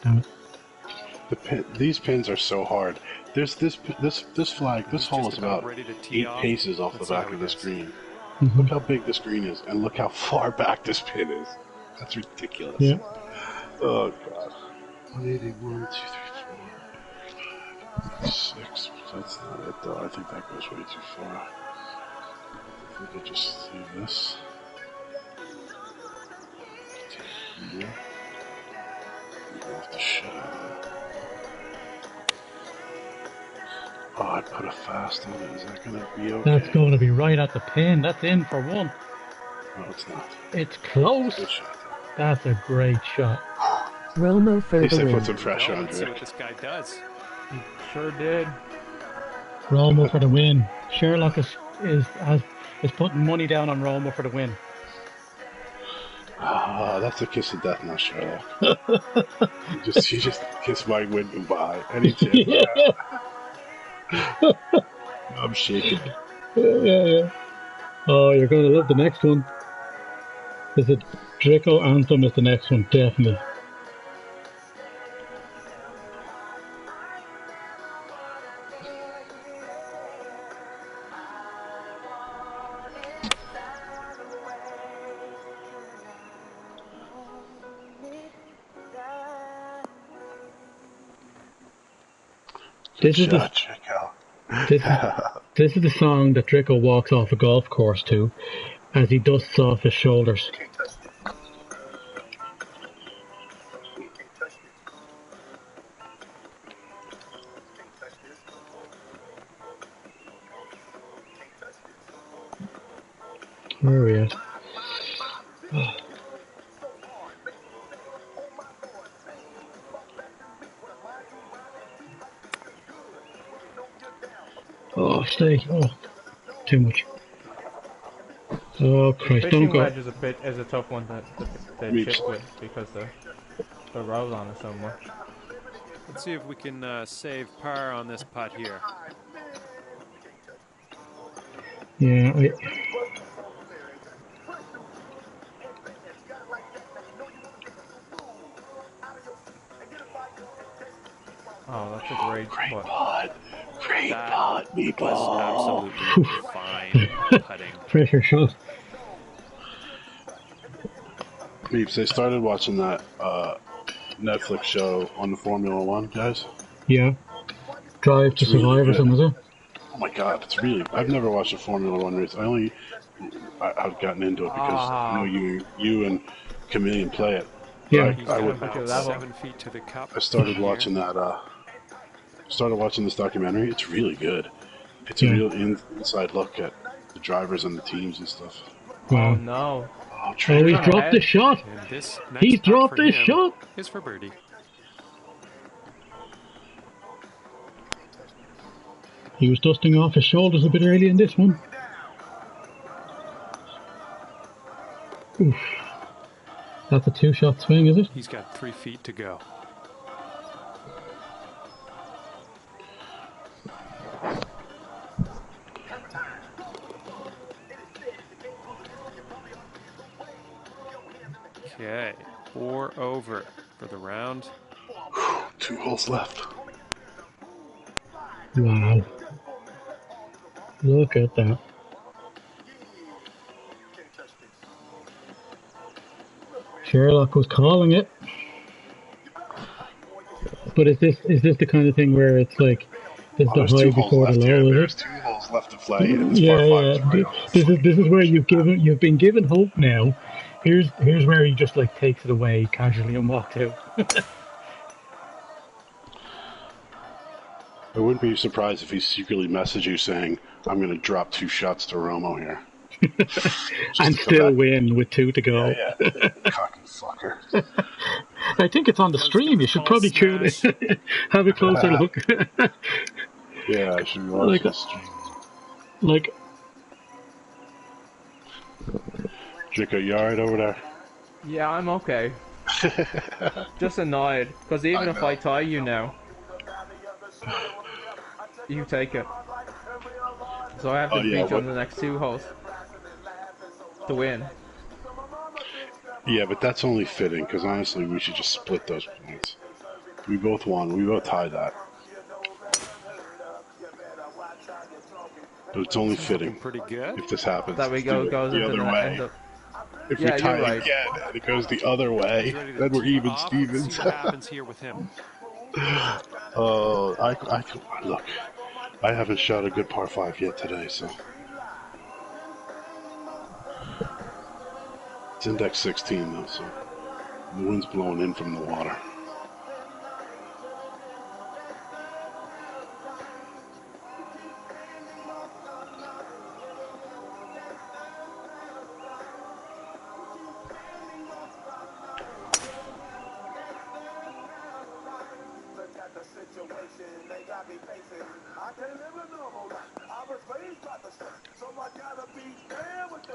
Speaker 2: Damn it.
Speaker 4: These pins are so hard. There's this flag. This
Speaker 6: He's
Speaker 4: hole
Speaker 6: just
Speaker 4: is about
Speaker 6: ready to tee
Speaker 4: 8
Speaker 6: off.
Speaker 4: paces off the
Speaker 6: Let's see
Speaker 4: back
Speaker 6: how
Speaker 4: of
Speaker 6: he
Speaker 4: the
Speaker 6: does.
Speaker 4: screen.
Speaker 2: Mm-hmm.
Speaker 4: Look how big the screen is, and look how far back this pin is. That's ridiculous.
Speaker 2: Yeah.
Speaker 4: Oh god. 181, 2, 3, 4, 5, 6. That's not it though. I think that goes way too far. I think I just leave this to here. Get off the shit out of it. Oh, I put a fast on it. Is that gonna be okay?
Speaker 2: That's going to be right at the pin. That's in for 1.
Speaker 4: No, it's not.
Speaker 2: It's close.
Speaker 4: Good shot.
Speaker 2: That's a great shot.
Speaker 5: Romo for
Speaker 4: At least
Speaker 5: the
Speaker 4: I
Speaker 5: win.
Speaker 4: put some pressure on
Speaker 6: Let's see what
Speaker 4: Drake.
Speaker 6: this guy does.
Speaker 3: Sure did.
Speaker 2: Romo for the win. Sherlock is putting money down on Romo for the win.
Speaker 4: Ah, that's a kiss of death now, Sherlock. you just kissed my win goodbye. Any chance?
Speaker 2: Yeah.
Speaker 4: I'm shaking.
Speaker 2: Yeah. Oh, you're going to love the next one. Is it Draco Anthem is the next one, definitely.
Speaker 4: Good
Speaker 2: This is
Speaker 4: shot, check out.
Speaker 2: This is the song that Drico walks off a golf course to as he dusts off his shoulders. Where are we at? Oh, stay. Oh, too much. Oh, Christ,
Speaker 3: Fishing
Speaker 2: don't go.
Speaker 3: wedge is a tough one to chip with because the roll on it so much.
Speaker 6: Let's see if we can save par on this putt here.
Speaker 2: Yeah,
Speaker 3: Oh, that's a great
Speaker 4: putt. Great putt,
Speaker 6: That was absolutely fine putting.
Speaker 2: Pressure shot.
Speaker 4: Meeps, they started watching that Netflix show on the Formula One, guys.
Speaker 2: Yeah. Drive to Survive or something, is it?
Speaker 4: Oh my god, it's really... I've never watched a Formula One race. I've gotten into it because I know you and Chameleon play it.
Speaker 2: Yeah.
Speaker 6: He's got about 7 feet to the cup.
Speaker 4: I started watching that, started watching this documentary. It's really good. It's a real inside look at the drivers and the teams and stuff.
Speaker 2: Wow.
Speaker 3: Oh no.
Speaker 4: Oh,
Speaker 2: he's dropped the shot. He's dropped the shot.
Speaker 6: Is for birdie.
Speaker 2: He was dusting off his shoulders a bit early in this one. Oof. That's a 2-shot swing, is it?
Speaker 6: He's got 3 feet to go. Okay, 4 over for the round.
Speaker 4: 2 holes left.
Speaker 2: Wow. Look at that. Sherlock was calling it. But is this the kind of thing where it's like there's the high before the low?
Speaker 4: There's 2 holes left to play.
Speaker 2: This is where you've been given hope now. Here's where he just like takes it away casually and walks out.
Speaker 4: I wouldn't be surprised if he secretly messaged you saying, "I'm going to drop 2 shots to Romo here."
Speaker 2: And still win with 2 to go.
Speaker 4: Yeah. Cocky fucker.
Speaker 2: I think it's on the stream. You should probably tune it. Have a closer look.
Speaker 4: Yeah, I should watch the stream.
Speaker 2: Like,
Speaker 4: Drico, you alright over there?
Speaker 3: Yeah, I'm okay. Just annoyed because even if I tie you now, you take it. So I have to beat you on the next 2 holes to win.
Speaker 4: Yeah, but that's only fitting, because honestly, we should just split those points. We both won. We both tied that. But it's only fitting.
Speaker 6: Pretty good.
Speaker 4: If this happens.
Speaker 3: That we goes
Speaker 4: the other way. If we tie again and it goes the other way, then we're even Stevens.
Speaker 6: See what happens here with him.
Speaker 4: Look, I haven't shot a good par 5 yet today, so. It's index 16 though, so the wind's blowing in from the water.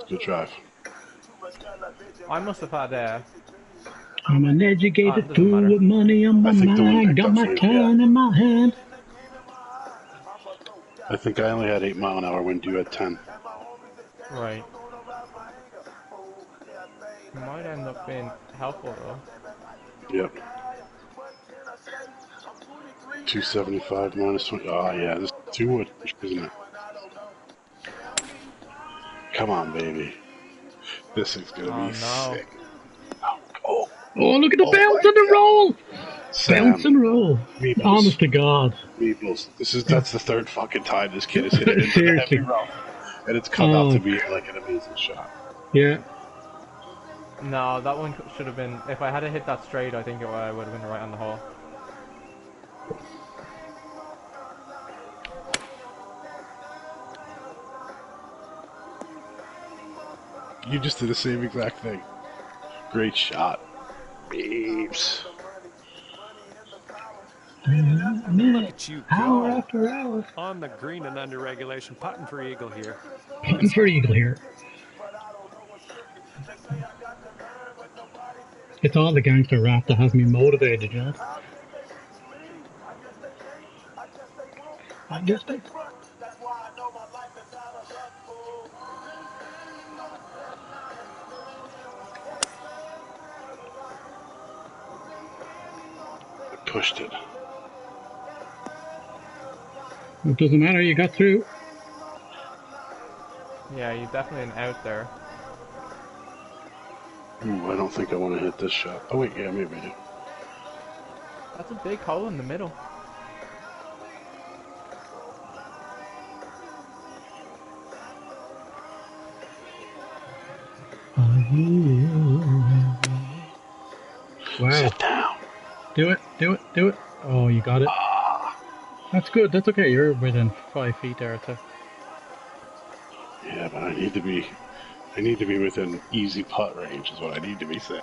Speaker 4: Good drive.
Speaker 3: I must have had
Speaker 2: I'm an educated fool with money on my mind, got my can in my hand.
Speaker 4: I think I only had 8 mile an hour wind, you had 10.
Speaker 3: Right. Might end up being helpful though.
Speaker 4: Yep. 275 minus 20. Oh yeah, this is 2 wood, isn't it? Come on, baby. This is gonna be sick.
Speaker 2: Oh, look at the bounce and the roll! Bounce and roll.
Speaker 4: Meeples.
Speaker 2: Honest to God.
Speaker 4: Meeples. That's the third fucking time this kid has hit it into the heavy rough. And it's come out to be like an amazing shot.
Speaker 2: Yeah.
Speaker 3: No, that one should have been. If I had hit that straight, I think it would have been right on the hole.
Speaker 4: You just did the same exact thing. Great shot. Beeps.
Speaker 6: Look at you
Speaker 2: Hour
Speaker 6: go.
Speaker 2: after hour.
Speaker 6: On the green and under regulation, putting for eagle here.
Speaker 2: Putting for eagle here. It's all the gangster rap that has me motivated, you know? I just think.
Speaker 4: Pushed it.
Speaker 2: It doesn't matter, you got through.
Speaker 3: Yeah, you definitely an out there.
Speaker 4: Ooh, I don't think I want to hit this shot. Oh wait, yeah, maybe I do.
Speaker 3: That's a big hole in the middle.
Speaker 2: Wow.
Speaker 4: Sit down.
Speaker 2: Do it, do it, do it. Oh, you got it. That's good, that's okay. You're within 5 feet there, too.
Speaker 4: Yeah, but I need to be within easy putt range is what I need to be saying.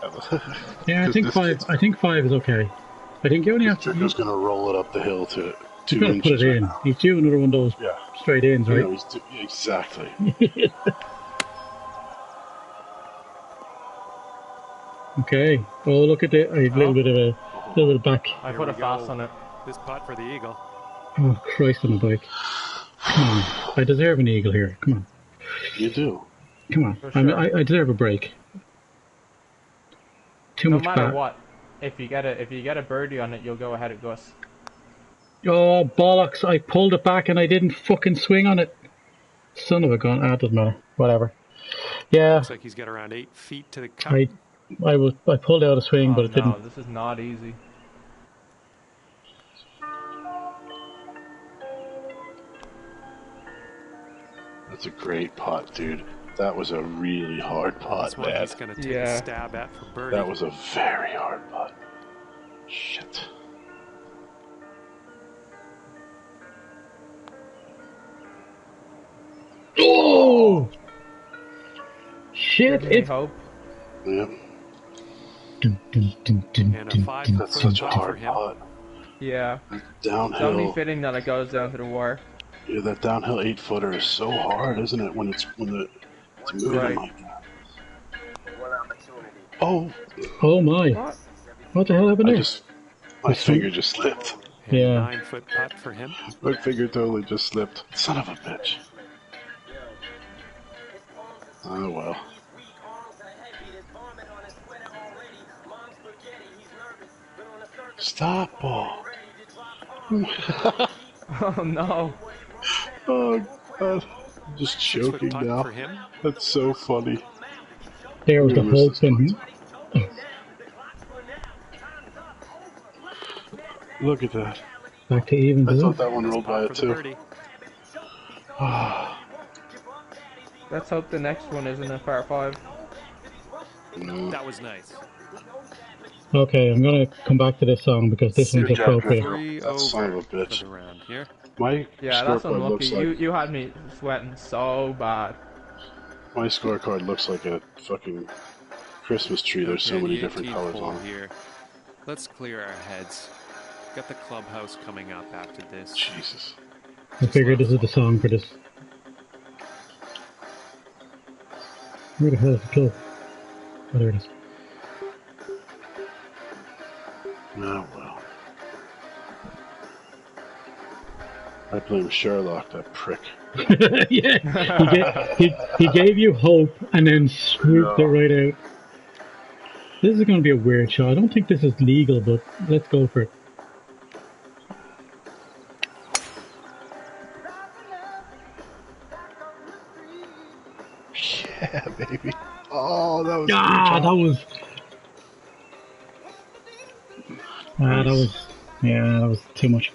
Speaker 2: Yeah, I think 5 is okay. I think you only have to...
Speaker 4: He's going to roll it up the hill to 2
Speaker 2: He's got to
Speaker 4: inches.
Speaker 2: put it in. He's due another one of those straight ins, right?
Speaker 4: Exactly.
Speaker 2: Okay. Oh, look at it. A little bit of back.
Speaker 3: I put a fast on it.
Speaker 6: This putt for the eagle.
Speaker 2: Oh, Christ on the bike. Come on. I deserve an eagle here. Come on.
Speaker 4: You do.
Speaker 2: Come on.
Speaker 3: Sure.
Speaker 2: I deserve a break. Too much
Speaker 3: No matter
Speaker 2: back.
Speaker 3: what, if you get a birdie on it, you'll go ahead of Gus.
Speaker 2: Oh, bollocks. I pulled it back and I didn't fucking swing on it. Son of a gun. Ah, doesn't matter. Whatever. Yeah.
Speaker 6: Looks like he's got around 8 feet to the cup.
Speaker 2: I pulled out a swing, but it didn't.
Speaker 3: No, this is not easy.
Speaker 4: That's a great putt, dude. That was a really hard putt,
Speaker 6: That's what
Speaker 4: man.
Speaker 6: he's going to take a stab at for birdie.
Speaker 4: That was a very hard putt. Shit.
Speaker 2: Oh! Shit!
Speaker 3: Give me
Speaker 2: It's
Speaker 3: hope.
Speaker 4: Yep.
Speaker 6: And a 5
Speaker 4: That's
Speaker 6: for
Speaker 4: such a
Speaker 6: for
Speaker 4: hard
Speaker 6: him.
Speaker 4: putt.
Speaker 3: Yeah. It's only
Speaker 4: Downhill.
Speaker 3: fitting that it goes down to the wire.
Speaker 4: Yeah, that downhill 8-footer is so hard, isn't it? When it's moving
Speaker 3: Right.
Speaker 4: like that. Oh,
Speaker 2: oh my! What the hell happened there?
Speaker 4: my finger just slipped.
Speaker 6: And
Speaker 2: Yeah.
Speaker 6: a 9-foot putt for him.
Speaker 4: My finger totally just slipped. Son of a bitch. Oh well. Stop, ball.
Speaker 3: Oh no!
Speaker 4: Oh God. I'm just
Speaker 6: 6-foot
Speaker 4: choking
Speaker 6: putt
Speaker 4: now.
Speaker 6: for him.
Speaker 4: That's so funny.
Speaker 2: There was the
Speaker 4: Who
Speaker 2: whole
Speaker 4: missed
Speaker 2: thing.
Speaker 4: Look at that.
Speaker 2: Back to even.
Speaker 4: I
Speaker 2: isn't
Speaker 4: thought
Speaker 2: it?
Speaker 4: that one rolled by
Speaker 6: Putt
Speaker 4: it
Speaker 6: for the
Speaker 4: too.
Speaker 6: birdie.
Speaker 3: Let's hope the next one isn't a par 5.
Speaker 4: No.
Speaker 6: That was nice.
Speaker 2: Okay, I'm gonna come back to this song because this one's
Speaker 4: Good job,
Speaker 2: appropriate.
Speaker 4: Drew.
Speaker 6: 3
Speaker 4: That son of a
Speaker 6: over
Speaker 4: bitch.
Speaker 6: for the round here.
Speaker 4: My
Speaker 3: Yeah, that's
Speaker 4: scorecard
Speaker 3: unlucky.
Speaker 4: looks like
Speaker 3: You had me sweating so bad.
Speaker 4: my scorecard looks like a fucking Christmas tree. There's so
Speaker 6: Okay,
Speaker 4: many
Speaker 6: the
Speaker 4: different
Speaker 6: 18th
Speaker 4: colors
Speaker 6: hole
Speaker 4: on it.
Speaker 6: here. Let's clear our heads. Got the clubhouse coming up after this.
Speaker 4: Jesus.
Speaker 2: I figured this is the song for this. Where the hell is the club? Oh, there it is.
Speaker 4: Oh well. I blame Sherlock, that prick.
Speaker 2: Yeah, he gave you hope and then swooped it right out. This is going to be a weird shot. I don't think this is legal, but let's go for it.
Speaker 4: Yeah, baby. Oh, that was
Speaker 2: Ah, that was... That was too much.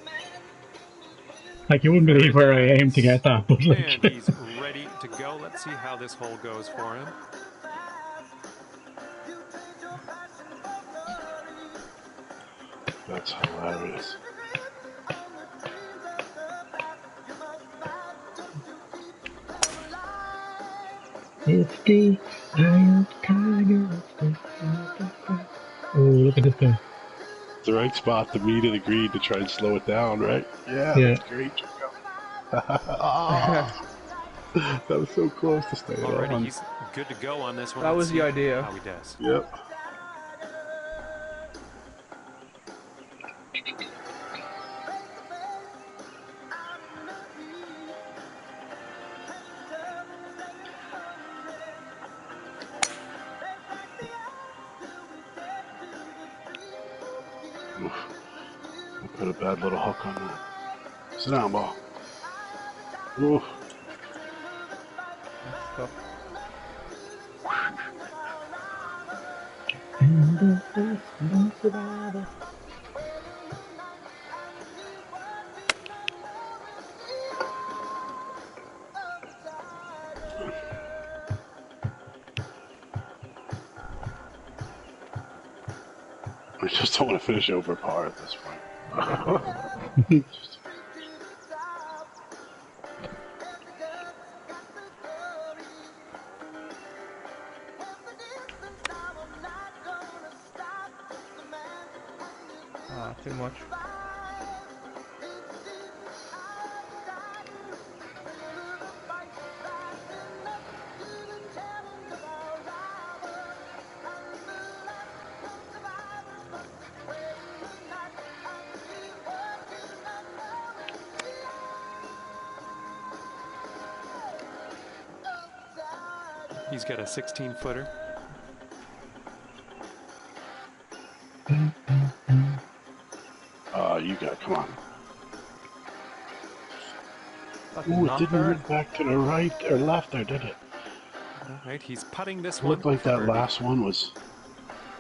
Speaker 2: Like, you wouldn't believe where I aimed to get that, but like...
Speaker 6: And he's ready to go. Let's see how this hole goes for him.
Speaker 4: That's hilarious.
Speaker 2: It's the Iron Tiger. Oh, look at this guy.
Speaker 4: The right spot, the meat of the green to try and slow it down, right? Yeah. That's great. Oh, that was so close to stay
Speaker 6: Already,
Speaker 4: on.
Speaker 6: he's good to go on this one.
Speaker 3: That
Speaker 6: Let's
Speaker 3: was the
Speaker 6: see
Speaker 3: idea.
Speaker 6: How he does.
Speaker 4: Yep. I put a bad little hook on that. Sit down, ball. Ooh.
Speaker 3: That's tough.
Speaker 4: I just don't want to finish over par at this point.
Speaker 3: Too much.
Speaker 6: He's got a 16-footer.
Speaker 4: You got it. Come on.
Speaker 3: Fucking
Speaker 4: Ooh, it didn't
Speaker 3: knocker.
Speaker 4: move back to the right or left there, did it?
Speaker 6: All right, he's putting this
Speaker 4: It
Speaker 6: one.
Speaker 4: looked like
Speaker 6: for
Speaker 4: that
Speaker 6: birdie.
Speaker 4: last one was...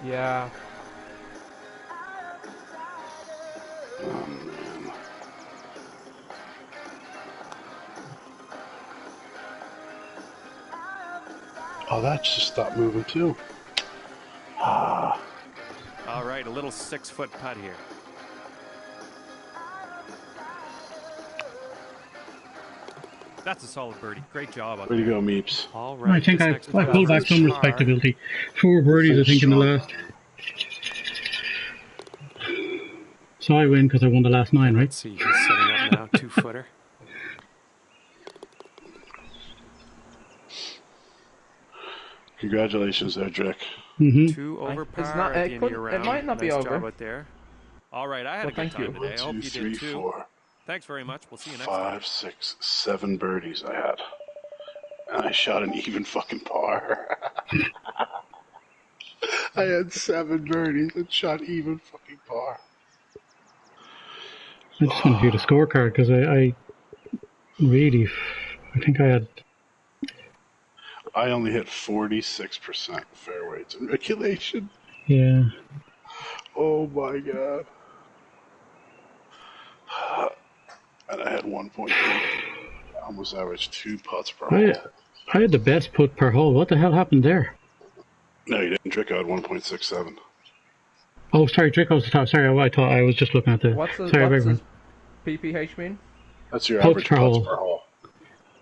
Speaker 3: Yeah.
Speaker 4: Oh, man. Oh, that just stopped moving too. Ah.
Speaker 6: All right, a little 6-foot putt here. That's a solid birdie. Great job out
Speaker 4: Way to
Speaker 6: there.
Speaker 4: go, Meeps.
Speaker 6: All right.
Speaker 2: I think
Speaker 6: this
Speaker 2: I
Speaker 6: next one
Speaker 2: pulled back
Speaker 6: is
Speaker 2: some
Speaker 6: par.
Speaker 2: respectability. 4 birdies, I think, in the last. So I win because I won the last 9, right?
Speaker 6: Let's see. He's setting up now. 2-footer.
Speaker 4: Congratulations there, Drick.
Speaker 6: 2 over par
Speaker 3: It's not-
Speaker 6: at
Speaker 3: it
Speaker 6: the end
Speaker 3: could-
Speaker 6: of your round.
Speaker 3: it might not be
Speaker 6: Nice
Speaker 3: over.
Speaker 6: job out there. All right, I had
Speaker 3: Well,
Speaker 6: a good
Speaker 3: thank
Speaker 6: time
Speaker 3: you.
Speaker 6: today. I hope
Speaker 4: 1,
Speaker 6: you
Speaker 4: 2,
Speaker 6: did
Speaker 4: 3,
Speaker 6: too.
Speaker 4: 4,
Speaker 6: Thanks very much. We'll see you next time.
Speaker 4: 5, 6, 7 birdies I had. And I shot an even fucking par. I had 7 birdies and shot even fucking par.
Speaker 2: I just want to view the scorecard because I think I had.
Speaker 4: I only hit 46% fairways in regulation.
Speaker 2: Yeah.
Speaker 4: Oh my god. And I had 1.8. I almost averaged 2 putts per hole.
Speaker 2: I had the best putt per hole. What the hell happened there?
Speaker 4: No, you didn't. Drick out 1.67.
Speaker 2: Oh, sorry, Drico's the top. Sorry, I thought I was just looking at the.
Speaker 3: What's his PPH mean?
Speaker 4: That's your
Speaker 2: Putts
Speaker 4: average
Speaker 2: per
Speaker 4: putts
Speaker 2: hole.
Speaker 4: per hole.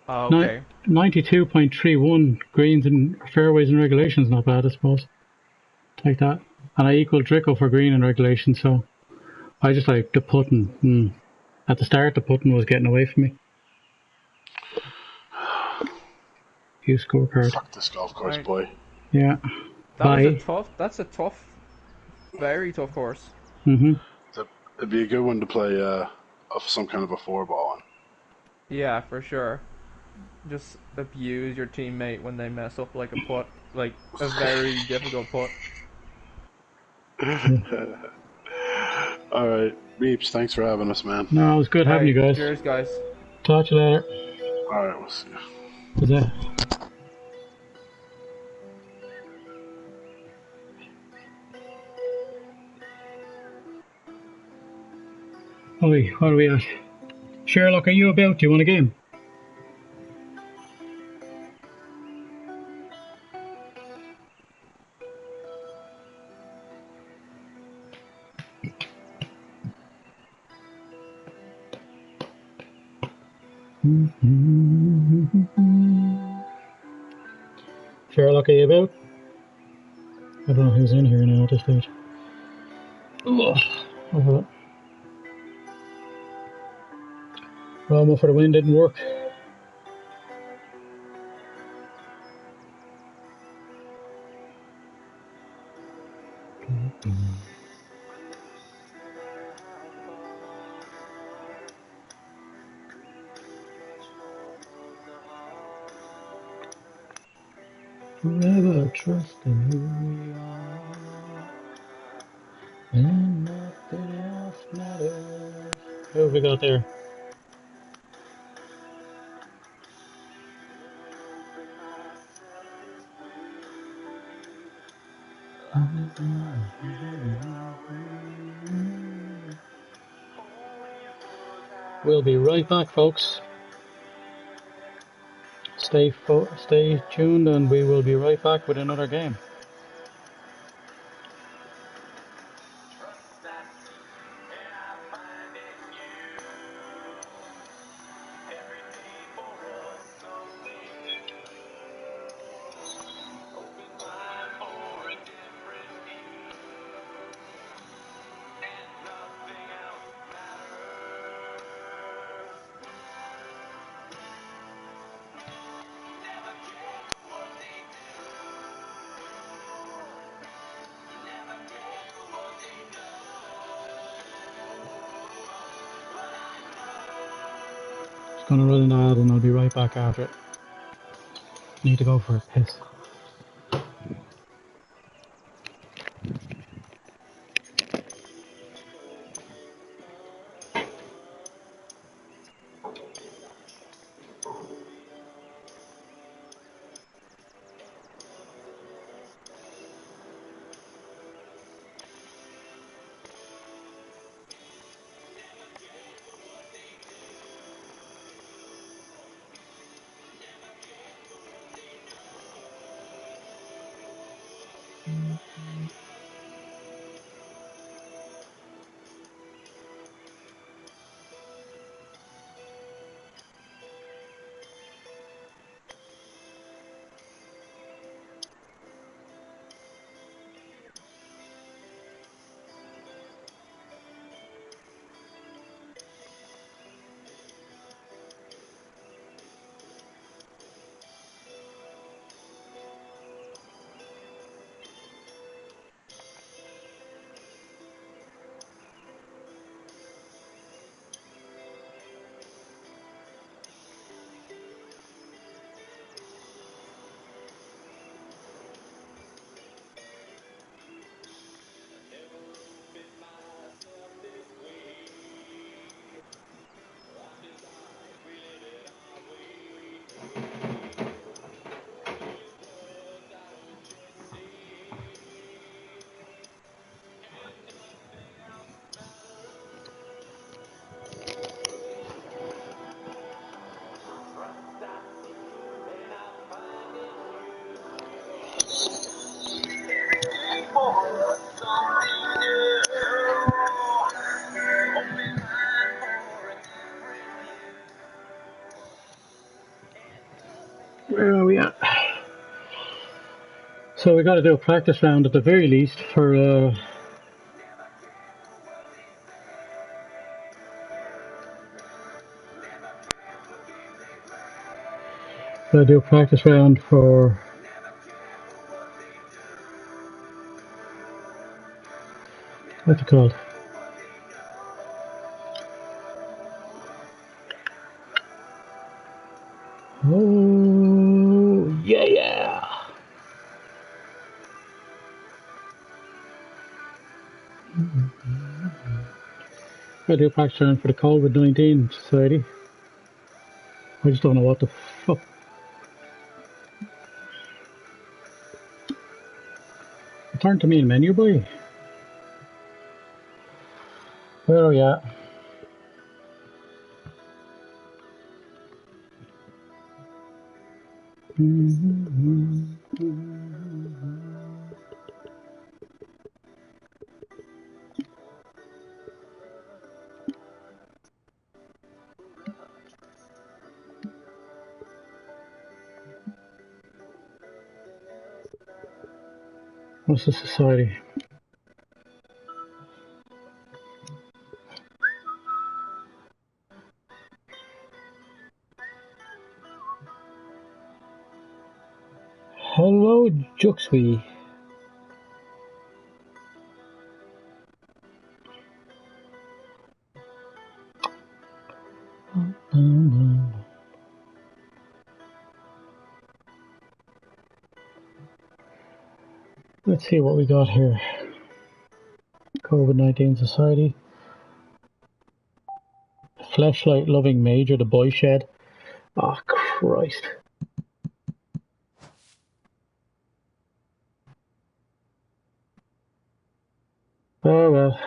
Speaker 3: Oh, okay.
Speaker 2: 92.31 greens and fairways and regulations, not bad, I suppose. Take that. And I equal Drico for green and regulation, so I just like the putting. At the start, the putting was getting away from me. View scorecard.
Speaker 4: Fuck this golf course,
Speaker 3: Right.
Speaker 4: boy.
Speaker 2: Yeah.
Speaker 3: That's a tough, very tough course.
Speaker 4: It'd be a good one to play of some kind of a 4-ball on.
Speaker 3: Yeah, for sure. Just abuse your teammate when they mess up like a putt, like a very difficult putt.
Speaker 4: Alright, Beeps, thanks for having us, man.
Speaker 2: No, it was good having you guys.
Speaker 3: Cheers, guys.
Speaker 2: Talk to you later.
Speaker 4: Alright, we'll see you.
Speaker 2: Was that? Oi, what are we at? Sherlock, are you about? Do you want a game? Sherlock, are you about? I don't know who's in here now at this stage. Ugh. Over that. Romo for the win didn't work. Forever trust in who we are, and nothing else matters. Who have we got there? We'll be right back, folks. Stay tuned, and we will be right back with another game. Just gonna run an ad, and I'll be right back after it. Need to go for a piss. Where are we at? So we got to do a practice round at the very least for gotta do a practice round for what's it called? Oh yeah. Gotta do a practice round for the COVID-19 Society. I just don't know what the fuck. Turn to me in menu boy. Where are we at? What's the society? Hello, Juxby. Let's see what we got here. COVID-19 Society. Fleshlight Loving Major, the Boy Shed. Oh, Christ. Oh, well.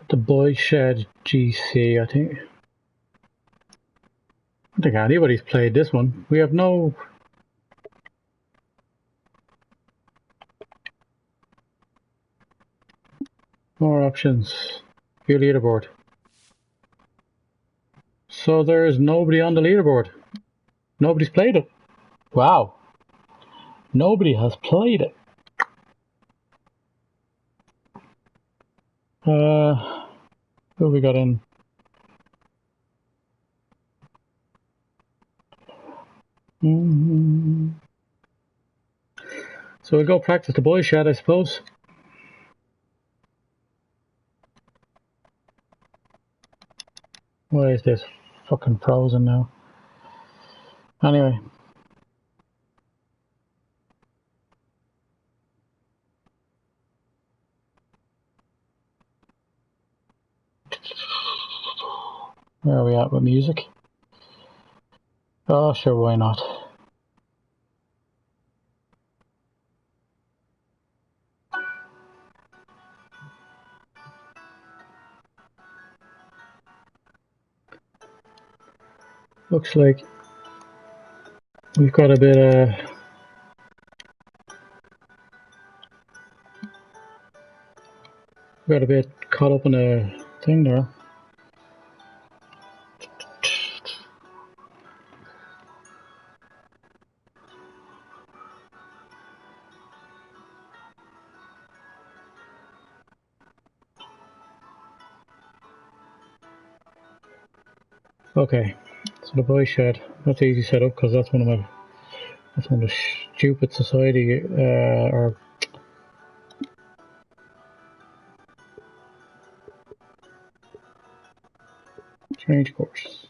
Speaker 2: The Boy Shed GC, I think. I don't think anybody's played this one. We have no... more options. View leaderboard. So there's nobody on the leaderboard. Nobody's played it. Wow. Nobody has played it. Who have we got in? So we'll go practice the Boy Shed, I suppose. Why is this fucking frozen now? Anyway. Where are we at with music? Oh, sure, why not? Looks like we've got a bit caught up in a thing there. Okay, so the Boy Shed, that's easy setup because that's one of the stupid society or change course.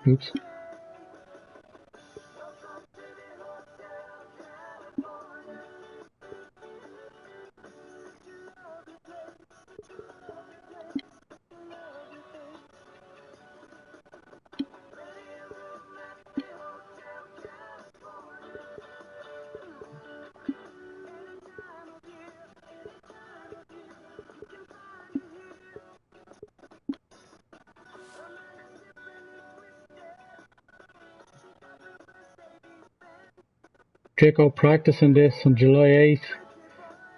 Speaker 2: Oops. Drico practicing this on July 8th,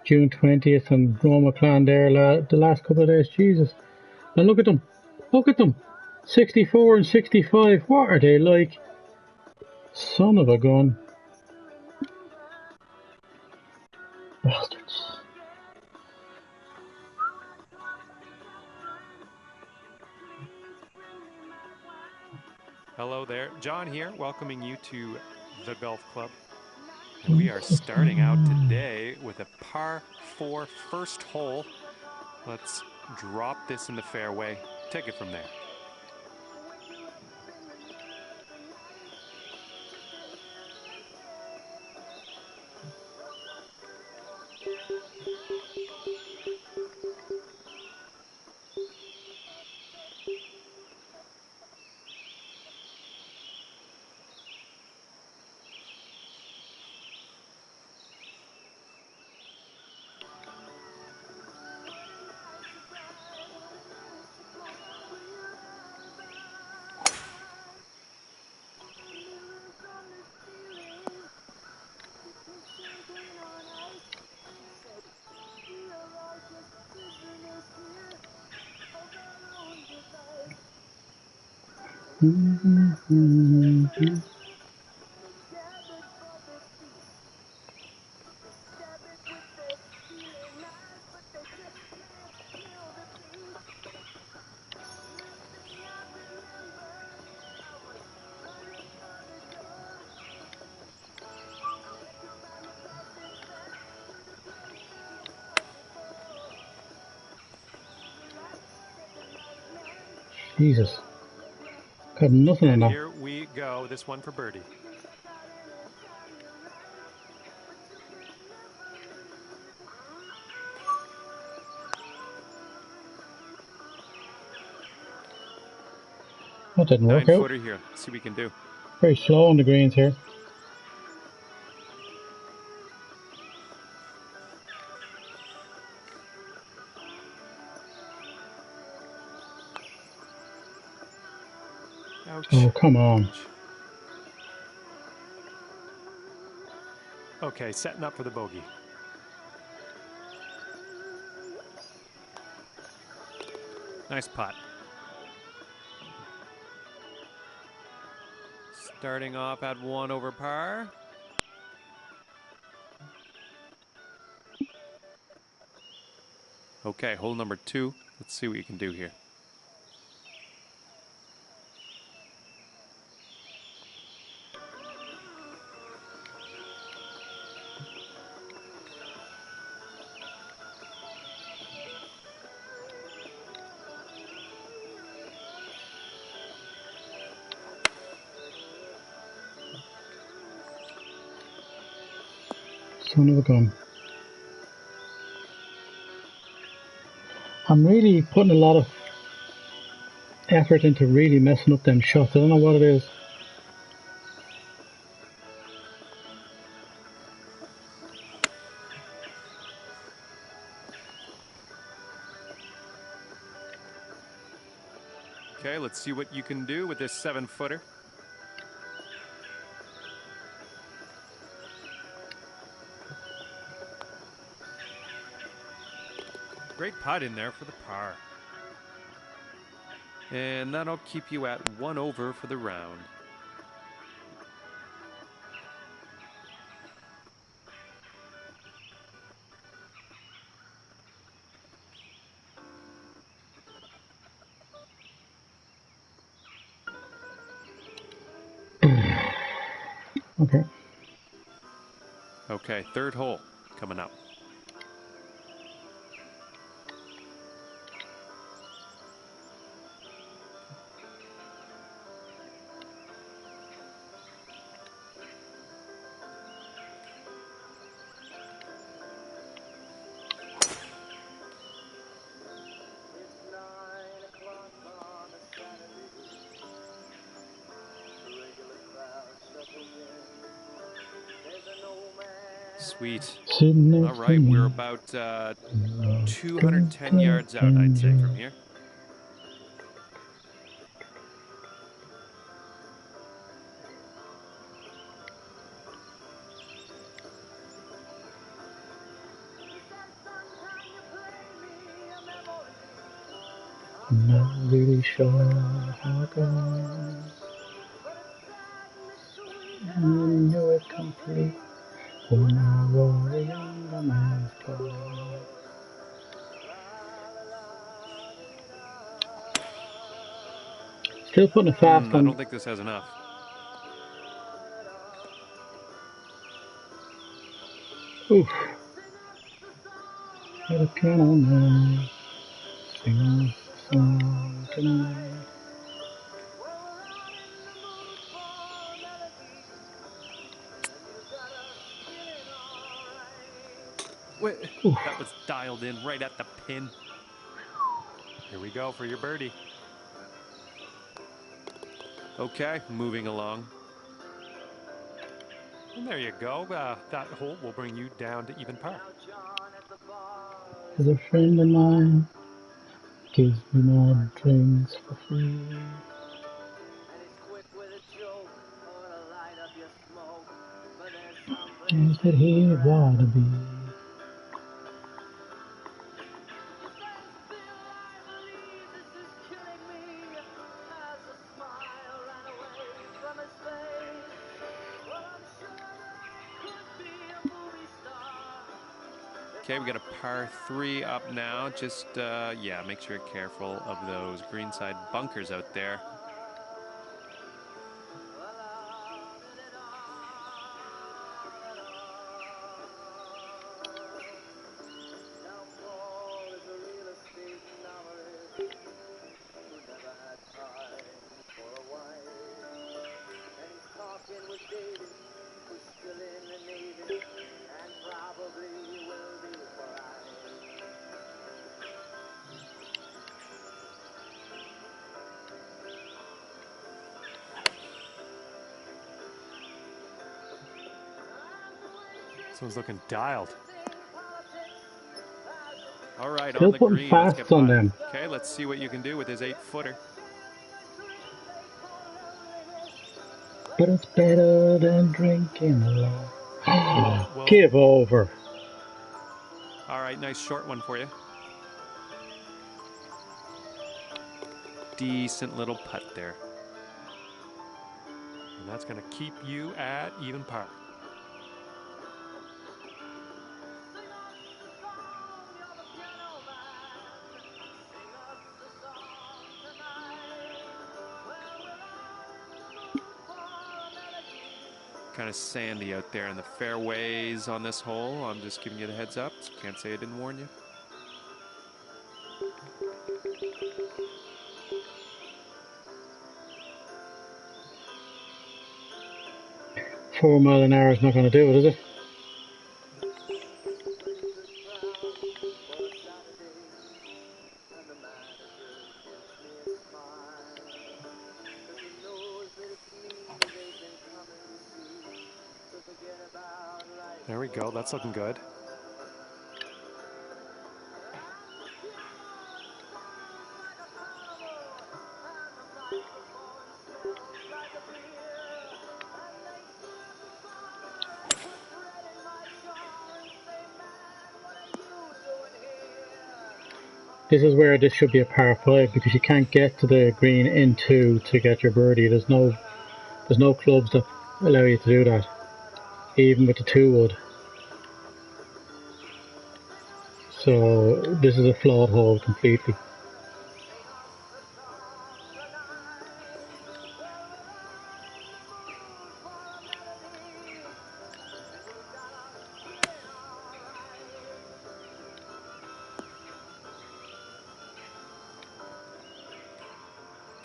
Speaker 2: June 20th, and Romoclan there the last couple of days. Jesus. Now look at them. Look at them. 64 and 65. What are they like? Son of a gun. Bastards.
Speaker 6: Hello there. John here, welcoming you to the Golf Club. And we are starting out today with a par 4 first hole. Let's drop this in the fairway. Take it from there.
Speaker 2: Jesus. Got nothing on
Speaker 6: And
Speaker 2: that.
Speaker 6: here we go. This one for birdie.
Speaker 2: That didn't work out.
Speaker 6: 9-footer here. Let's see what we can do.
Speaker 2: Very slow on the greens here.
Speaker 6: Ouch.
Speaker 2: Oh, come on.
Speaker 6: Okay, setting up for the bogey. Nice putt. Starting off at 1 over par. Okay, hole number 2. Let's see what you can do here.
Speaker 2: Son of a gun. I'm really putting a lot of effort into really messing up them shots. I don't know what it is.
Speaker 6: Okay, let's see what you can do with this 7-footer. Great putt in there for the par. And that'll keep you at 1 over for the round.
Speaker 2: Okay.
Speaker 6: Okay, 3rd hole coming up. Sweet. All right, we're about 210 yards out, I'd say, from here.
Speaker 2: I'm not really sure how it goes. And I knew it complete when I wore a younger man's clothes. Still putting it fast
Speaker 6: I
Speaker 2: on.
Speaker 6: don't think this has enough.
Speaker 2: Oof. Got a piano man singing us a song tonight.
Speaker 6: Wait,
Speaker 2: Oof.
Speaker 6: that was dialed in right at the pin. Here we go for your birdie. Okay, moving along. And there you go. That hole will bring you down to even par.
Speaker 2: There's a friend of mine gives me my drinks for free. Things that he'd wanna be.
Speaker 6: Okay, we got a par 3 up now. Just, yeah, make sure you're careful of those greenside bunkers out there. This one's looking dialed. All right,
Speaker 2: Still
Speaker 6: on the
Speaker 2: putting
Speaker 6: green. Let's get
Speaker 2: fast on
Speaker 6: by.
Speaker 2: them.
Speaker 6: Okay, let's see what you can do with his 8-footer.
Speaker 2: But it's better than drinking alone.
Speaker 6: Whoa.
Speaker 2: Give over.
Speaker 6: All right, nice short one for you. Decent little putt there. And that's going to keep you at even par. Kind of sandy out there in the fairways on this hole. I'm just giving you the heads up. Can't say I didn't warn you.
Speaker 2: Four mile an hour is not going to do it, is it?
Speaker 6: There we go. That's looking good.
Speaker 2: This is where this should be a par 5 because you can't get to the green in 2 to get your birdie. There's no clubs that allow you to do that, even with the 2 wood. So this is a flawed hole completely.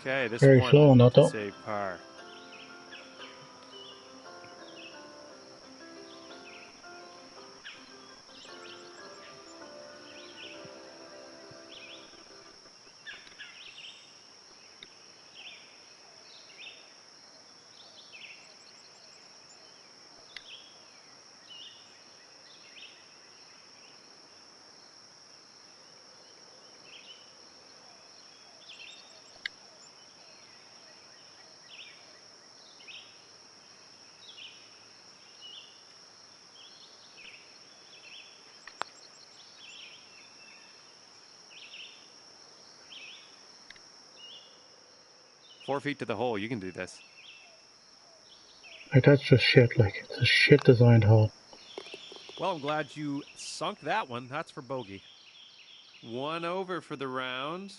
Speaker 6: Okay, this
Speaker 2: Very
Speaker 6: one
Speaker 2: slow on that
Speaker 6: to
Speaker 2: though.
Speaker 6: save par. 4 feet to the hole. You can do this.
Speaker 2: Like, that's just shit. Like, it's a shit designed hole.
Speaker 6: Well, I'm glad you sunk that one. That's for bogey. 1 over for the round.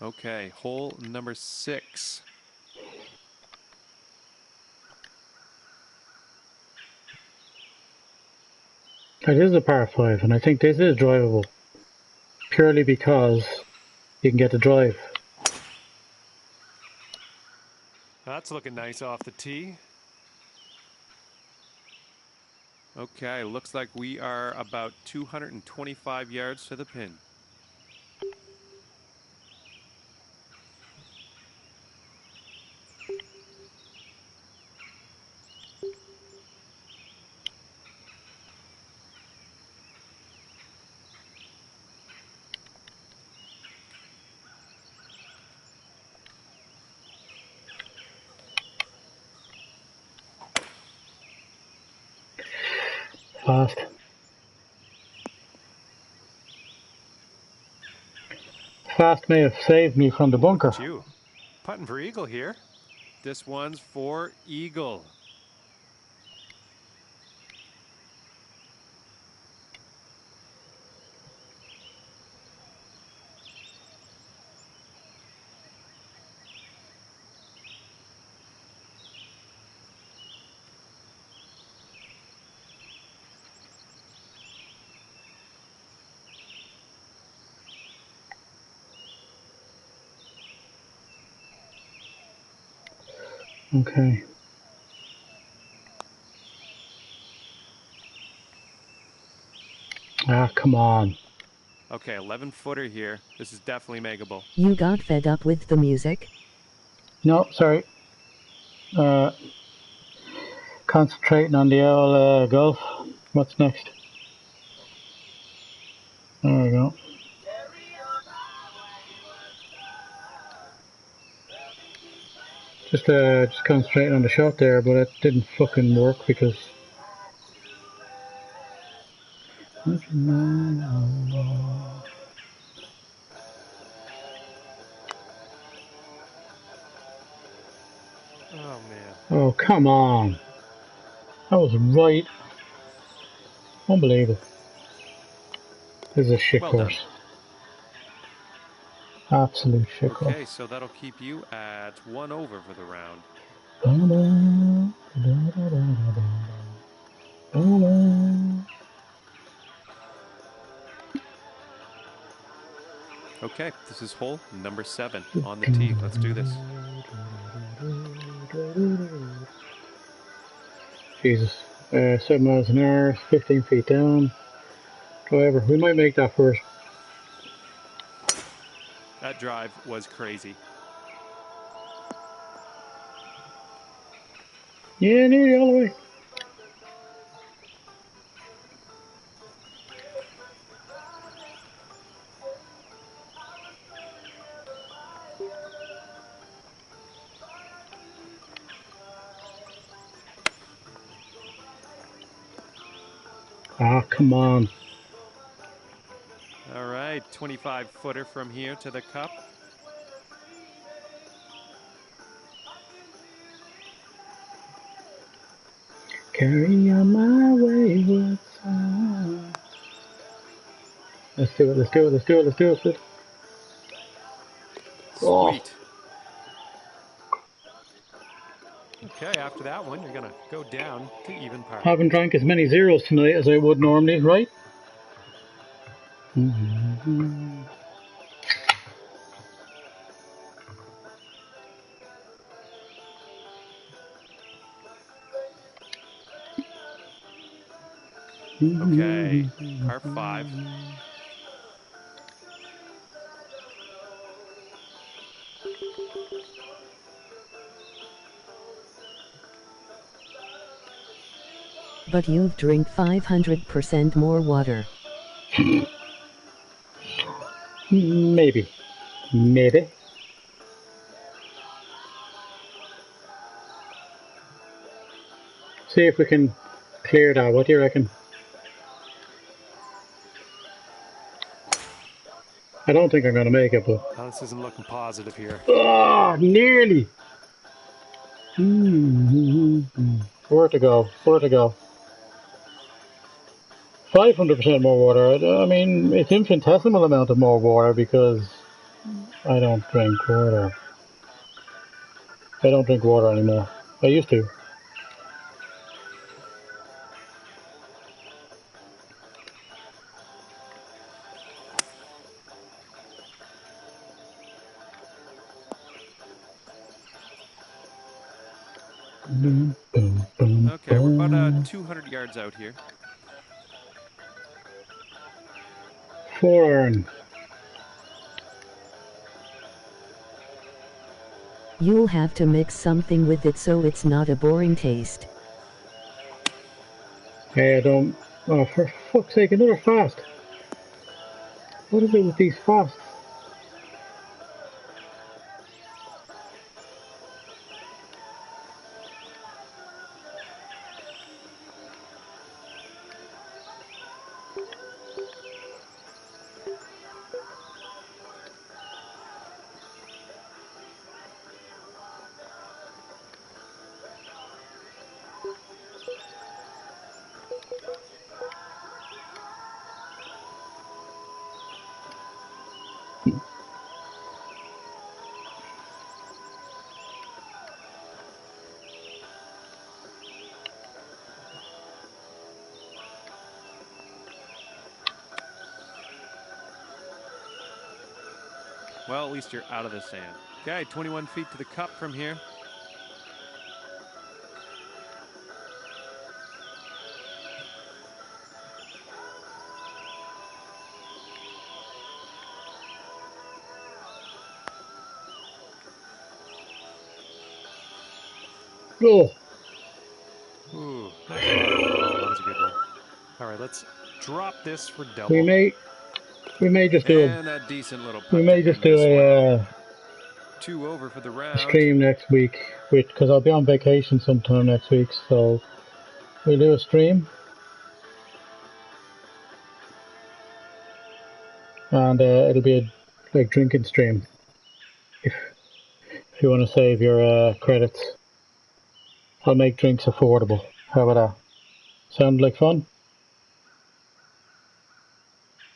Speaker 6: Okay, hole number 6.
Speaker 2: It is a par 5, and I think this is drivable. Purely because you can get the drive.
Speaker 6: That's looking nice off the tee. Okay, looks like we are about 225 yards to the pin.
Speaker 2: Fast. Fast may have saved me from the bunker.
Speaker 6: Look at you. Putting for eagle here. This one's for eagle.
Speaker 2: Okay. Ah, come on.
Speaker 6: Okay, 11-footer here. This is definitely makeable.
Speaker 5: You got fed up with the music?
Speaker 2: No, sorry. Concentrating on the old golf. What's next? There we go. Just concentrating on the shot there, but it didn't fucking work because.
Speaker 6: Oh, man.
Speaker 2: Oh, come on. That was right. Unbelievable. This is a shit
Speaker 6: Well
Speaker 2: course.
Speaker 6: done.
Speaker 2: Absolute shit course.
Speaker 6: Okay, so that'll keep you at 1 over for the round. Okay, this is hole number 7 on the tee. Let's do this.
Speaker 2: Jesus. 7 miles an hour, 15 feet down. However, we might make that first.
Speaker 6: That drive was crazy.
Speaker 2: Yeah, nearly all the way. Ah, come on.
Speaker 6: All right, 25-footer from here to the cup.
Speaker 2: Carry on my wayward son. Let's do it, let's do it, let's do it, let's do it. Let's do it.
Speaker 6: Sweet. Okay, after that one, you're going to go down to even par.
Speaker 2: Haven't drank as many zeros tonight as I would normally, right?
Speaker 6: Okay, par 5.
Speaker 5: But you've drank 500% more water.
Speaker 2: Maybe. Maybe. See if we can clear that. What do you reckon? I don't think I'm going to make it, but...
Speaker 6: Oh, this isn't looking positive here.
Speaker 2: Oh, nearly! Where to go? Where to go? 500% more water. I mean, it's infinitesimal amount of more water because I don't drink water. I don't drink water anymore. I used to.
Speaker 6: Okay, we're about 200 yards out here.
Speaker 2: 4 iron.
Speaker 5: You'll have to mix something with it so it's not a boring taste.
Speaker 2: Hey, I don't... Oh, for fuck's sake, another fast. What is it with these fasts?
Speaker 6: Well, at least you're out of the sand. Okay, 21 feet to the cup from here.
Speaker 2: Oh,
Speaker 6: Ooh, that's a lot. Oh, that was a good one. All right, let's drop this for double.
Speaker 2: we may just do
Speaker 6: And a decent little putt
Speaker 2: we may
Speaker 6: to
Speaker 2: just
Speaker 6: end
Speaker 2: do
Speaker 6: this
Speaker 2: a
Speaker 6: one. 2 over for the round.
Speaker 2: stream next week, because I'll be on vacation sometime next week. So we'll do a stream, and it'll be a like drinking stream. If you want to save your credits, I'll make drinks affordable. How about that? Sound like fun?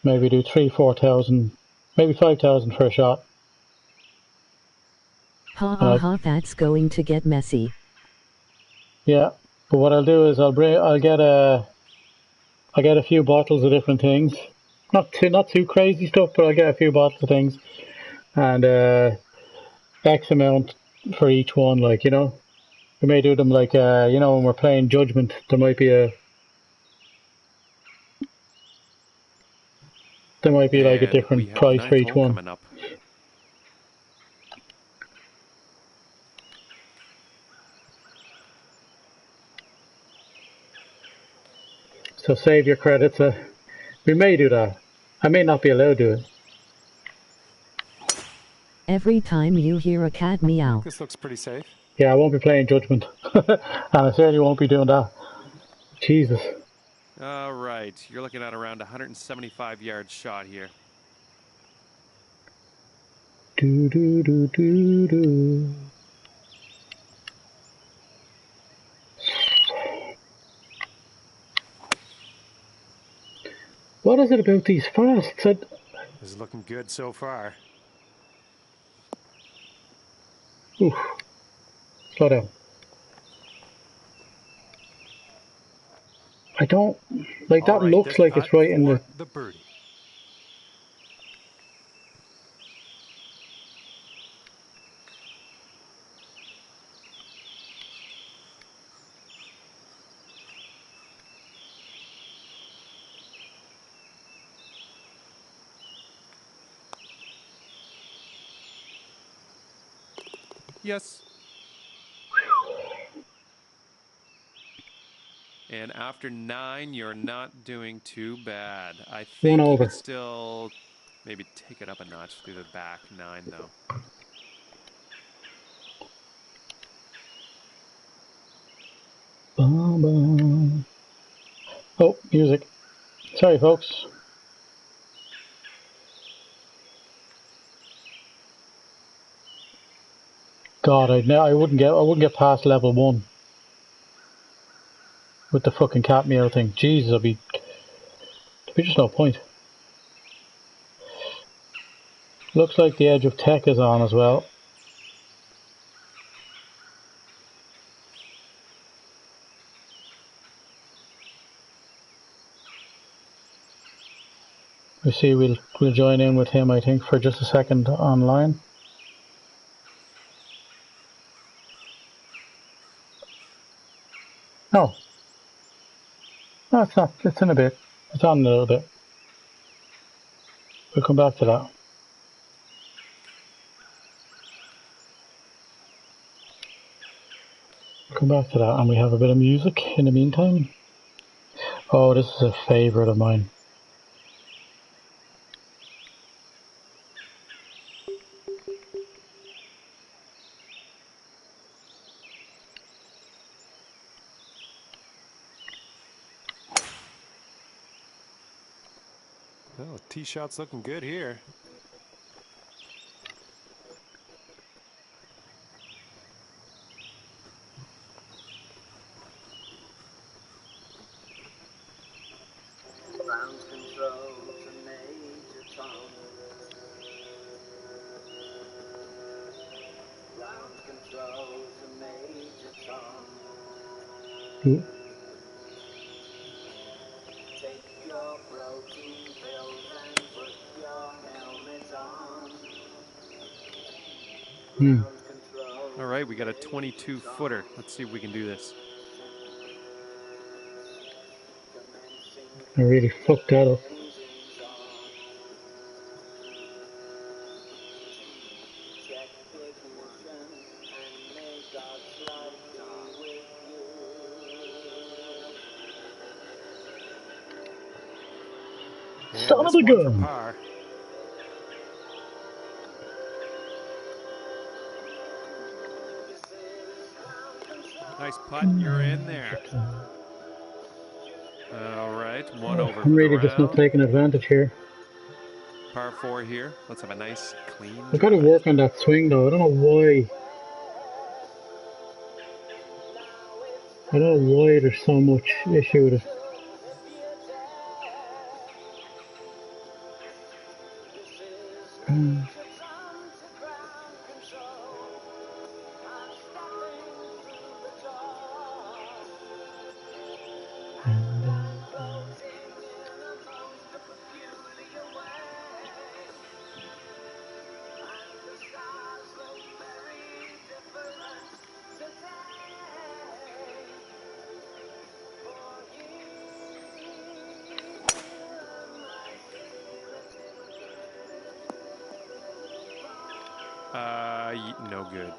Speaker 2: Maybe do 3,000-4,000, maybe 5,000 for a shot.
Speaker 5: Ha ha ha, that's going to get messy.
Speaker 2: Yeah, but what I'll do is I'll get a few bottles of different things. Not too crazy stuff, but I'll get a few bottles of things, and X amount for each one. Like, you know, we may do them like you know, when we're playing Judgment, there might be like a
Speaker 6: And we
Speaker 2: different
Speaker 6: have the
Speaker 2: price for
Speaker 6: 9th
Speaker 2: each
Speaker 6: hole
Speaker 2: one.
Speaker 6: coming up.
Speaker 2: So save your credits. We may do that. I may not be allowed to do it.
Speaker 5: Every time you hear a cat meow.
Speaker 6: This looks pretty safe.
Speaker 2: Yeah, I won't be playing Judgment, and I certainly won't be doing that. Jesus.
Speaker 6: All right, you're looking at around 175 yards shot here.
Speaker 2: Do do do do do. What is it about these fasts?
Speaker 6: This is looking good so far.
Speaker 2: Oof. Slow down. I don't like
Speaker 6: All
Speaker 2: that.
Speaker 6: right,
Speaker 2: Looks
Speaker 6: this
Speaker 2: like
Speaker 6: putt
Speaker 2: it's right in
Speaker 6: for
Speaker 2: the.
Speaker 6: birdie. Yes. And after 9, you're not doing too bad. I
Speaker 2: One
Speaker 6: think you
Speaker 2: over.
Speaker 6: could still maybe take it up a notch through the back 9, though.
Speaker 2: Oh, music. Sorry, folks. God, I wouldn't get past level 1 with the fucking cat meow thing. Jesus, there'd be just no point. Looks like the edge of tech is on as well. We see we'll join in with him, I think, for just a second online. Oh. No, it's not. It's in a bit. It's on a little bit. We'll come back to that. Come back to that, and we have a bit of music in the meantime. Oh, this is a favourite of mine.
Speaker 6: Oh, tee shot's looking good here.
Speaker 1: Ground control to Major Tom. Ground control to Major Tom.
Speaker 2: Ooh.
Speaker 1: Take your protein pills and put your helmet on. Ground control.
Speaker 6: All right, we got a 22-footer. Let's see if we can do this.
Speaker 2: I really fucked that up.
Speaker 6: And
Speaker 2: Son
Speaker 6: this
Speaker 2: of a
Speaker 6: one for
Speaker 2: gun!
Speaker 6: par. Nice putt. You're in there. All right, 1 over
Speaker 2: I'm
Speaker 6: for the
Speaker 2: really just not
Speaker 6: round.
Speaker 2: taking advantage here.
Speaker 6: Par 4 here. Let's have a nice, clean
Speaker 2: I've got to
Speaker 6: drive.
Speaker 2: work on that swing though. I don't know why. I don't know why there's so much issue with it.
Speaker 6: No good.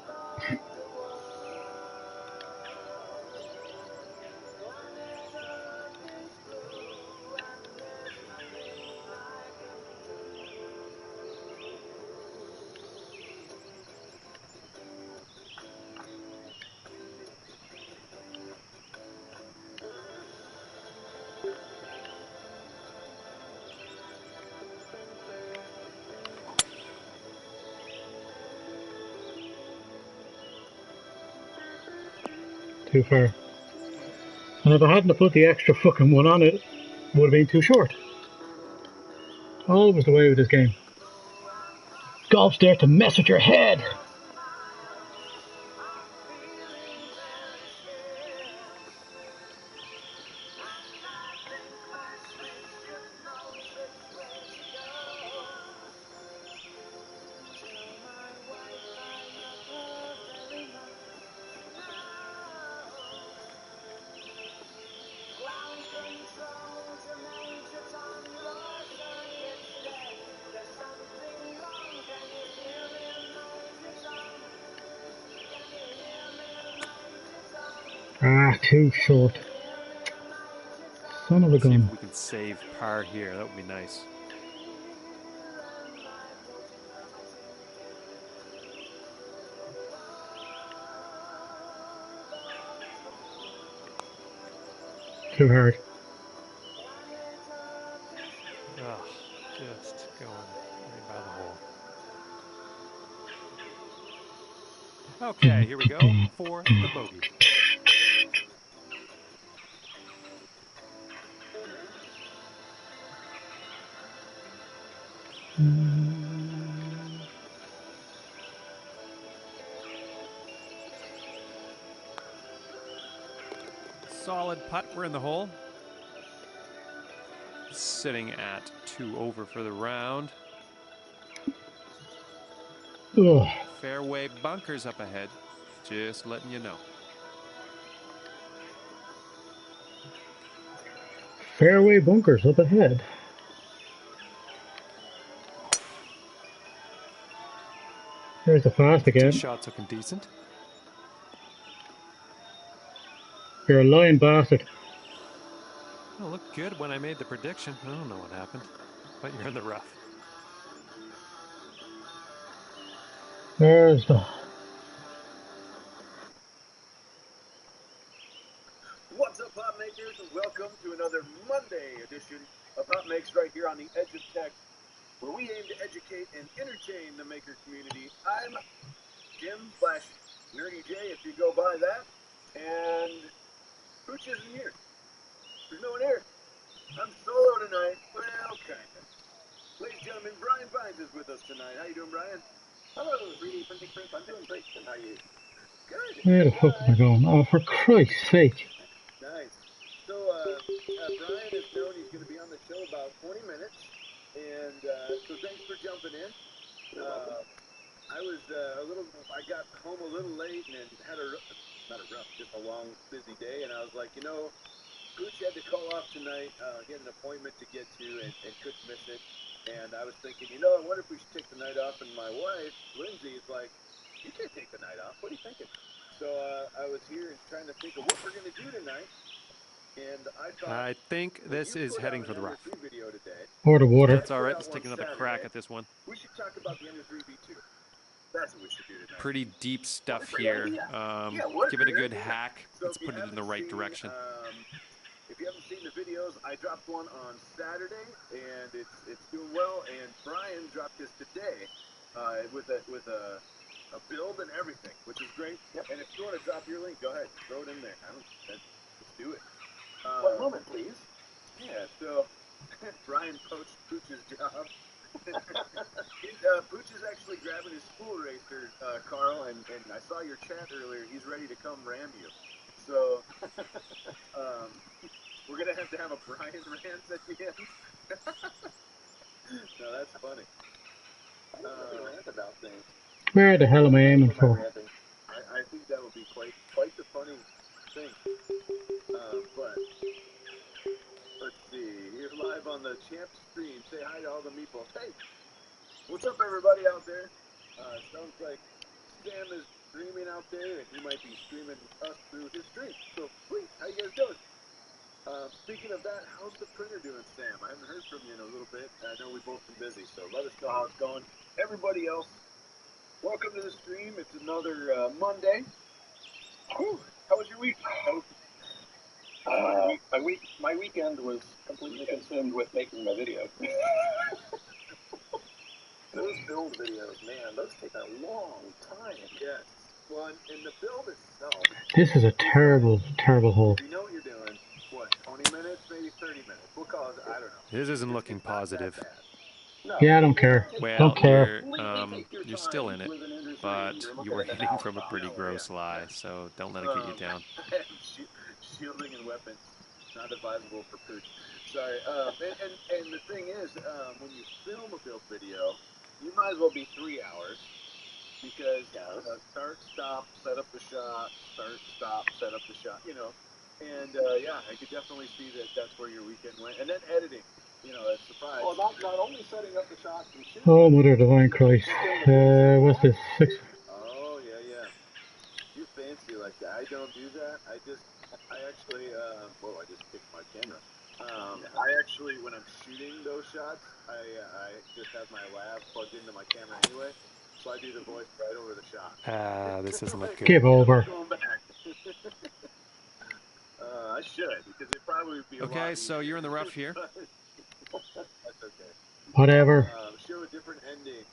Speaker 2: Too far. And if I hadn't put the extra fucking one on it, it would have been too short. Always the way with this game. Golf's there to mess with your head. Ah, too short. Son of a
Speaker 6: See
Speaker 2: gun.
Speaker 6: if we can save par here. That would be nice.
Speaker 2: Too hard.
Speaker 6: Ugh, just going right by the hole. Okay, here we go for the bogey. Solid putt. We're in the hole. Sitting at 2 over for the round.
Speaker 2: Ugh.
Speaker 6: Fairway bunkers up ahead. Just letting you know.
Speaker 2: Fairway bunkers up ahead. There's the fast
Speaker 6: Tee
Speaker 2: again.
Speaker 6: shot looking decent.
Speaker 2: You're a lying bastard.
Speaker 6: Oh, looked good when I made the prediction. I don't know what happened, but you're in the rough.
Speaker 2: There's the...
Speaker 7: What's up, Pop Makers, and welcome to another Monday edition of Pop Makes right here on the Edge of Tech, where we aim to educate and entertain the maker community. I'm Jim / Nerdy J, if you go by that, and Pooch isn't here. There's no one here. I'm solo tonight. Well, kinda. Ladies and gentlemen, Brian Vines is with us tonight. How you doing, Brian? Hello, 3D printing print. I'm doing great, and how are you? Good.
Speaker 2: Where the fuck am I going? Oh, for Christ's sake.
Speaker 7: Nice. So, Brian has known he's going to be on the show about 20 minutes, and so thanks for jumping in. I got home a little late and had just a long, busy day, and I was like, Gooch had to call off tonight, he had an appointment to get to, and couldn't miss it, and I was thinking, I wonder if we should take the night off, and my wife, Lindsay, is like, you can't take the night off, what are you thinking? So I was here and trying to think of what we're going to do tonight. And
Speaker 6: I think this is heading for the rough.
Speaker 2: Or the water.
Speaker 6: That's all right. Let's take another crack at this one.
Speaker 7: We should talk about the Ender 3v2. That's what we should do tonight.
Speaker 6: Pretty deep stuff here. Give it a good hack. Let's put it in the right direction.
Speaker 7: If you haven't seen the videos, I dropped one on Saturday, and it's doing well. And Brian dropped this today with a build and everything, which is great. Yep. And if you want to drop your link, go ahead, throw it in there. Let's do it. One moment, please. Yeah, so Brian poached Pooch's job. Pooch is actually grabbing his spool racer, Carl, and I saw your chat earlier. He's ready to come ram you. So we're going to have a Brian rant at the end. No, that's funny. Rant about things.
Speaker 2: Where the hell am I aiming for?
Speaker 7: I think that would be quite the funny thing. But let's see. You're live on the champ stream. Say hi to all the meatballs. Hey, what's up, everybody out there? Sounds like Sam is streaming out there, and he might be streaming us through his stream. So, sweet. How you guys doing? Speaking of that, how's the printer doing, Sam? I haven't heard from you in a little bit. I know we've both been busy, so let us know how it's going. Everybody else, welcome to the stream. It's another Monday. Whew. How was your week? My weekend was completely consumed with making my videos. Those build videos, man, those take a long time. Yes. Well, and the build itself.
Speaker 2: This is a terrible, terrible hole.
Speaker 7: You know what you're doing. What, 20 minutes, maybe 30 minutes? We'll call it, I don't know.
Speaker 6: This isn't looking positive.
Speaker 7: No.
Speaker 2: Yeah, I don't care.
Speaker 6: Well,
Speaker 2: don't care.
Speaker 6: You're still in it, but you were hitting from a pretty gross lie, so don't let it get you down.
Speaker 7: Shielding and weapons, not advisable for Pooch. Sorry. And the thing is, when you film a build video, you might as well be 3 hours, because start, stop, set up the shot, start, stop, set up the shot, And I could definitely see that that's where your weekend went. And then editing, a surprise. Well, not only setting up the shots and shooting.
Speaker 2: Oh, Mother Divine Christ. What's this? 6?
Speaker 7: Oh, yeah. You're fancy like that. I don't do that. I just I actually, whoa, I just kicked my camera. I actually, when I'm shooting those shots, I just have my lav plugged into my camera anyway, so I do the voice right over the shot.
Speaker 6: This doesn't look good.
Speaker 2: Give over.
Speaker 7: Going back. I should, because it probably would be a lot
Speaker 6: Okay, so you're in the rough here.
Speaker 7: That's okay.
Speaker 2: Whatever.
Speaker 7: Show a different ending.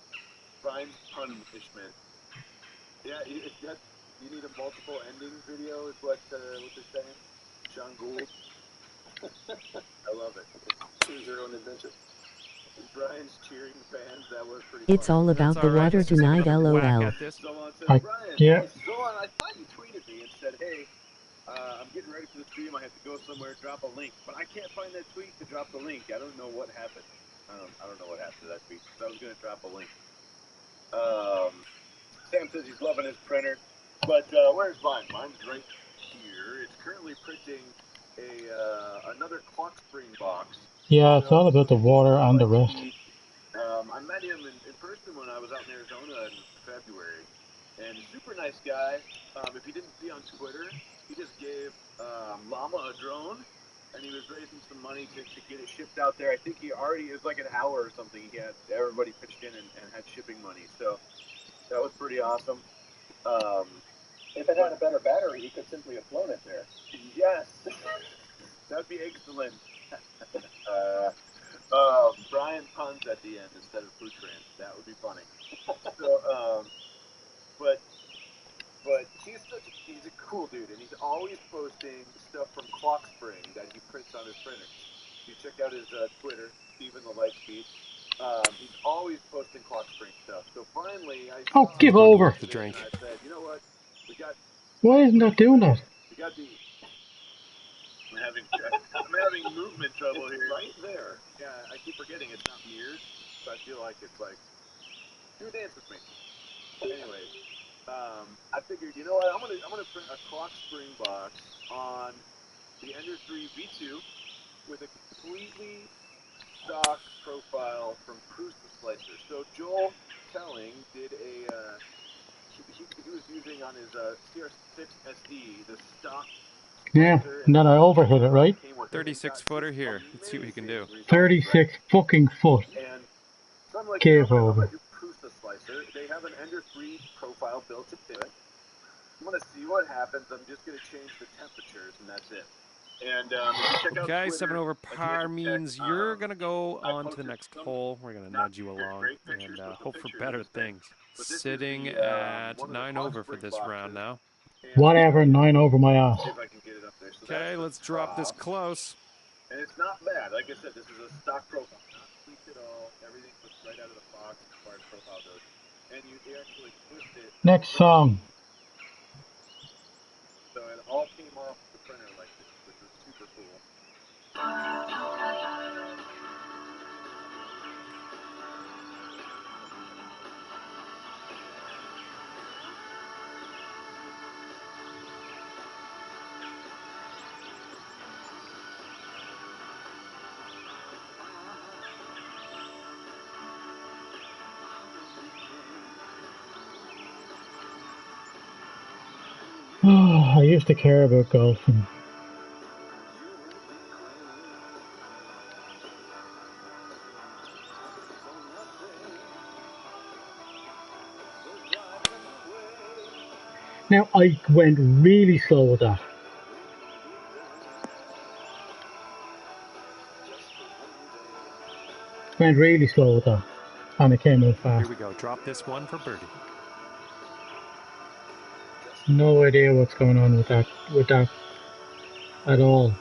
Speaker 7: Brian's punishment. Yeah, you need a multiple ending video is what they're saying. Sean Gould. I love it. Choose your own adventure. Brian's cheering fans, that was pretty
Speaker 5: It's
Speaker 7: funny.
Speaker 5: all about
Speaker 6: That's
Speaker 5: the
Speaker 6: all right.
Speaker 5: water
Speaker 6: Let's just take
Speaker 5: tonight,
Speaker 6: another whack
Speaker 5: lol.
Speaker 6: at this.
Speaker 7: Zolan said,
Speaker 2: I-
Speaker 7: Brian,
Speaker 2: yeah.
Speaker 7: hey, Zolan, I thought you tweeted me and said, hey, I'm getting ready for the stream. I have to go somewhere, drop a link. But I can't find that tweet to drop the link. I don't know what happened. I don't know what happened to that tweet. So I was going to drop a link. Sam says he's loving his printer. But where's mine? Mine's right here. It's currently printing another clock spring box.
Speaker 2: Yeah, it's all about the water and the rest.
Speaker 7: I met him in person when I was out in Arizona in February. And super nice guy. If you didn't see on Twitter, he just gave Llama a drone, and he was raising some money to get it shipped out there. I think it was like an hour or something. He had everybody pitched in and had shipping money. So that was pretty awesome. If it had a better battery, he could simply have flown it there. Yes, that'd be excellent. Brian puns at the end instead of food trans. That would be funny. So, but he's a cool dude, and he's always posting stuff from Clock Spring that he prints on his printers. If you check out his Twitter, Steven the Lightspeed, he's always posting Clock Spring stuff. So finally, I
Speaker 2: Oh, give over.
Speaker 6: The drink.
Speaker 7: I said, you know what?
Speaker 2: Why isn't that doing that?
Speaker 7: We got the. I'm having movement trouble here. Right there. Yeah, I keep forgetting it's not mirrored, so I feel like it's like, do a dance with me. Anyways, I figured, you know what? I'm gonna print a Clock Spring box on the Ender 3 V2 with a completely stock profile from Cruise the Slicer. So Joel Telling did a. He was using on his CR6 SD the stock.
Speaker 2: Yeah, and then I overhit it, right?
Speaker 6: 36-footer here. Let's see what you can do.
Speaker 2: 36 fucking foot.
Speaker 7: And so I'm like,
Speaker 2: Give
Speaker 7: I'm
Speaker 2: over.
Speaker 7: gonna do Prusa Slicer. They have an Ender 3 profile built into it. I'm gonna see what happens. I'm just gonna change the temperatures, and that's it. And if you check out
Speaker 6: Okay,
Speaker 7: Twitter,
Speaker 6: 7 over
Speaker 7: at the
Speaker 6: par
Speaker 7: end of
Speaker 6: means
Speaker 7: tech,
Speaker 6: you're going to go
Speaker 7: I
Speaker 6: on to the
Speaker 7: posted
Speaker 6: next
Speaker 7: some
Speaker 6: hole. We're going to
Speaker 7: not
Speaker 6: nudge you
Speaker 7: pictures,
Speaker 6: along
Speaker 7: great pictures,
Speaker 6: and
Speaker 7: but the
Speaker 6: hope for
Speaker 7: picture
Speaker 6: better
Speaker 7: is the same.
Speaker 6: things.
Speaker 7: But this is
Speaker 6: Sitting
Speaker 7: the,
Speaker 6: at
Speaker 7: one of the
Speaker 6: 9
Speaker 7: Clock
Speaker 6: over for
Speaker 7: Spring
Speaker 6: this
Speaker 7: boxes.
Speaker 6: round now.
Speaker 7: And
Speaker 2: Whatever, 9 over my ass.
Speaker 7: see if I can get it up there. So
Speaker 6: Okay,
Speaker 7: that's the
Speaker 6: let's drop this
Speaker 7: top.
Speaker 6: close.
Speaker 7: And it's not bad. Like I said, this is a stock profile. Not tweaked at all. Everything was right out of the box as far as profile goes. And they actually twist it.
Speaker 2: Next song.
Speaker 7: So it all came off the printer like this, which was super cool.
Speaker 2: I used to care about golfing. Now, I went really slow with that. Went really slow with that. And it came out
Speaker 6: Here
Speaker 2: fast.
Speaker 6: we go. Drop this one for birdie.
Speaker 2: No idea what's going on with that at all.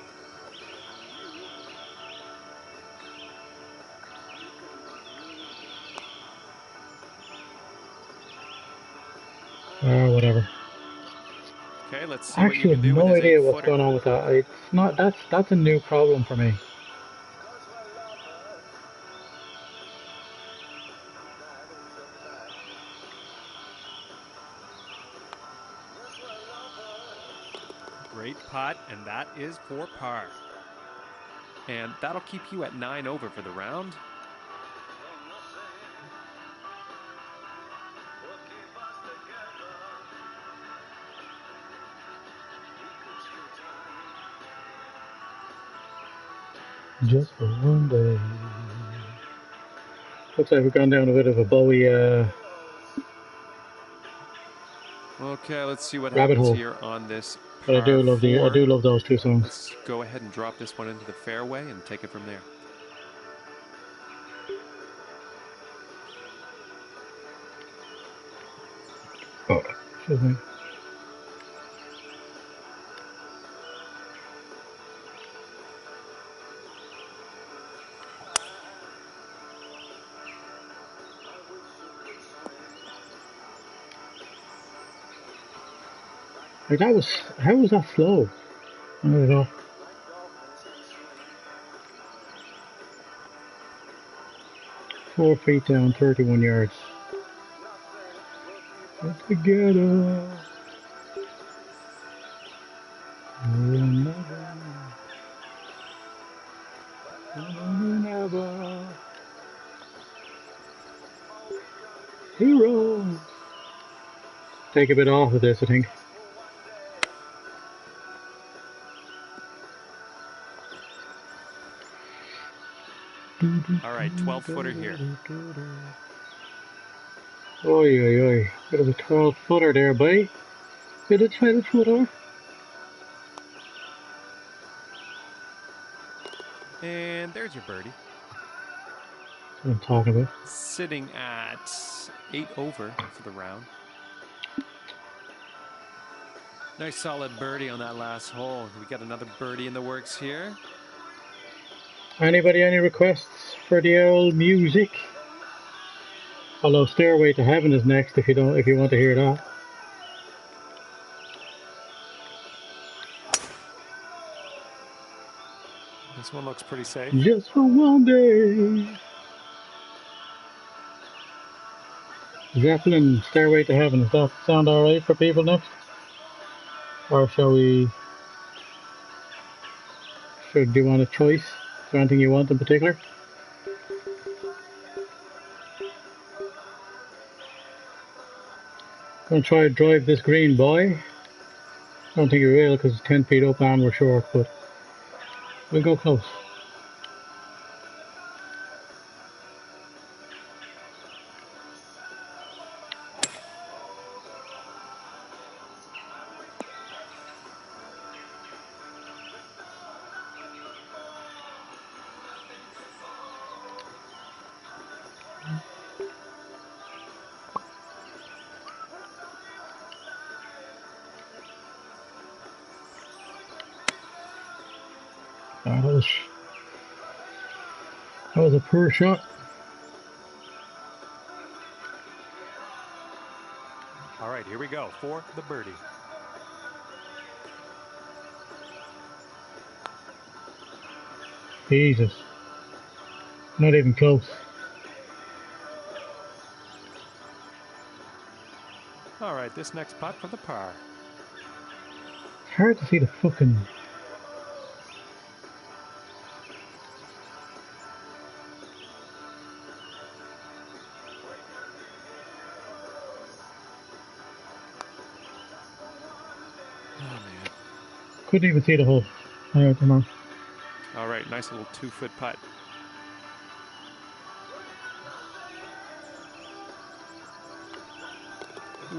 Speaker 2: Whatever.
Speaker 6: Okay, let's see
Speaker 2: I
Speaker 6: what you
Speaker 2: actually
Speaker 6: can
Speaker 2: have
Speaker 6: do with
Speaker 2: no
Speaker 6: this
Speaker 2: idea what's
Speaker 6: 8-footer.
Speaker 2: going on with that. It's not. That's a new problem for me.
Speaker 6: Great putt, and that is for par. And that'll keep you at 9 over for the round.
Speaker 2: Just for one day. Looks like we've gone down a bit of a Bowie
Speaker 6: Okay, let's see what
Speaker 2: rabbit
Speaker 6: happens
Speaker 2: hole.
Speaker 6: here on this
Speaker 2: But I do
Speaker 6: par
Speaker 2: love I
Speaker 6: 4.
Speaker 2: do love those two songs.
Speaker 6: Let's go ahead and drop this one into the fairway and take it from there.
Speaker 2: Oh, excuse me. Like that was, how was that slow? I don't know. Four feet down, 31 yards. Let's together. Never. Heroes. Take a bit off of this, I think.
Speaker 6: All right, 12-footer here.
Speaker 2: Oi, oi, oi. Bit of a 12-footer there, boy. Bit of 12-footer.
Speaker 6: And there's your birdie.
Speaker 2: That's what I'm talking about.
Speaker 6: Sitting at 8 over for the round. Nice solid birdie on that last hole. We got another birdie in the works here.
Speaker 2: Anybody any requests for the old music? Although Stairway to Heaven is next if you want to hear that.
Speaker 6: This one looks pretty safe.
Speaker 2: Just for one day. Zeppelin, Stairway to Heaven. Does that sound alright for people next? Or do you want a choice? Is there anything you want in particular? Gonna try to drive this green, boy. Don't think you will because it's 10 feet up and we're short, but we'll go close. That was a poor shot.
Speaker 6: All right, here we go for the birdie.
Speaker 2: Jesus. Not even close.
Speaker 6: All right, this next putt for the par.
Speaker 2: It's hard to see the fucking...
Speaker 6: Oh, man.
Speaker 2: Couldn't even see the hole. Anyway, come on.
Speaker 6: All right, nice little 2-foot putt.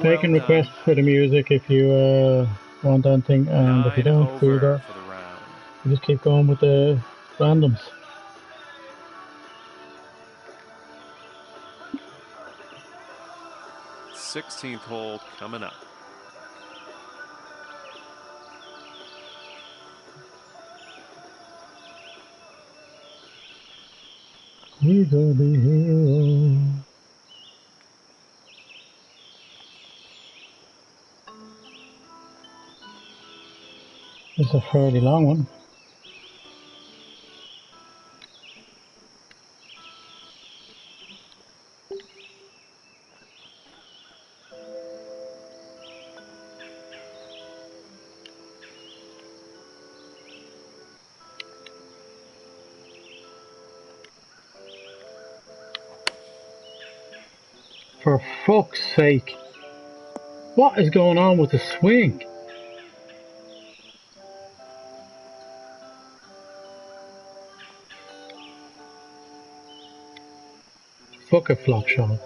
Speaker 2: Taking requests for the music if you want anything, and if you don't, do that.
Speaker 6: For the round.
Speaker 2: You just keep going with the randoms.
Speaker 6: Sixteenth hole coming up.
Speaker 2: We gonna be heroes. It's a fairly long one. For fuck's sake. What is going on with the swing? Bucket flop shot.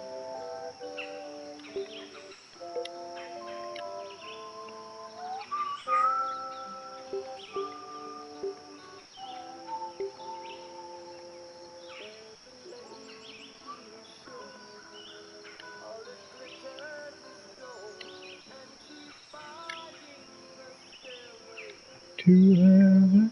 Speaker 2: To heaven.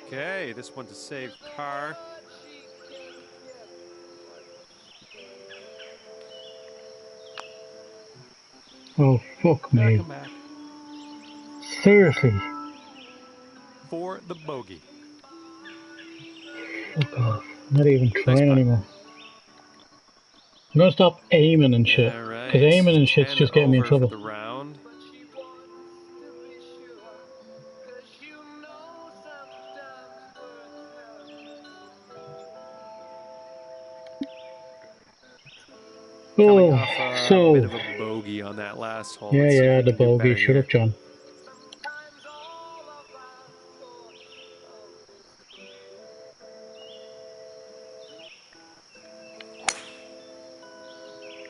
Speaker 6: Okay, this one to save par.
Speaker 2: Oh, fuck me.
Speaker 6: Come back.
Speaker 2: Seriously.
Speaker 6: For the bogey.
Speaker 2: Fuck off. Not even
Speaker 6: Nice
Speaker 2: trying
Speaker 6: putt.
Speaker 2: anymore. I'm gonna stop aiming and shit.
Speaker 6: All right.
Speaker 2: Because aiming and shit's
Speaker 6: 10
Speaker 2: just getting me in
Speaker 6: over for
Speaker 2: trouble.
Speaker 6: the round. Coming
Speaker 2: Oh,
Speaker 6: off a
Speaker 2: so.
Speaker 6: bit of a bogey on that last hole.
Speaker 2: Yeah,
Speaker 6: Let's see if
Speaker 2: yeah,
Speaker 6: we
Speaker 2: the
Speaker 6: can do
Speaker 2: bogey.
Speaker 6: better
Speaker 2: Shut
Speaker 6: here.
Speaker 2: up, John.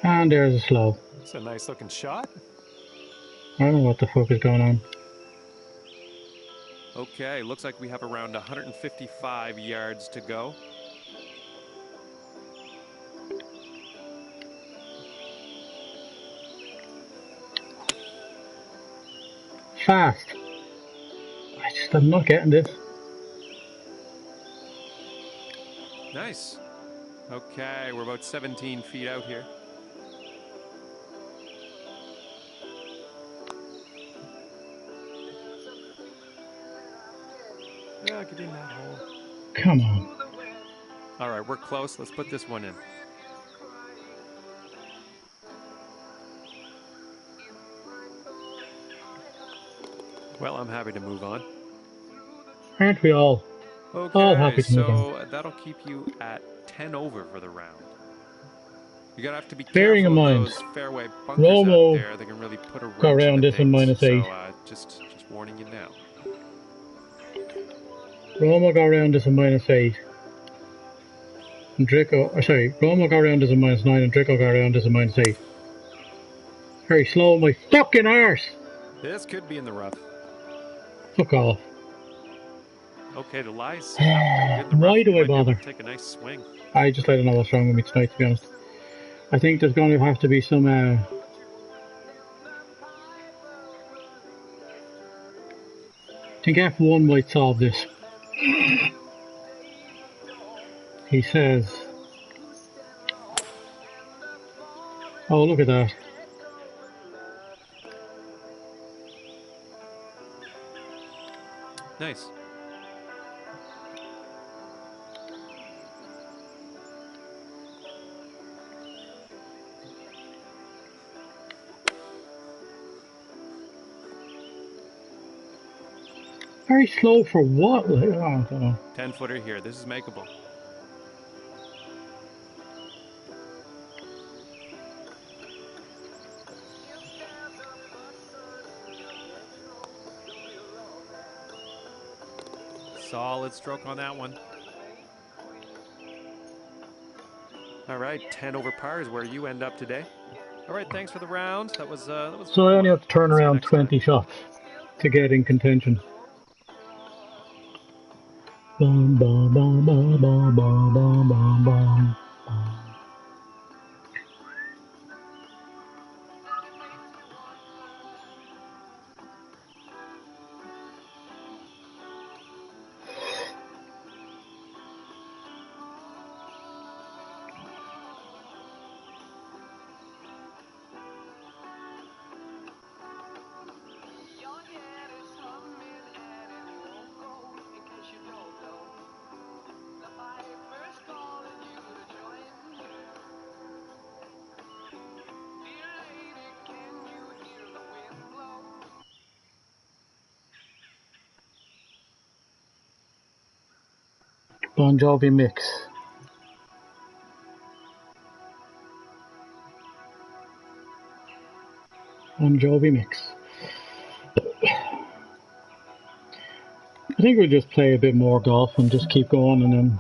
Speaker 2: And there's a slow.
Speaker 6: It's a nice looking shot.
Speaker 2: I don't know what the fuck is going on.
Speaker 6: Okay, looks like we have around 155 yards to go.
Speaker 2: Fast. I'm not getting this.
Speaker 6: Nice. Okay, we're about 17 feet out here. Yeah, get in that hole.
Speaker 2: Come on.
Speaker 6: All right, we're close. Let's put this one in. Well, I'm happy to move on.
Speaker 2: Aren't we all? All
Speaker 6: Okay,
Speaker 2: happy to move on.
Speaker 6: so that'll keep you at 10 over for the round. You're going to have to be
Speaker 2: Bearing in
Speaker 6: careful of
Speaker 2: mind,
Speaker 6: those fairway bunkers
Speaker 2: Romo
Speaker 6: out there. They can really put a
Speaker 2: got
Speaker 6: wrench
Speaker 2: around
Speaker 6: into
Speaker 2: this in
Speaker 6: things.
Speaker 2: -8.
Speaker 6: So just warning you now.
Speaker 2: Roma got around this in -8. And Roma got around this in -9 and Drico got around this in -8. Very slow, my fucking arse!
Speaker 6: This could be in the rough.
Speaker 2: Fuck off.
Speaker 6: Okay, the lie's sitting up pretty good in the rough.
Speaker 2: Why do
Speaker 6: You
Speaker 2: I
Speaker 6: might be able
Speaker 2: bother?
Speaker 6: to take a nice swing.
Speaker 2: I don't know what's wrong with me tonight, to be honest. I think there's going to have to be some, I think F1 might solve this. He says... Oh, look at that.
Speaker 6: Nice.
Speaker 2: Very slow for what? Like, oh, I don't know.
Speaker 6: 10-footer here. This is makeable. Solid stroke on that one. All right, 10 over par is where you end up today. All right, thanks for the round. That was
Speaker 2: So I only have to turn
Speaker 6: See you
Speaker 2: around
Speaker 6: next time.
Speaker 2: 20 shots to get in contention. Bum, bum, bum, bum, bum, bum, bum, bum, bum. Bon Jovi mix. Bon Jovi mix. I think we'll just play a bit more golf and just keep going and then...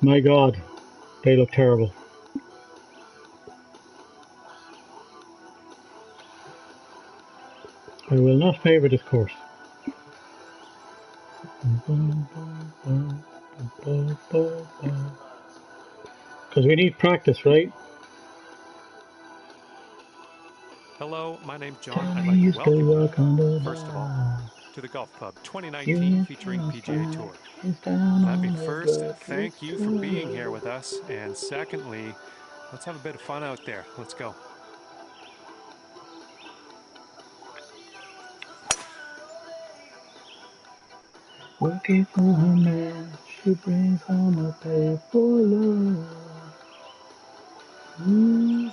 Speaker 2: My God, they look terrible. I will not favour this course. Because we need practice, right?
Speaker 6: Hello, my name's John. I'd like to welcome you, first of all, to the Golf Club 2019 featuring PGA Tour. Let me first thank you for being here with us, and secondly, let's have a bit of fun out there. Let's go.
Speaker 2: Working for her man, she brings home a pay for love.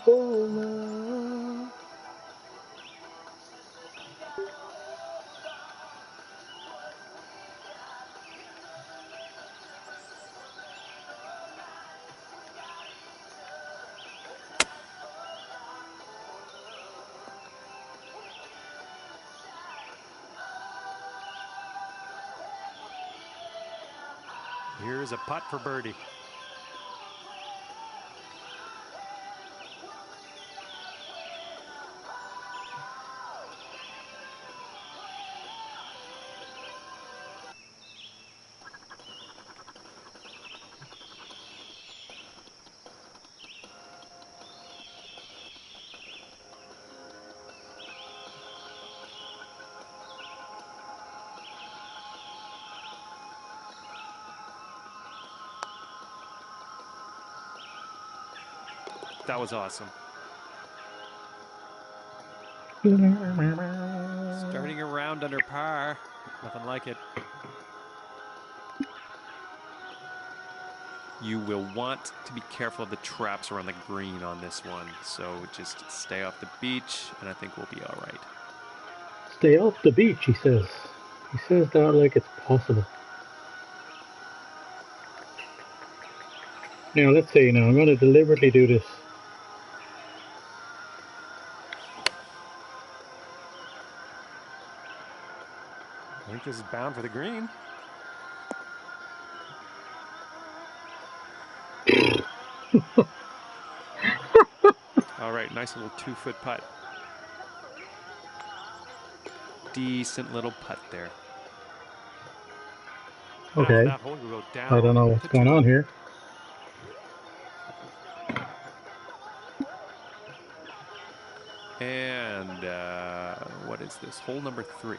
Speaker 2: For love.
Speaker 6: Here's a putt for birdie. That was awesome. Starting around under par. Nothing like it. You will want to be careful of the traps around the green on this one. So just stay off the beach, and I think we'll be all right.
Speaker 2: Stay off the beach, he says. He says that like it's possible. Now, let's see. Now, I'm going to deliberately do this.
Speaker 6: I think this is bound for the green. All right, nice little 2-foot putt. Decent little putt there.
Speaker 2: Okay.
Speaker 6: That hole will go down.
Speaker 2: I don't know what's going on here.
Speaker 6: And what is this? Hole number 3.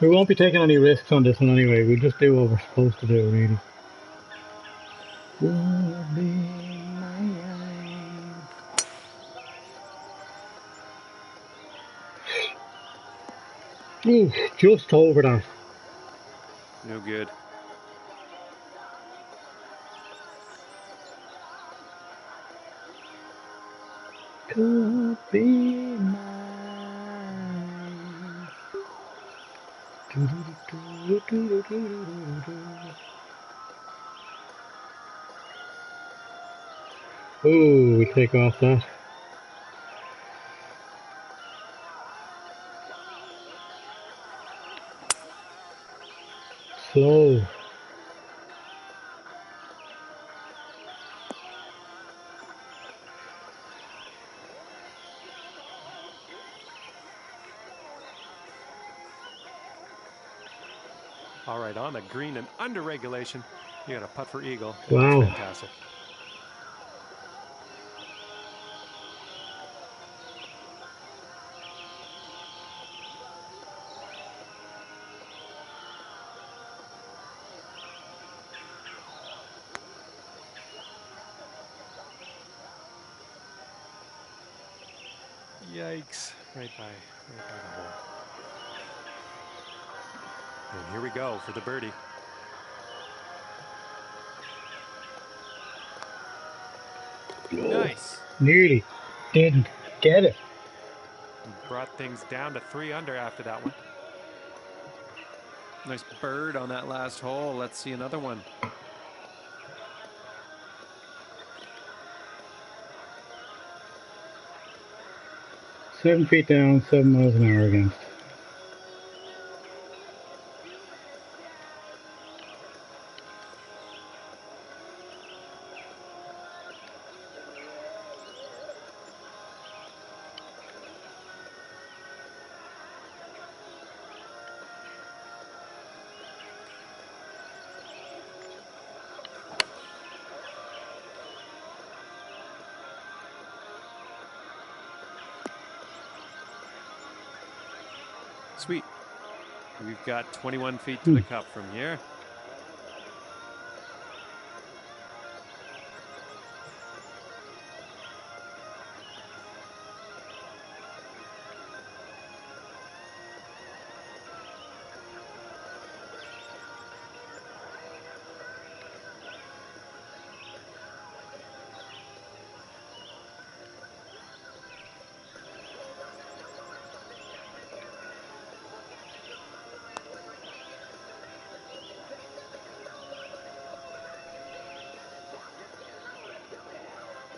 Speaker 2: We won't be taking any risks on this one anyway. We'll just do what we're supposed to do, really. Ooh, just over that.
Speaker 6: No good.
Speaker 2: Could be mine. Ooh, we take off that. Slow.
Speaker 6: All right, on the green and under regulation, you got a putt for eagle.
Speaker 2: Wow.
Speaker 6: That's fantastic. Yikes, right by the hole. And here we go for the birdie. Nice.
Speaker 2: Nearly. Didn't get it.
Speaker 6: Brought things down to 3 under after that one. Nice bird on that last hole. Let's see another one.
Speaker 2: 7 feet down, 7 miles an hour against.
Speaker 6: Sweet. We've got 21 feet to the cup from here.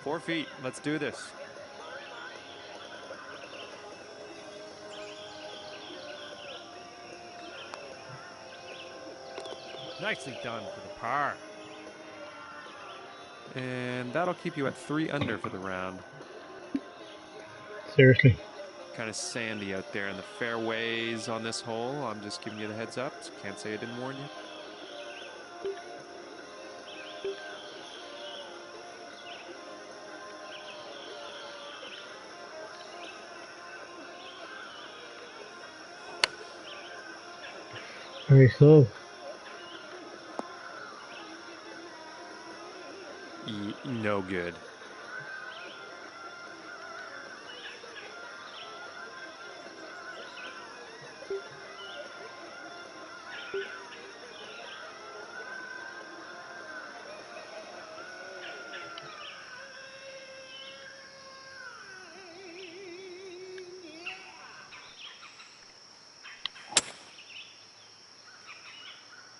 Speaker 6: Four feet. Let's do this. Nicely done for the par. And that'll keep you at 3 under for the round.
Speaker 2: Seriously.
Speaker 6: Kind of sandy out there in the fairways on this hole. I'm just giving you the heads up. Can't say I didn't warn you.
Speaker 2: Very slow.
Speaker 6: No good.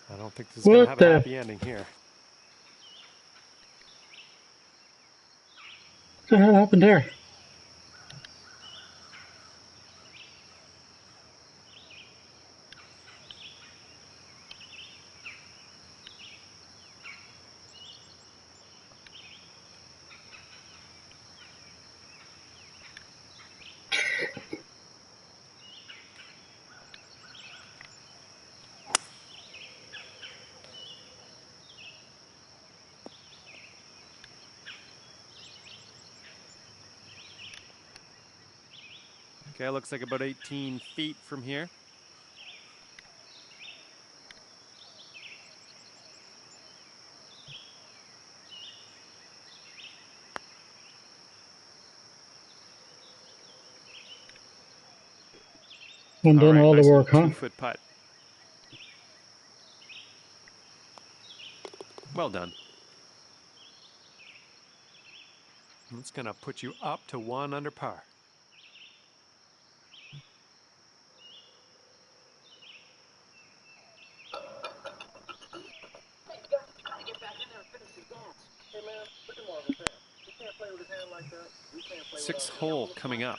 Speaker 6: I don't think this is going to have a happy ending here.
Speaker 2: What the hell happened there?
Speaker 6: Okay, looks like about 18 feet from here.
Speaker 2: One done all the work, huh?
Speaker 6: 2-foot putt. Well done. It's going to put you up to 1 under par. Sixth hole coming up.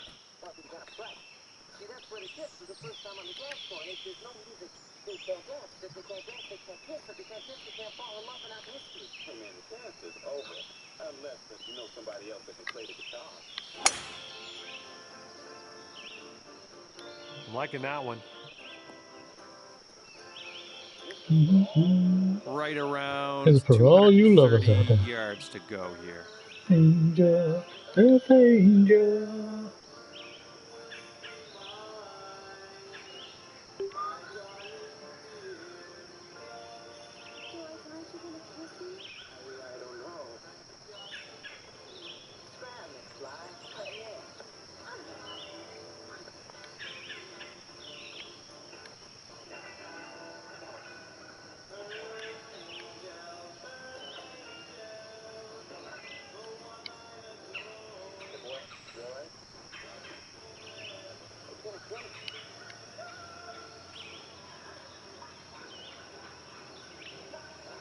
Speaker 6: I'm liking that one. Right around
Speaker 2: It's for all you lovers out
Speaker 6: 230
Speaker 2: there.
Speaker 6: yards to go here.
Speaker 2: Angel, earth angel.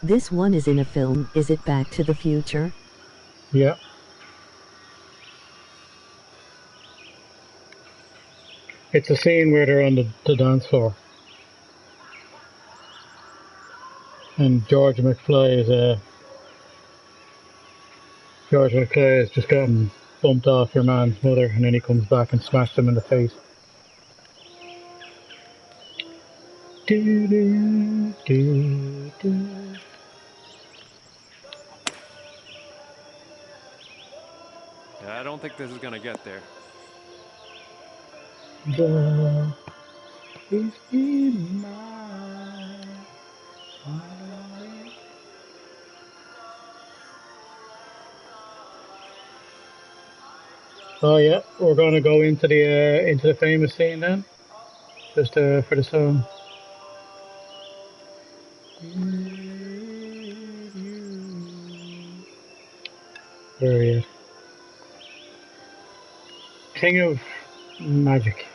Speaker 5: This one is in a film. Is it Back to the Future?
Speaker 2: Yeah. It's a scene where they're on the dance floor. And George McFly is just gotten bumped off your man's mother, and then he comes back and smashed him in the face. Do, do, do, do.
Speaker 6: Yeah, I don't think this is gonna get there.
Speaker 2: The is in my heart. Oh yeah, we're gonna go into the famous scene then, just for the song. Where he is. King of Magic.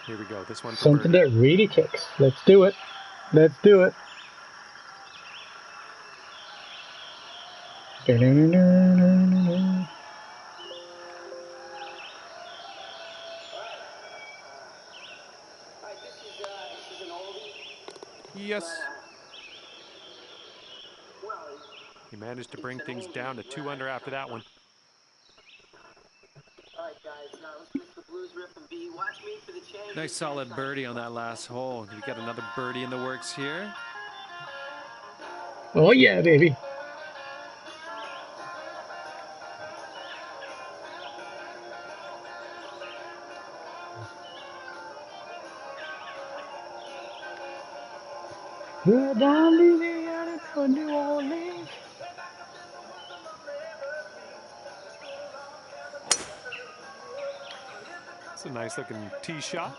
Speaker 6: Here we go. This one for
Speaker 2: Something
Speaker 6: Birdie.
Speaker 2: that really kicks. Let's do it. Let's do it.
Speaker 6: Yes. He managed to bring things down to 2 under after that one. Nice solid birdie on that last hole. We got another birdie in the works here.
Speaker 2: Oh yeah, baby. We're down Louisiana to New Orleans.
Speaker 6: It's a nice looking tee shot.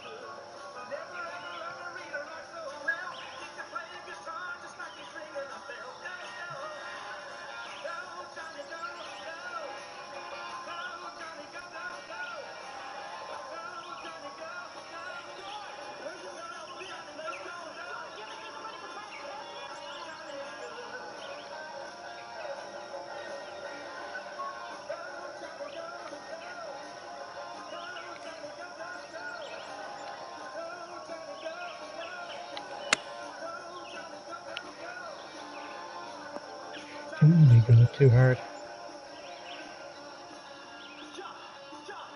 Speaker 2: You go too hard.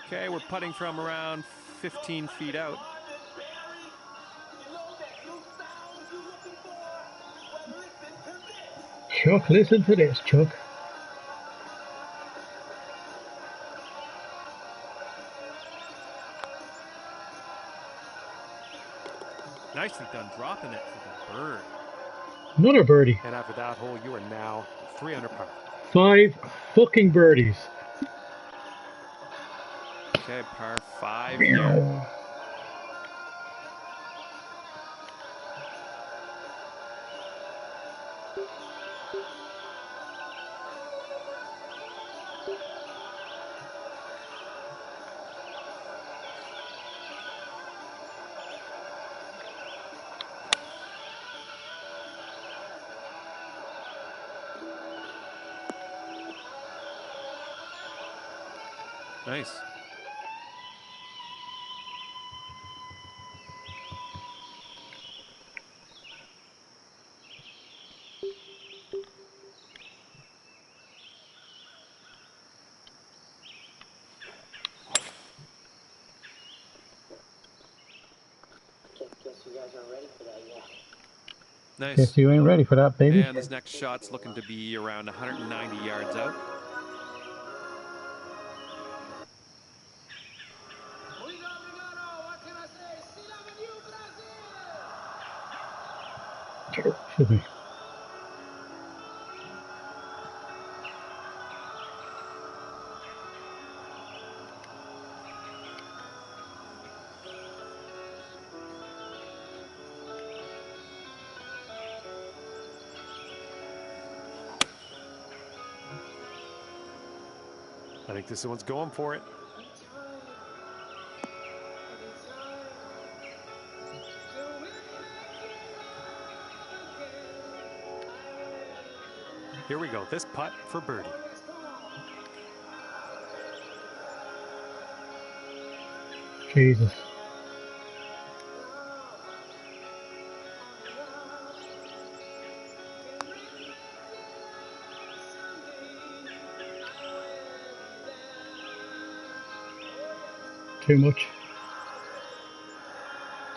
Speaker 6: Okay, we're putting from around 15 feet out.
Speaker 2: Chuck, listen to this, Chuck.
Speaker 6: Nicely done dropping it for the bird.
Speaker 2: Another birdie.
Speaker 6: And after that hole, you are now 3 under par.
Speaker 2: 5 fucking birdies.
Speaker 6: Okay, par 5 here. Nice.
Speaker 1: Guess you guys aren't ready for that yet.
Speaker 6: Nice.
Speaker 2: Guess you ain't ready for that, baby.
Speaker 6: And this next shot's looking to be around 190 yards out.
Speaker 2: Excuse me.
Speaker 6: I think this one's going for it. Here we go. This putt for birdie.
Speaker 2: Jesus. Too much.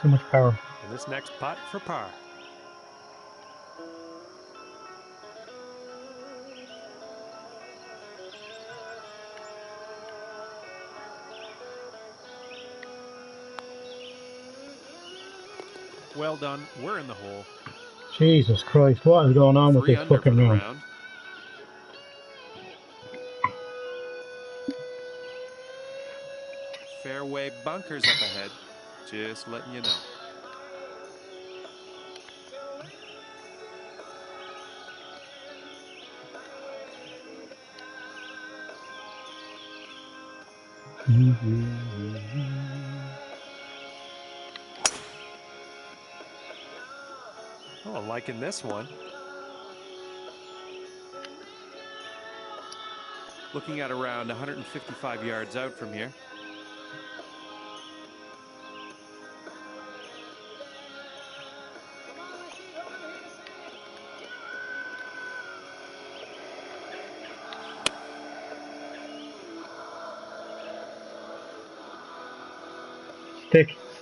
Speaker 2: Too much power.
Speaker 6: And this next putt for par. Well done. We're in the hole.
Speaker 2: Jesus Christ, what is going on with
Speaker 6: 3
Speaker 2: this
Speaker 6: under for
Speaker 2: fucking
Speaker 6: the
Speaker 2: round?
Speaker 6: round. Fairway bunkers up ahead. Just letting you know. Oh, I'm liking this one. Looking at around 155 yards out from here.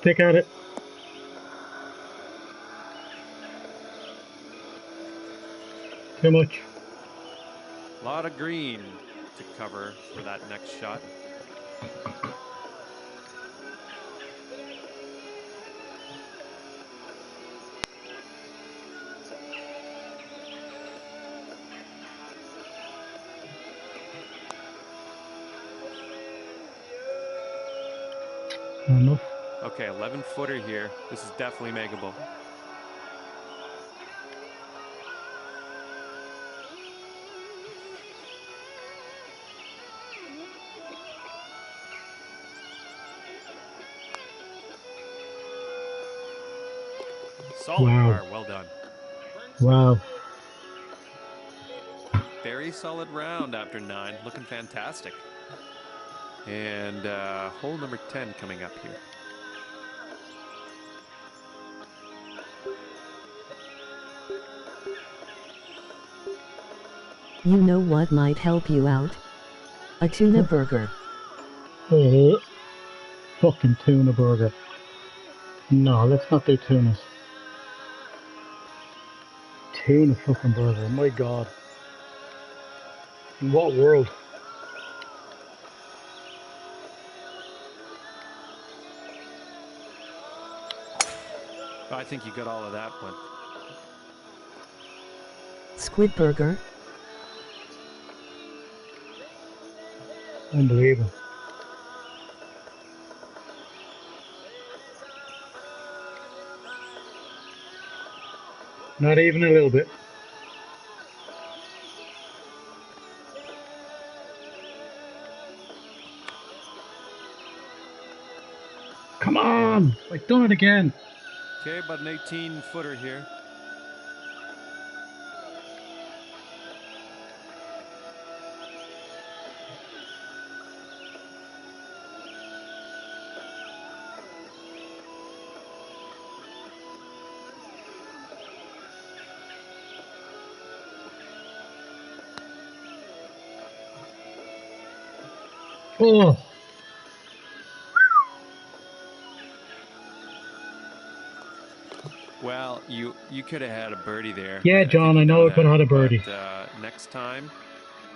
Speaker 2: Stick at it. Too much.
Speaker 6: A lot of green to cover for that next shot.
Speaker 2: Enough.
Speaker 6: Okay, 11-footer here. This is definitely makeable. Solid par, well done.
Speaker 2: Wow.
Speaker 6: Very solid round after 9, looking fantastic. And hole number 10 coming up here.
Speaker 5: You know what might help you out? A tuna burger.
Speaker 2: Fucking tuna burger. No, let's not do tunas. Tuna fucking burger, my god. In what world?
Speaker 6: I think you got all of that one.
Speaker 5: Squid burger.
Speaker 2: Unbelievable. Not even a little bit. Come on! I've done it again.
Speaker 6: Okay, about an 18-footer here.
Speaker 2: Oh.
Speaker 6: Well, you could have had a birdie there.
Speaker 2: Yeah, John, I know I could have had a birdie.
Speaker 6: But, next time,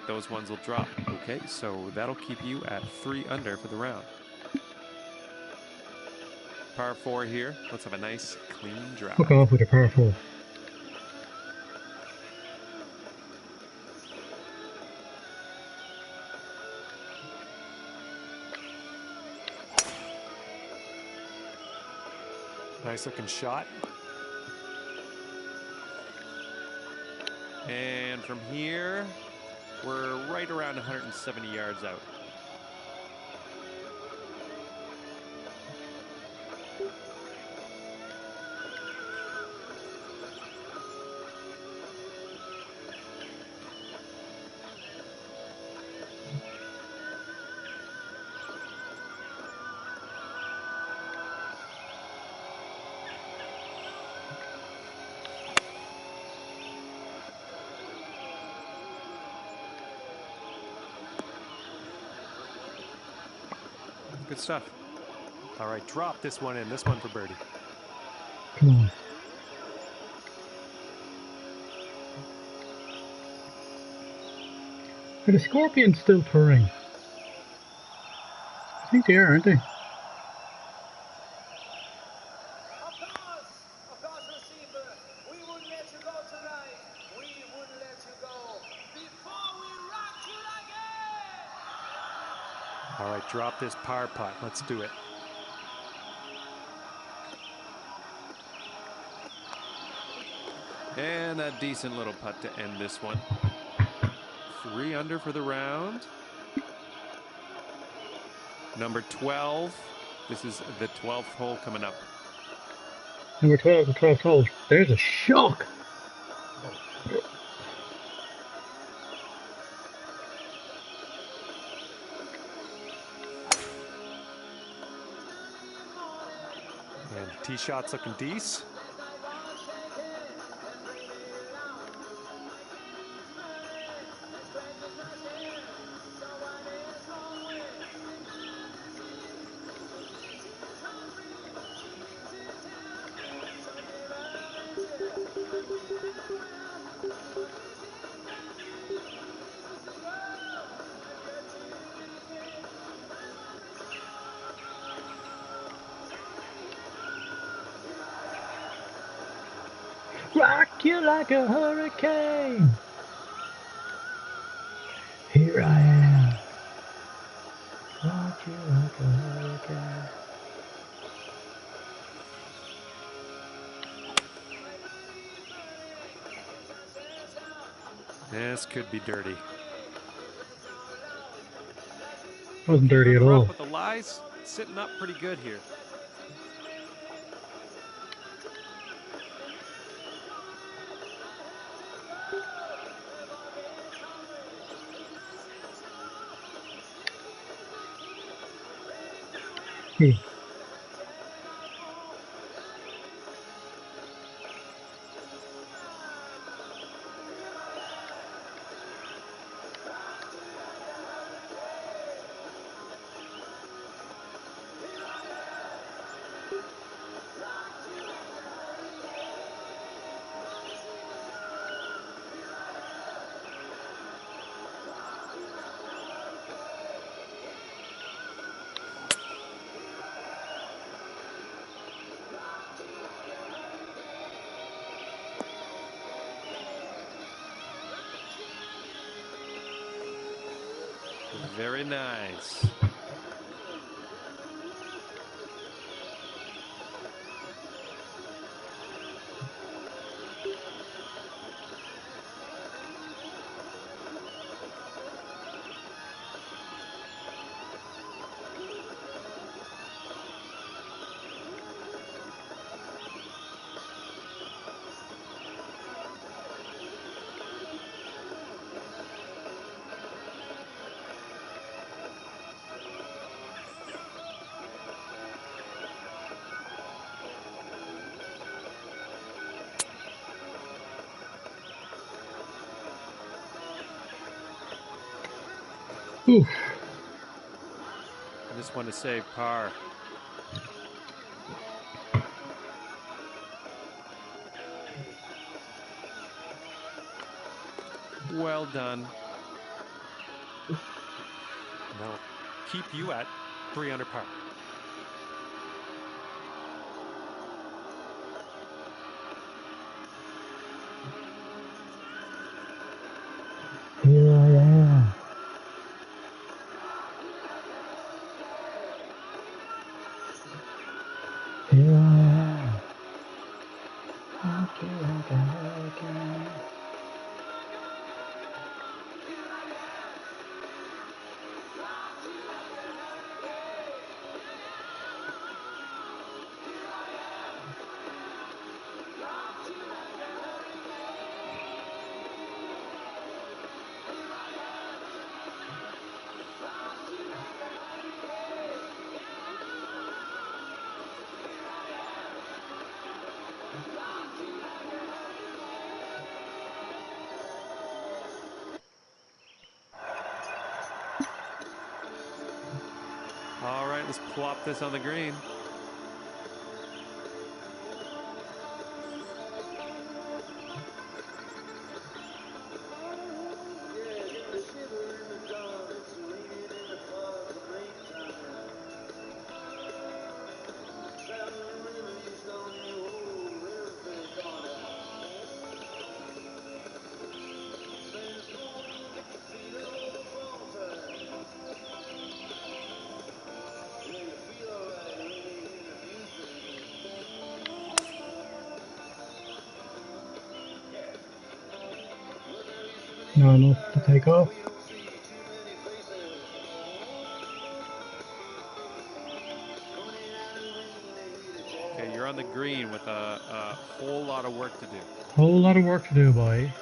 Speaker 6: those ones will drop. Okay, so that'll keep you at 3 under for the round. Par 4 here. Let's have a nice, clean drop.
Speaker 2: Fuck off with a par 4.
Speaker 6: Nice looking shot. And from here, we're right around 170 yards out. Good stuff. All right, drop this one in. This one for birdie.
Speaker 2: Come on. Are the scorpions still purring? I think they are, aren't they?
Speaker 8: Of course, receiver. We wouldn't let you go tonight. We wouldn't let you go before we rock you again.
Speaker 6: All right, drop this par putt. Let's do it. And a decent little putt to end this one. 3 under for the round. Number 12. This is the 12th hole coming up.
Speaker 2: Number 12, the 12th hole. There's a shock.
Speaker 6: And tee shot's looking decent.
Speaker 2: Rock you like a hurricane. Here I am. Rock you like a hurricane.
Speaker 6: This could be dirty.
Speaker 2: Wasn't dirty at all.
Speaker 6: With the lies, sitting up pretty good here. Very nice.
Speaker 2: Oof.
Speaker 6: I just want to save par. Well done. That'll keep you at 3 under par.
Speaker 2: Here I am. Here I am. Rock you like a hurricane.
Speaker 6: let's plop this on the green.
Speaker 2: Not enough to take off.
Speaker 6: Okay, you're on the green with a whole lot of work to do.
Speaker 2: Whole lot of work to do, boy.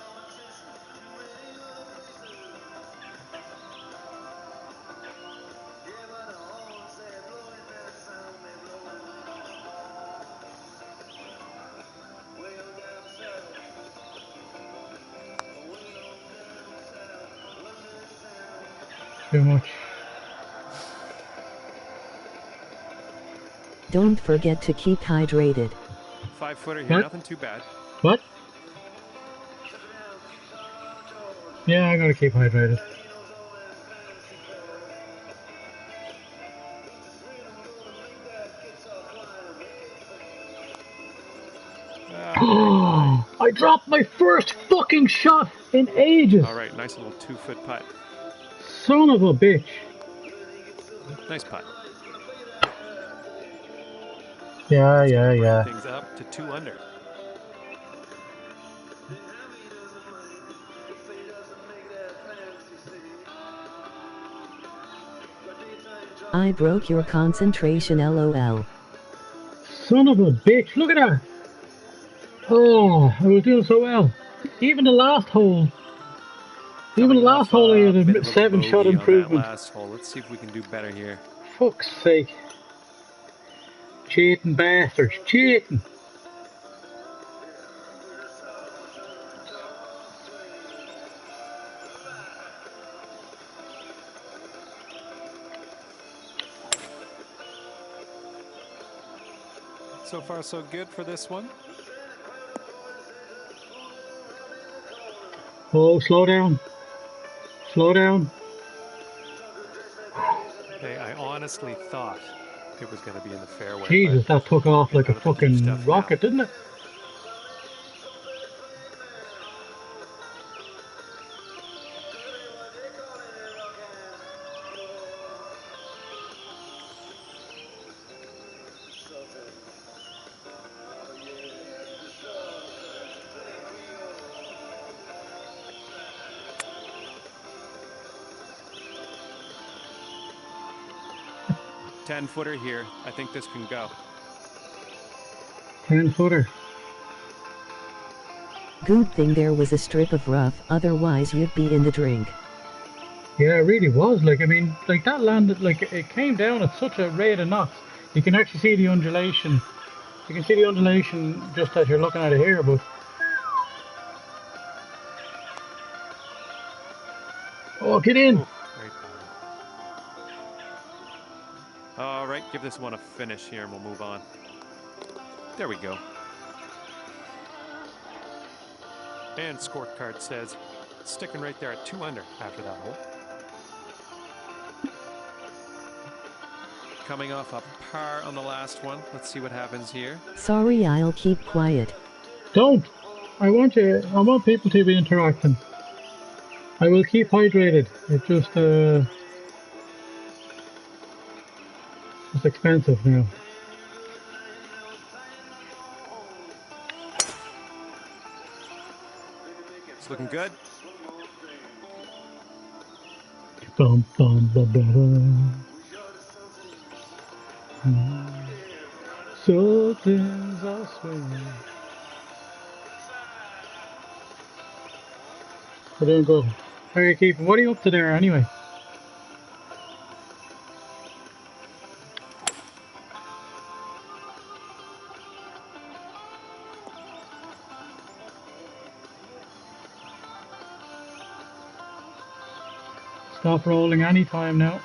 Speaker 2: Too much.
Speaker 5: Don't forget to keep hydrated.
Speaker 6: 5-footer here,
Speaker 2: What?
Speaker 6: nothing too bad.
Speaker 2: What? Yeah, I gotta keep hydrated. I dropped my first fucking shot in ages.
Speaker 6: All right, nice little 2-foot putt.
Speaker 2: Son of a bitch.
Speaker 6: Nice putt.
Speaker 2: Yeah.
Speaker 6: Bring things up to 2 under.
Speaker 5: I broke your concentration, lol.
Speaker 2: Son of a bitch, look at that. Oh, I was doing so well. Even the last hole. Even the last hole I had a
Speaker 6: bit of a
Speaker 2: 7-shot
Speaker 6: bogey on that
Speaker 2: improvement.
Speaker 6: last hole. Let's see if we can do better here.
Speaker 2: Fuck's sake. Cheating bastards, cheating.
Speaker 6: So far, so good for this one.
Speaker 2: Oh, slow down. Slow down.
Speaker 6: Hey, I honestly thought it was going to be in the fairway.
Speaker 2: Jesus, that took off like a
Speaker 6: out of the deep
Speaker 2: fucking
Speaker 6: stuff
Speaker 2: rocket,
Speaker 6: now.
Speaker 2: didn't it?
Speaker 6: Ten-footer here. I think this can go.
Speaker 2: 10-footer.
Speaker 5: Good thing there was a strip of rough, otherwise you'd be in the drink.
Speaker 2: Yeah, it really was. Like, I mean, like that landed, like it came down at such a rate of knots. You can actually see the undulation. You can see the undulation just as you're looking at it here, but... Oh, get in!
Speaker 6: Ooh, right. All right, give this one a finish here and we'll move on. There we go. And scorecard says sticking right there at 2 under after that hole. Coming off a par on the last one. Let's see what happens here.
Speaker 5: Sorry, I'll keep quiet.
Speaker 2: Don't! I want people to be interacting. I will keep hydrated. It's just, it's expensive now.
Speaker 6: It's looking good.
Speaker 2: Bum, bum, bum, bum, bum. Something's I swear. We're doing good. How are you keeping? What are you up to there anyway? Stop rolling anytime now.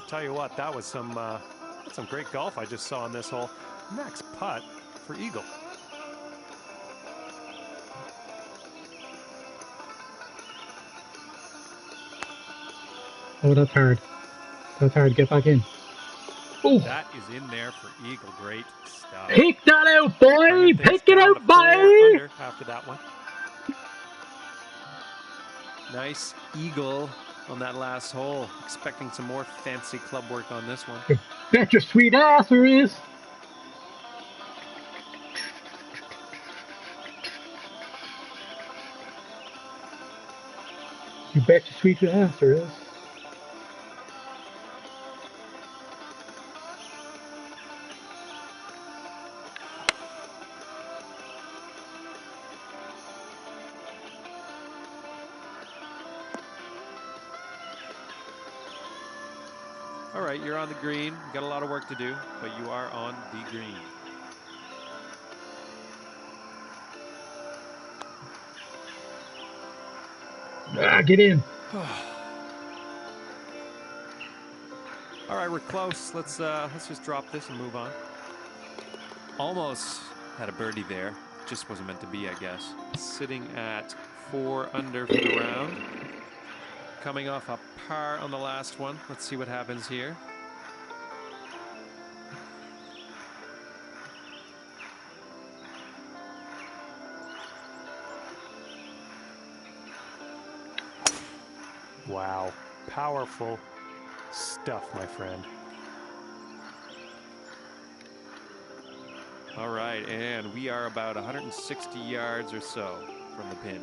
Speaker 6: tell you what, that was some great golf I just saw on this hole. Next putt for eagle.
Speaker 2: Oh, that's hard. That's hard. Get back in. Oh,
Speaker 6: That is in there for eagle. Great stuff.
Speaker 2: pick that out, boy! Pick it out, boy!
Speaker 6: Under after that one. Nice eagle on that last hole. Expecting some more fancy club work on this one.
Speaker 2: Bet your sweet ass there is. You bet your sweet ass there is.
Speaker 6: All right, you're on the green. You got a lot of work to do, but you are on the green.
Speaker 2: Ah, get in.
Speaker 6: All right, we're close. Let's just drop this and move on. Almost had a birdie there. Just wasn't meant to be, I guess. Sitting at 4 under for the round. Coming off a par on the last one. Let's see what happens here. Wow. Powerful stuff, my friend. All right, and we are about 160 yards or so from the pin.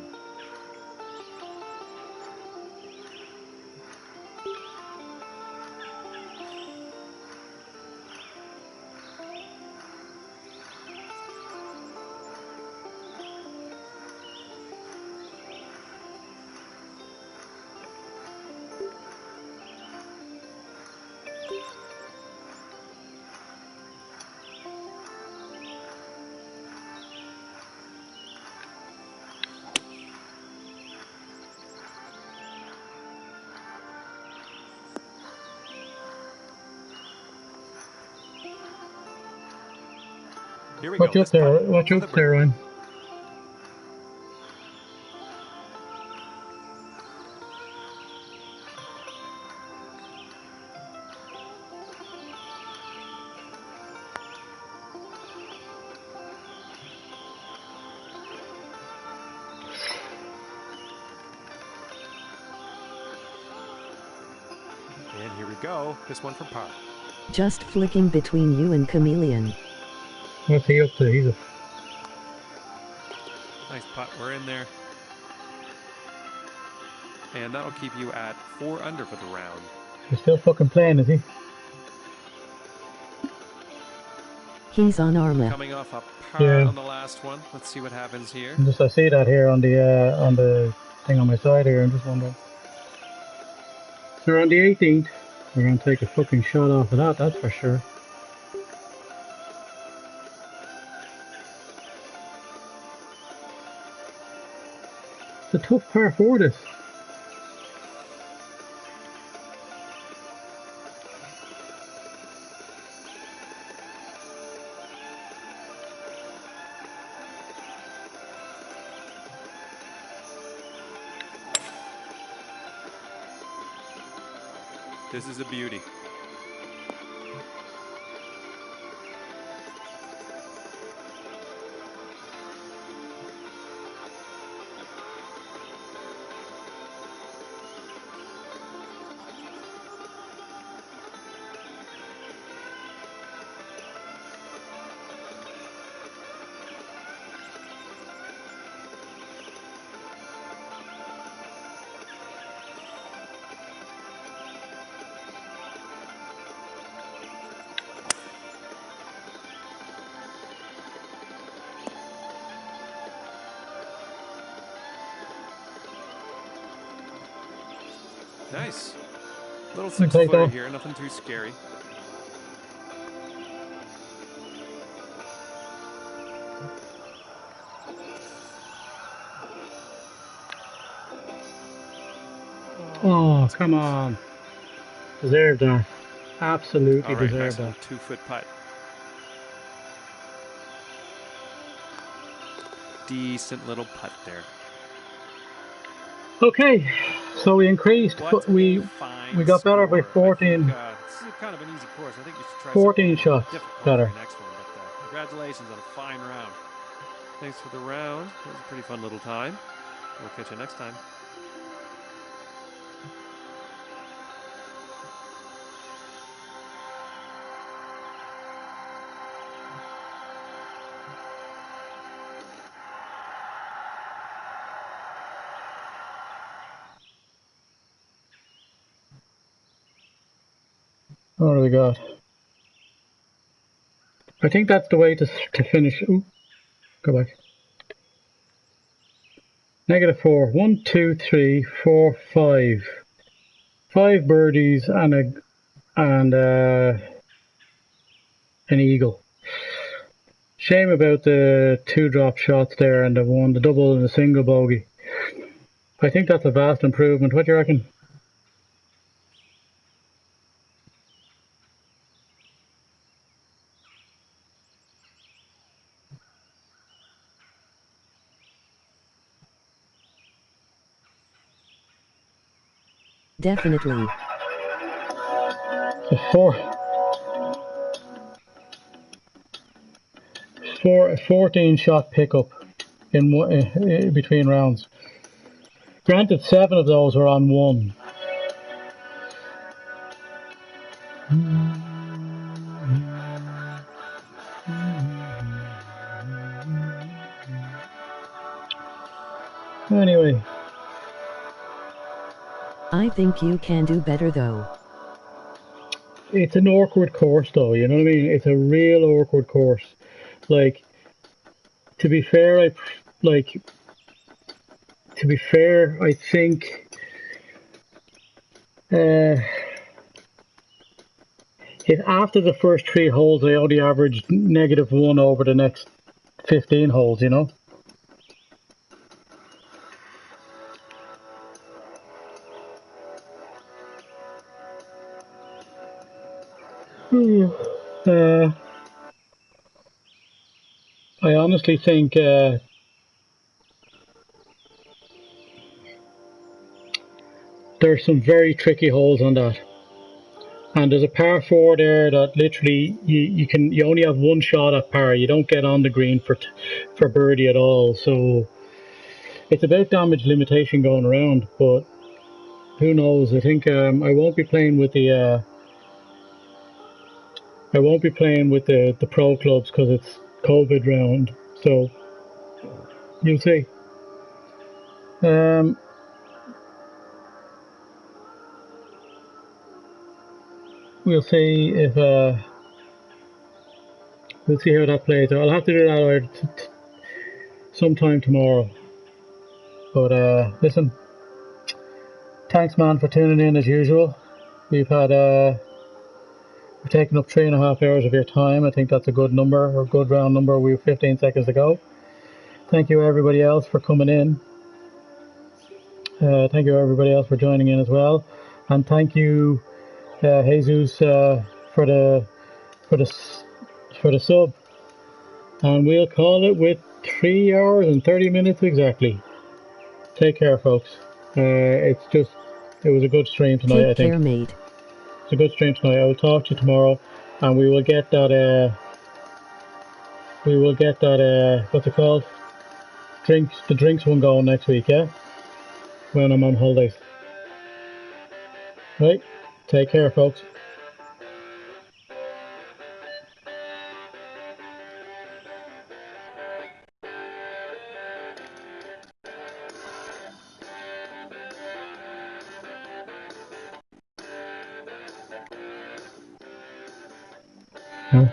Speaker 6: Here we
Speaker 2: Watch
Speaker 6: go.
Speaker 2: up there. Watch up there, Ryan.
Speaker 6: And here we go. This one for par.
Speaker 5: Just flicking between you and Chameleon.
Speaker 2: What's he up to? He's a...
Speaker 6: Nice putt. We're in there. And that'll keep you at 4 under for the round.
Speaker 2: He's still fucking playing, is he?
Speaker 5: He's on Arma.
Speaker 6: Coming off a par on the last one. Let's see what happens here.
Speaker 2: I see that here on the thing on my side here. I'm just wondering. So we're on the 18th. We're gonna take a fucking shot off of that. That's for sure. It's a tough par 4 this.
Speaker 6: This is a beauty. Nice. Little 6-footer here, nothing too scary.
Speaker 2: Oh, come on. Deserved that. Absolutely
Speaker 6: All right,
Speaker 2: deserve
Speaker 6: nice
Speaker 2: that.
Speaker 6: little 2-foot putt. Decent little putt there.
Speaker 2: Okay, so we increased.
Speaker 6: What
Speaker 2: We
Speaker 6: a fine
Speaker 2: got better by
Speaker 6: score.
Speaker 2: 14.
Speaker 6: I think, this is kind of an easy course. I think you should try
Speaker 2: 14
Speaker 6: something more
Speaker 2: shots
Speaker 6: difficult
Speaker 2: better.
Speaker 6: for your next one. But congratulations on a fine round. Thanks for the round. It was a pretty fun little time. We'll catch you next time.
Speaker 2: What do we got? I think that's the way to finish. Ooh, go back. -4. 1, 2, 3, 4, 5. 5 birdies and an eagle. Shame about the 2 drop shots there and the double and the single bogey. I think that's a vast improvement. What do you reckon?
Speaker 5: Definitely.
Speaker 2: A 14 shot pickup in between rounds. Granted, 7 of those were on 1. Anyway.
Speaker 5: I think you can do better though.
Speaker 2: It's an awkward course though, you know what I mean? It's a real awkward course. Like, to be fair, I think if after the first 3 holes I only averaged -1 over the next 15 holes, you know? I honestly think there's some very tricky holes on that. And there's a par 4 there that literally you only have 1 shot at par. You don't get on the green for birdie at all. So it's about damage limitation going around, but who knows? I think I won't be playing with the pro clubs because it's COVID round. So you'll see. We'll see if we'll see how that plays. I'll have to do that sometime tomorrow. But listen, thanks man for tuning in as usual. We've taken up 3.5 hours of your time. I think that's a good number, or a good round number. We have 15 seconds to go. Thank you everybody else for coming in. Thank you everybody else for joining in as well, and thank you Jesus for the sub. And we'll call it with 3 hours and 30 minutes exactly. Take care, folks. It was a good stream tonight.
Speaker 5: Take
Speaker 2: I think.
Speaker 5: Care, mate.
Speaker 2: It's a good stream tonight. I will talk to you tomorrow, and we will get that. What's it called? The drinks one going next week. Yeah, when I'm on holidays. Right. Take care, folks. Huh?